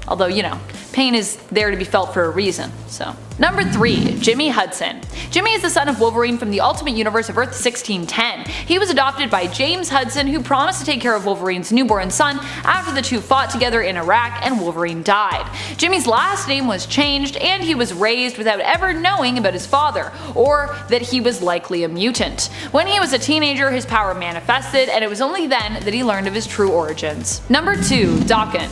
Although, you know, pain is there to be felt for a reason, so. Number 3. Jimmy Hudson. Jimmy is the son of Wolverine from the Ultimate Universe of Earth 1610. He was adopted by James Hudson, who promised to take care of Wolverine's newborn son after the two fought together in Iraq and Wolverine died. Jimmy's last name was changed and he was raised without ever knowing about his father, or that he was likely a mutant. When he was a teenager, his power manifested, and it was only then that he learned of his true origins. Number 2. Daken.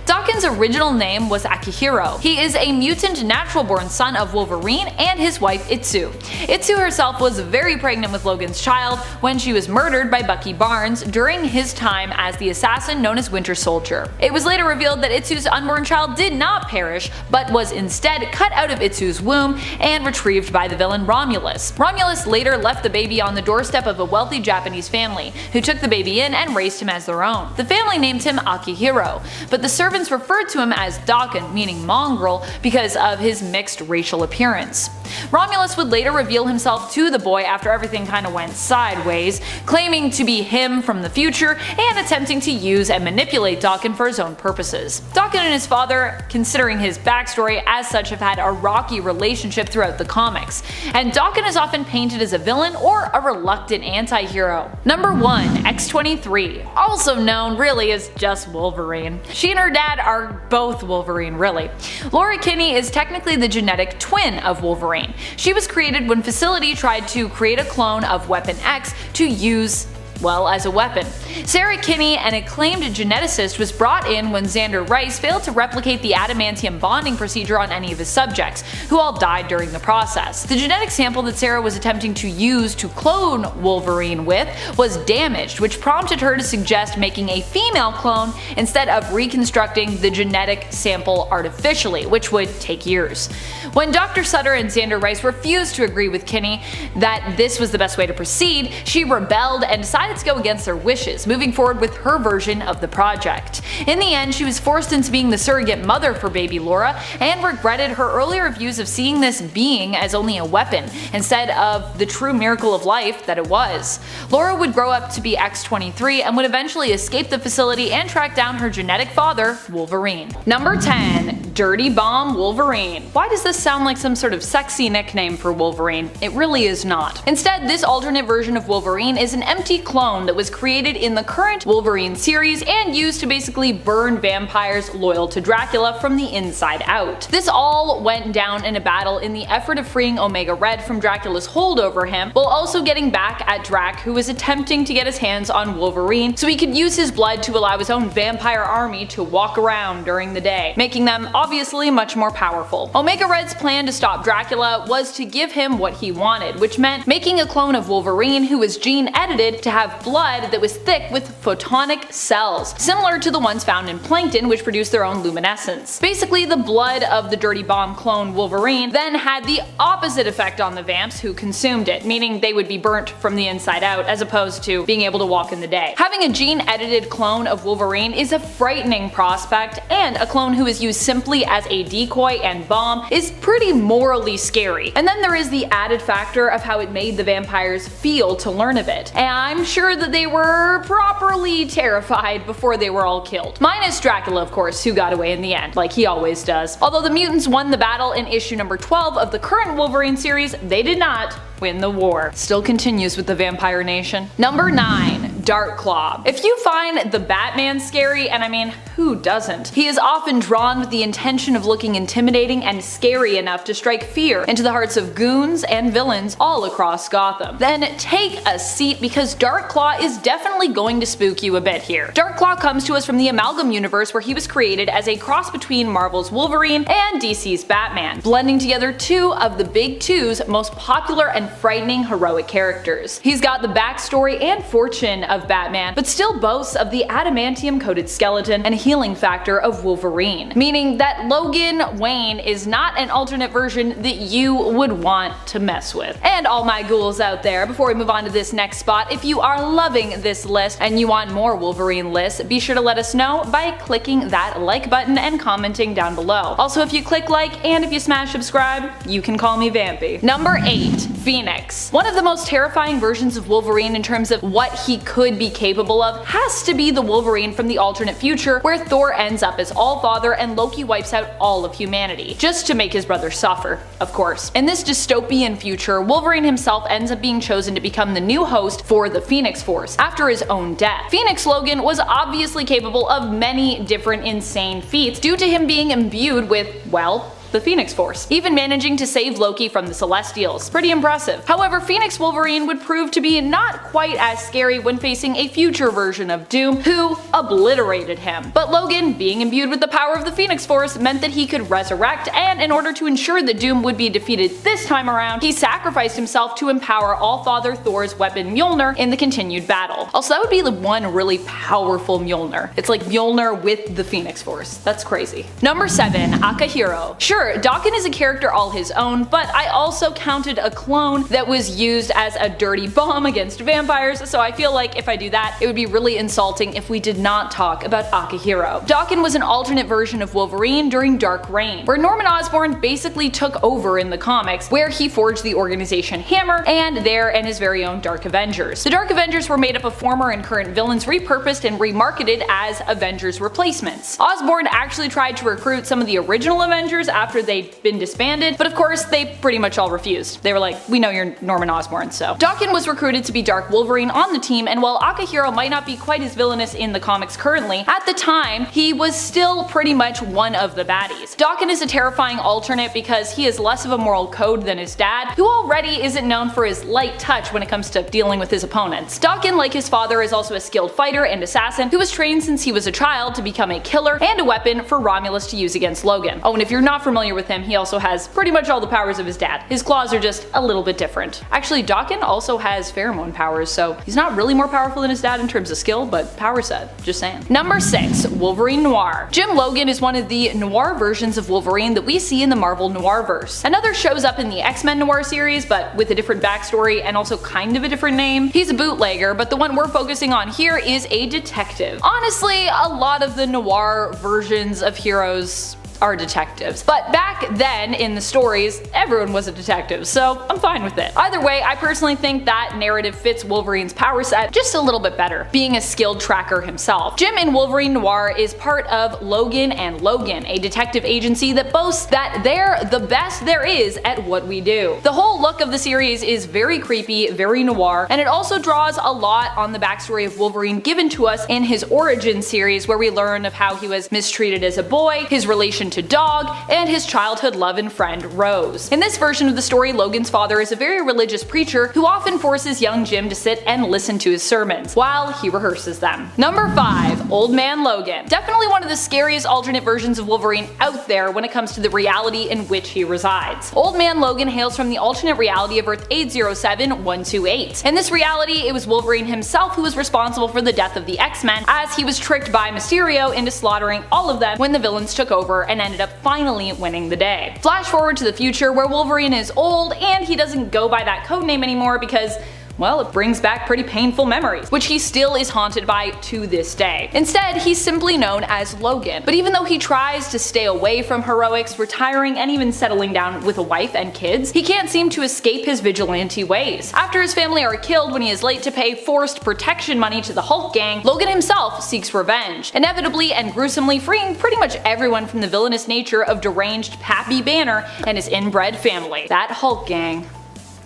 Daken's original name was Akihiro. He is a mutant natural-born son of Wolverine and his wife Itsu. Itsu herself was very pregnant with Logan's child when she was murdered by Bucky Barnes during his time as the assassin known as Winter Soldier. It was later revealed that Itsu's unborn child did not perish, but was instead cut out of Itsu's womb and retrieved by the villain Romulus. Romulus later left the baby on the doorstep of a wealthy Japanese family, who took the baby in and raised him as their own. The family named him Akihiro, but the servants referred to him as Daken, meaning mongrel, because of his mixed racial appearance. Romulus would later reveal himself to the boy after everything kinda went sideways, claiming to be him from the future and attempting to use and manipulate Daken for his own purposes. Daken and his father, considering his backstory as such, have had a rocky relationship throughout the comics, and Daken is often painted as a villain or a reluctant anti-hero. Number 1. X-23, also known really as just Wolverine. She and her dad are both Wolverine, really. Laura Kinney is technically the genetic twin of Wolverine. She was created when Facility tried to create a clone of Weapon X to use well, as a weapon. Sarah Kinney, an acclaimed geneticist, was brought in when Xander Rice failed to replicate the adamantium bonding procedure on any of his subjects, who all died during the process. The genetic sample that Sarah was attempting to use to clone Wolverine with was damaged, which prompted her to suggest making a female clone instead of reconstructing the genetic sample artificially, which would take years. When Dr. Sutter and Xander Rice refused to agree with Kinney that this was the best way to proceed, she rebelled and decided to go against their wishes, moving forward with her version of the project. In the end, she was forced into being the surrogate mother for baby Laura and regretted her earlier views of seeing this being as only a weapon instead of the true miracle of life that it was. Laura would grow up to be X-23 and would eventually escape the facility and track down her genetic father, Wolverine. Number 10. Dirty Bomb Wolverine. Why does this sound like some sort of sexy nickname for Wolverine? It really is not. Instead, this alternate version of Wolverine is an empty clone that was created in the current Wolverine series and used to basically burn vampires loyal to Dracula from the inside out. This all went down in a battle in the effort of freeing Omega Red from Dracula's hold over him, while also getting back at Drac, who was attempting to get his hands on Wolverine so he could use his blood to allow his own vampire army to walk around during the day, making them obviously much more powerful. Omega Red's plan to stop Dracula was to give him what he wanted, which meant making a clone of Wolverine who was gene edited to have blood that was thick with photonic cells, similar to the ones found in plankton, which produce their own luminescence. Basically, the blood of the Dirty Bomb clone Wolverine then had the opposite effect on the vamps who consumed it, meaning they would be burnt from the inside out as opposed to being able to walk in the day. Having a gene edited clone of Wolverine is a frightening prospect, and a clone who is used simply as a decoy and bomb is pretty morally scary. And then there is the added factor of how it made the vampires feel to learn of it. And I'm sure that they were properly terrified before they were all killed. Minus Dracula, of course, who got away in the end, like he always does. Although the mutants won the battle in issue number 12 of the current Wolverine series, they did not win the war. Still continues with the Vampire Nation. Number 9. Darkclaw. If you find the Batman scary, and I mean, who doesn't? He is often drawn with the intention of looking intimidating and scary enough to strike fear into the hearts of goons and villains all across Gotham. Then take a seat, because Darkclaw is definitely going to spook you a bit here. Darkclaw comes to us from the Amalgam universe, where he was created as a cross between Marvel's Wolverine and DC's Batman, blending together two of the big two's most popular and frightening heroic characters. He's got the backstory and fortune of Batman, but still boasts of the adamantium-coated skeleton and healing factor of Wolverine, meaning that Logan Wayne is not an alternate version that you would want to mess with. And all my ghouls out there, before we move on to this next spot, if you are loving this list and you want more Wolverine lists, be sure to let us know by clicking that like button and commenting down below. Also, if you click like and if you smash subscribe, you can call me Vampy. Number 8. Phoenix. One of the most terrifying versions of Wolverine in terms of what he could be capable of has to be the Wolverine from the alternate future, where Thor ends up as Allfather and Loki wipes out all of humanity, just to make his brother suffer, of course. In this dystopian future, Wolverine himself ends up being chosen to become the new host for the Phoenix Force after his own death. Phoenix Logan was obviously capable of many different insane feats due to him being imbued with, well, the Phoenix Force, even managing to save Loki from the Celestials. Pretty impressive. However, Phoenix Wolverine would prove to be not quite as scary when facing a future version of Doom, who obliterated him. But Logan, being imbued with the power of the Phoenix Force, meant that he could resurrect, and in order to ensure that Doom would be defeated this time around, he sacrificed himself to empower Allfather Thor's weapon Mjolnir in the continued battle. Also, that would be the one really powerful Mjolnir. It's like Mjolnir with the Phoenix Force. That's crazy. Number 7. Akahiro. Sure, Daken is a character all his own, but I also counted a clone that was used as a dirty bomb against vampires, so I feel like if I do that, it would be really insulting if we did not talk about Akahiro. Daken was an alternate version of Wolverine during Dark Reign, where Norman Osborn basically took over in the comics, where he forged the organization Hammer and his very own Dark Avengers. The Dark Avengers were made up of former and current villains repurposed and remarketed as Avengers replacements. Osborn actually tried to recruit some of the original Avengers after after they'd been disbanded, but of course they pretty much all refused. They were like, we know you're Norman Osborn. So Daken was recruited to be Dark Wolverine on the team, and while Akihiro might not be quite as villainous in the comics currently, at the time he was still pretty much one of the baddies. Daken is a terrifying alternate because he has less of a moral code than his dad, who already isn't known for his light touch when it comes to dealing with his opponents. Daken, like his father, is also a skilled fighter and assassin who was trained since he was a child to become a killer and a weapon for Romulus to use against Logan. Oh, and if you're not familiar with him, he also has pretty much all the powers of his dad. His claws are just a little bit different. Actually, Daken also has pheromone powers, so he's not really more powerful than his dad in terms of skill, but power set, just saying. Number 6, Wolverine Noir. Jim Logan is one of the noir versions of Wolverine that we see in the Marvel Noirverse. Another shows up in the XMen Noir series, but with a different backstory and also kind of a different name. He's a bootlegger, but the one we're focusing on here is a detective. Honestly, a lot of the noir versions of heroes are detectives. But back then in the stories, everyone was a detective, so I'm fine with it. Either way, I personally think that narrative fits Wolverine's power set just a little bit better, being a skilled tracker himself. Jim in Wolverine Noir is part of Logan and Logan, a detective agency that boasts that they're the best there is at what we do. The whole look of the series is very creepy, very noir, and it also draws a lot on the backstory of Wolverine given to us in his origin series, where we learn of how he was mistreated as a boy, his relation to Dog, and his childhood love and friend Rose. In this version of the story, Logan's father is a very religious preacher who often forces young Jim to sit and listen to his sermons while he rehearses them. Number 5, Old Man Logan. Definitely one of the scariest alternate versions of Wolverine out there when it comes to the reality in which he resides. Old Man Logan hails from the alternate reality of Earth 807128. In this reality, it was Wolverine himself who was responsible for the death of the X-Men, as he was tricked by Mysterio into slaughtering all of them when the villains took over and ended up finally winning the day. Flash forward to the future, where Wolverine is old and he doesn't go by that codename anymore because, well, it brings back pretty painful memories, which he still is haunted by to this day. Instead, he's simply known as Logan. But even though he tries to stay away from heroics, retiring, and even settling down with a wife and kids, he can't seem to escape his vigilante ways. After his family are killed when he is late to pay forced protection money to the Hulk gang, Logan himself seeks revenge, inevitably and gruesomely freeing pretty much everyone from the villainous nature of deranged Pappy Banner and his inbred family. That Hulk gang.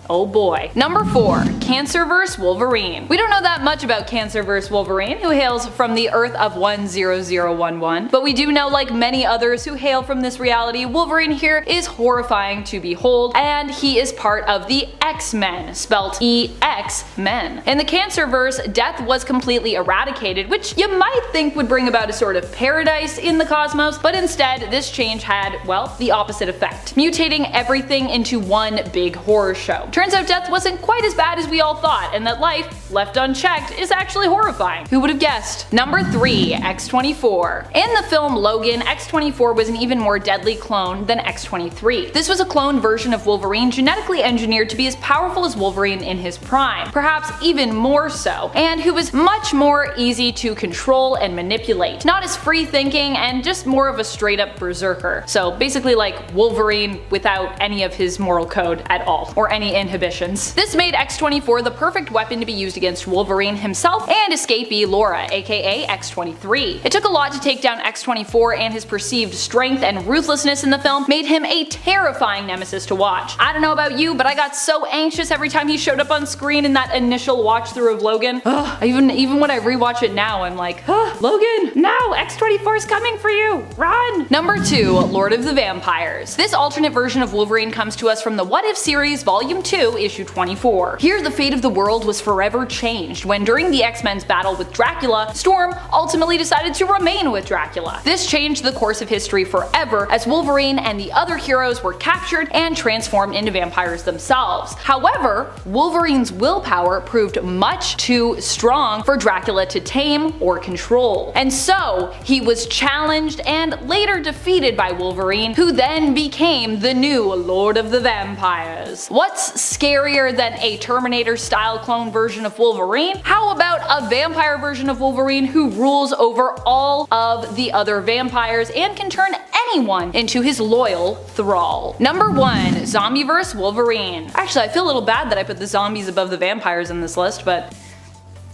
Oh boy. Number 4, Cancerverse Wolverine. We don't know that much about Cancerverse Wolverine, who hails from the Earth of 10011, but we do know, like many others who hail from this reality, Wolverine here is horrifying to behold, and he is part of the X-Men, spelt E-X-Men. In the Cancerverse, death was completely eradicated, which you might think would bring about a sort of paradise in the cosmos, but instead this change had, well, the opposite effect, mutating everything into one big horror show. Turns out death wasn't quite as bad as we all thought, and that life, left unchecked, is actually horrifying. Who would have guessed? Number 3, X-24. In the film Logan, X-24 was an even more deadly clone than X-23. This was a clone version of Wolverine genetically engineered to be as powerful as Wolverine in his prime, perhaps even more so, and who was much more easy to control and manipulate. Not as free-thinking and just more of a straight-up berserker. So basically like Wolverine without any of his moral code at all, or any inhibitions. This made X-24 the perfect weapon to be used against Wolverine himself and escapee Laura, aka X-23. It took a lot to take down X-24, and his perceived strength and ruthlessness in the film made him a terrifying nemesis to watch. I don't know about you, but I got so anxious every time he showed up on screen in that initial watch through of Logan. Even when I rewatch it now, I'm like, Logan, no, X-24's coming for you, run! Number 2, Lord of the Vampires. This alternate version of Wolverine comes to us from the What If series, Volume 2, Issue 24. Here, the fate of the world was forever changed when, during the X-Men's battle with Dracula, Storm ultimately decided to remain with Dracula. This changed the course of history forever, as Wolverine and the other heroes were captured and transformed into vampires themselves. However, Wolverine's willpower proved much too strong for Dracula to tame or control, and so he was challenged and later defeated by Wolverine, who then became the new Lord of the Vampires. What's scarier than a Terminator-style clone version of Wolverine? How about a vampire version of Wolverine who rules over all of the other vampires and can turn anyone into his loyal thrall? Number 1, Zombieverse Wolverine. Actually, I feel a little bad that I put the zombies above the vampires in this list, but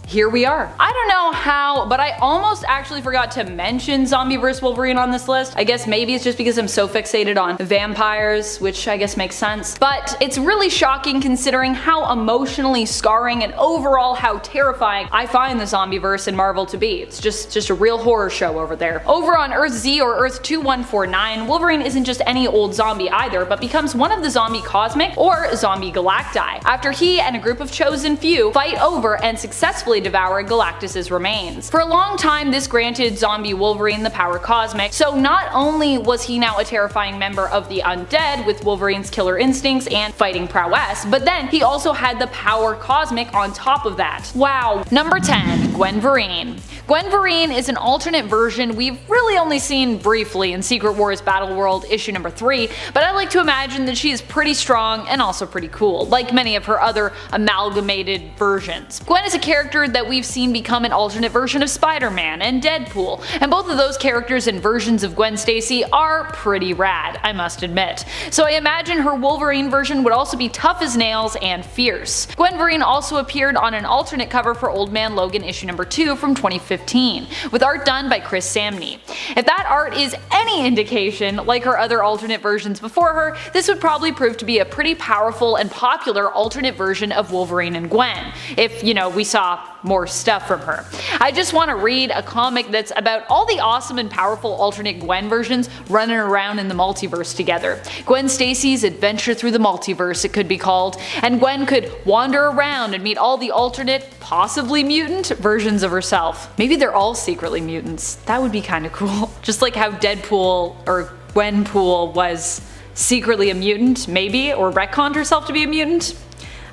here we are. I don't know how, but I almost actually forgot to mention Zombie vs. Wolverine on this list. I guess maybe it's just because I'm so fixated on vampires, which I guess makes sense. But it's really shocking considering how emotionally scarring and overall how terrifying I find the Zombieverse in Marvel to be. It's just a real horror show over there. Over on Earth Z or Earth 2149, Wolverine isn't just any old zombie either, but becomes one of the zombie cosmic or zombie galacti, after he and a group of chosen few fight over and successfully devour Galactus's remains. For a long time, this granted zombie Wolverine the power cosmic, so not only was he now a terrifying member of the undead with Wolverine's killer instincts and fighting prowess, but then he also had the power cosmic on top of that. Wow. Number 10. Gwenverine. Gwenverine is an alternate version we've really only seen briefly in Secret Wars Battle World issue number 3, but I like to imagine that she is pretty strong and also pretty cool, like many of her other amalgamated versions. Gwen is a character that we've seen become an alternate version of Spider-Man and Deadpool, and both of those characters and versions of Gwen Stacy are pretty rad, I must admit. So I imagine her Wolverine version would also be tough as nails and fierce. Gwenverine also appeared on an alternate cover for Old Man Logan issue number 2 from 2015, with art done by Chris Samnee. If that art is any indication, like her other alternate versions before her, this would probably prove to be a pretty powerful and popular alternate version of Wolverine and Gwen, if, you know, we saw more stuff from her. I just want to read a comic that's about all the awesome and powerful alternate Gwen versions running around in the multiverse together. Gwen Stacy's Adventure Through the Multiverse, it could be called, and Gwen could wander around and meet all the alternate, possibly mutant, versions of herself. Maybe they're all secretly mutants. That would be kinda cool. Just like how Deadpool or Gwenpool was secretly a mutant, maybe, or retconned herself to be a mutant.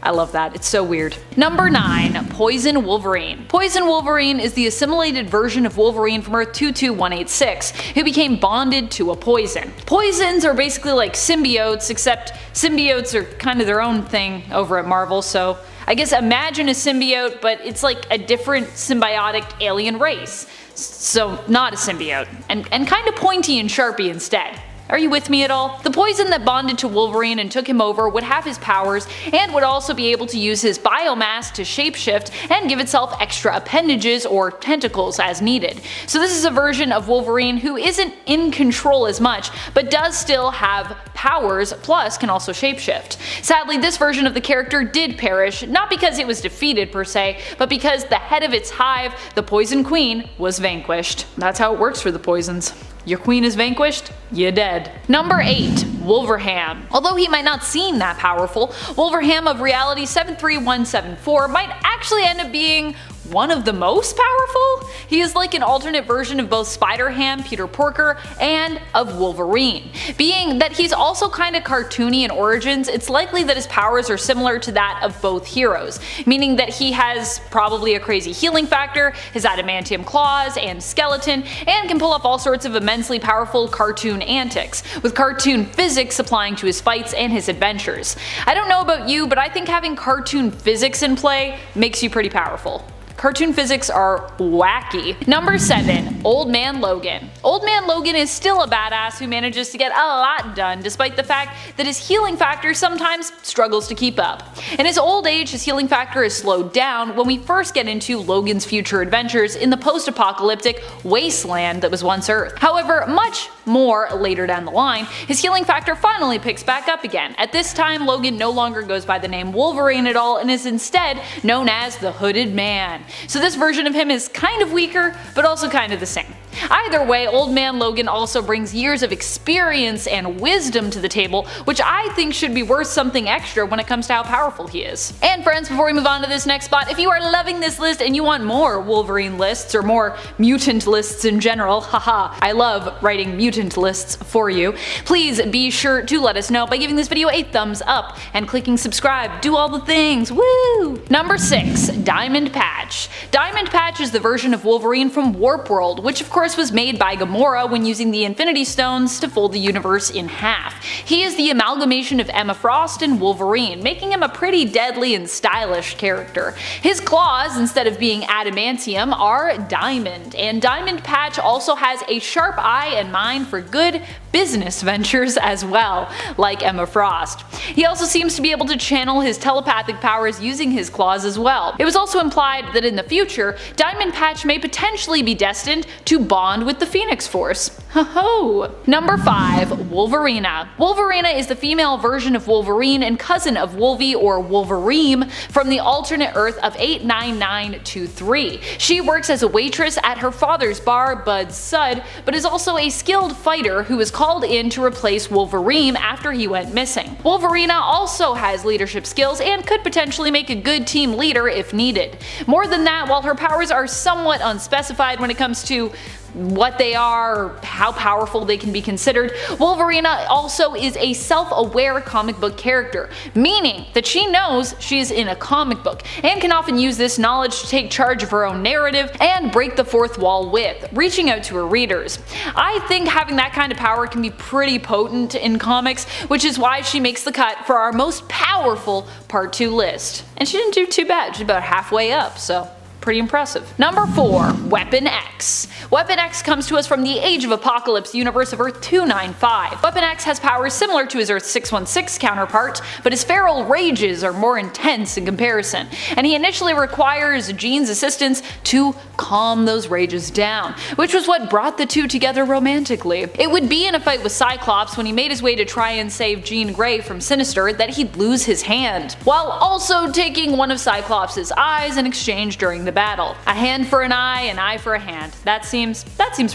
I love that, it's so weird. Number 9. Poison Wolverine. Poison Wolverine is the assimilated version of Wolverine from Earth 22186, who became bonded to a poison. Poisons are basically like symbiotes, except symbiotes are kind of their own thing over at Marvel, so I guess imagine a symbiote, but it's like a different symbiotic alien race. So not a symbiote, and kind of pointy and sharpy instead. Are you with me at all? The poison that bonded to Wolverine and took him over would have his powers and would also be able to use his biomass to shapeshift and give itself extra appendages or tentacles as needed. So this is a version of Wolverine who isn't in control as much, but does still have powers, plus can also shapeshift. Sadly, this version of the character did perish, not because it was defeated per se, but because the head of its hive, the Poison Queen, was vanquished. That's how it works for the poisons. Your queen is vanquished, you're dead. Number 8. Wolverham. Although he might not seem that powerful, Wolverham of Reality 73174 might actually end up being one of the most powerful? He is like an alternate version of both Spider-Ham, Peter Porker, and of Wolverine. Being that he's also kinda cartoony in origins, it's likely that his powers are similar to that of both heroes, meaning that he has probably a crazy healing factor, his adamantium claws and skeleton, and can pull off all sorts of immensely powerful cartoon antics, with cartoon physics applying to his fights and his adventures. I don't know about you, but I think having cartoon physics in play makes you pretty powerful. Cartoon physics are wacky. Number 7. Old Man Logan. Old Man Logan is still a badass who manages to get a lot done despite the fact that his healing factor sometimes struggles to keep up. In his old age, his healing factor is slowed down when we first get into Logan's future adventures in the post-apocalyptic wasteland that was once Earth. However, much more later down the line, his healing factor finally picks back up again. At this time, Logan no longer goes by the name Wolverine at all and is instead known as the Hooded Man. So this version of him is kind of weaker, but also kind of the same. Either way, Old Man Logan also brings years of experience and wisdom to the table, which I think should be worth something extra when it comes to how powerful he is. And friends, before we move on to this next spot, if you are loving this list and you want more Wolverine lists or more mutant lists in general, haha, I love writing mutant lists for you, please be sure to let us know by giving this video a thumbs up and clicking subscribe. Do all the things, woo! Number 6. Diamond Patch. Diamond Patch is the version of Wolverine from Warp World, which of course was made by Gamora when using the Infinity Stones to fold the universe in half. He is the amalgamation of Emma Frost and Wolverine, making him a pretty deadly and stylish character. His claws, instead of being adamantium, are diamond, and Diamond Patch also has a sharp eye and mind for good, business ventures as well, like Emma Frost. He also seems to be able to channel his telepathic powers using his claws as well. It was also implied that in the future, Diamond Patch may potentially be destined to bond with the Phoenix Force. Ho-ho! Number 5. Wolverina. Wolverina is the female version of Wolverine and cousin of Wolvie or Wolverine from the alternate Earth of 89923. She works as a waitress at her father's bar, Bud's Sud, but is also a skilled fighter who was called in to replace Wolverine after he went missing. Wolverina also has leadership skills and could potentially make a good team leader if needed. More than that, while her powers are somewhat unspecified when it comes to what they are or how powerful they can be considered, Wolverina also is a self-aware comic book character, meaning that she knows she is in a comic book and can often use this knowledge to take charge of her own narrative and break the fourth wall with, reaching out to her readers. I think having that kind of power can be pretty potent in comics, which is why she makes the cut for our most powerful Part 2 list. And she didn't do too bad, she's about halfway up, so pretty impressive. Number 4. Weapon X. Weapon X comes to us from the Age of Apocalypse universe of Earth 295. Weapon X has powers similar to his Earth 616 counterpart, but his feral rages are more intense in comparison, and he initially requires Jean's assistance to calm those rages down, which was what brought the two together romantically. It would be in a fight with Cyclops when he made his way to try and save Jean Grey from Sinister that he'd lose his hand, while also taking one of Cyclops' eyes in exchange during the battle. A hand for an eye for a hand. That seems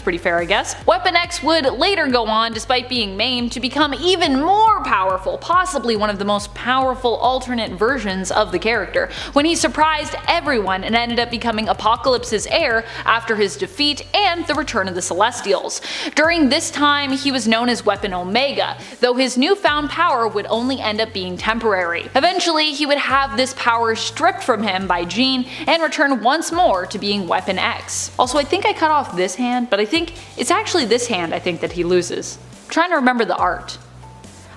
pretty fair, I guess. Weapon X would later go on, despite being maimed, to become even more powerful, possibly one of the most powerful alternate versions of the character, when he surprised everyone and ended up becoming Apocalypse's heir after his defeat and the return of the Celestials. During this time, he was known as Weapon Omega, though his newfound power would only end up being temporary. Eventually, he would have this power stripped from him by Jean and return once more to being Weapon X. Also, I think I cut off this hand, but I think it's actually this hand I think that he loses. I'm trying to remember the art.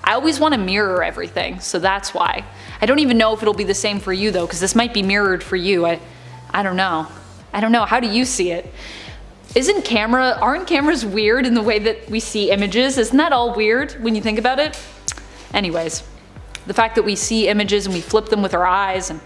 I always want to mirror everything, so that's why. I don't even know if it'll be the same for you though, because this might be mirrored for you. I don't know. I don't know. How do you see it? Aren't cameras weird in the way that we see images? Isn't that all weird when you think about it? Anyways, the fact that we see images and we flip them with our eyes, and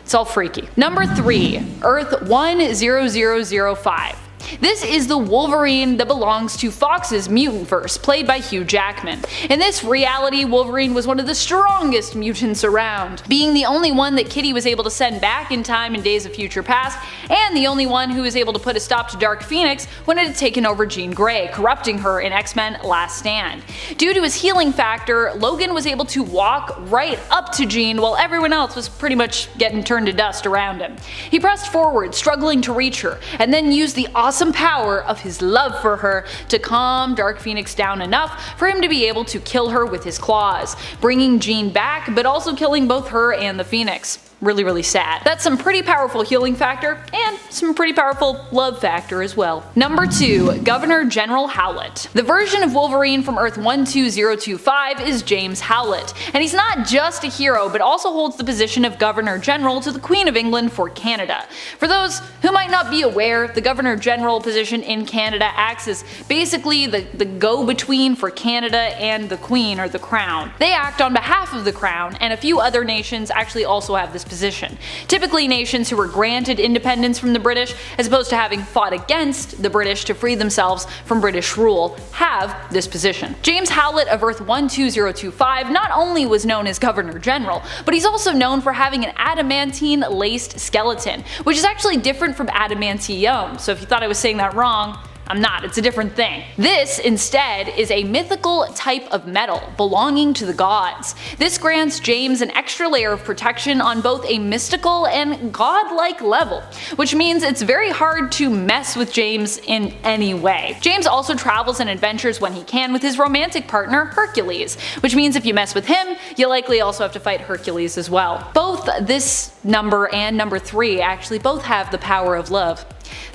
it's all freaky. Number 3. Earth 10005. This is the Wolverine that belongs to Fox's Mutantverse, played by Hugh Jackman. In this reality, Wolverine was one of the strongest mutants around, being the only one that Kitty was able to send back in time in Days of Future Past, and the only one who was able to put a stop to Dark Phoenix when it had taken over Jean Grey, corrupting her in X-Men Last Stand. Due to his healing factor, Logan was able to walk right up to Jean while everyone else was pretty much getting turned to dust around him. He pressed forward, struggling to reach her, and then used the awesome power of his love for her to calm Dark Phoenix down enough for him to be able to kill her with his claws, bringing Jean back but also killing both her and the Phoenix. Really, really sad. That's some pretty powerful healing factor and some pretty powerful love factor as well. Number 2. Governor General Howlett. The version of Wolverine from Earth 12025 is James Howlett, and he's not just a hero but also holds the position of Governor General to the Queen of England for Canada. For those who might not be aware, the Governor General position in Canada acts as basically the go-between for Canada and the Queen or the Crown. They act on behalf of the Crown, and a few other nations actually also have this position. Typically nations who were granted independence from the British, as opposed to having fought against the British to free themselves from British rule, have this position. James Howlett of Earth 12025 not only was known as Governor General, but he's also known for having an adamantine laced skeleton, which is actually different from adamantium, so if you thought I was saying that wrong, I'm not, it's a different thing. This, instead, is a mythical type of metal belonging to the gods. This grants James an extra layer of protection on both a mystical and godlike level, which means it's very hard to mess with James in any way. James also travels and adventures when he can with his romantic partner Hercules, which means if you mess with him, you likely also have to fight Hercules as well. Both this number and number 3 actually both have the power of love.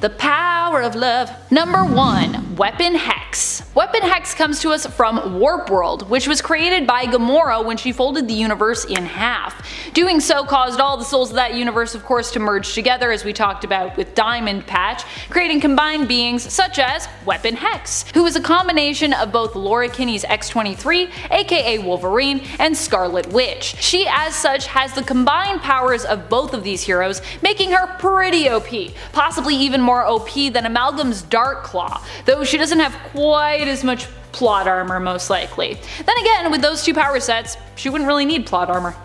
The power of love. Number 1. Weapon Hex. Weapon Hex comes to us from Warp World, which was created by Gamora when she folded the universe in half. Doing so caused all the souls of that universe, of course, to merge together, as we talked about with Diamond Patch, creating combined beings such as Weapon Hex, who is a combination of both Laura Kinney's X-23, aka Wolverine, and Scarlet Witch. She, as such, has the combined powers of both of these heroes, making her pretty OP, possibly even more OP than Amalgam's Darkclaw, though she doesn't have quite as much plot armor most likely. Then again, with those two power sets, she wouldn't really need plot armor.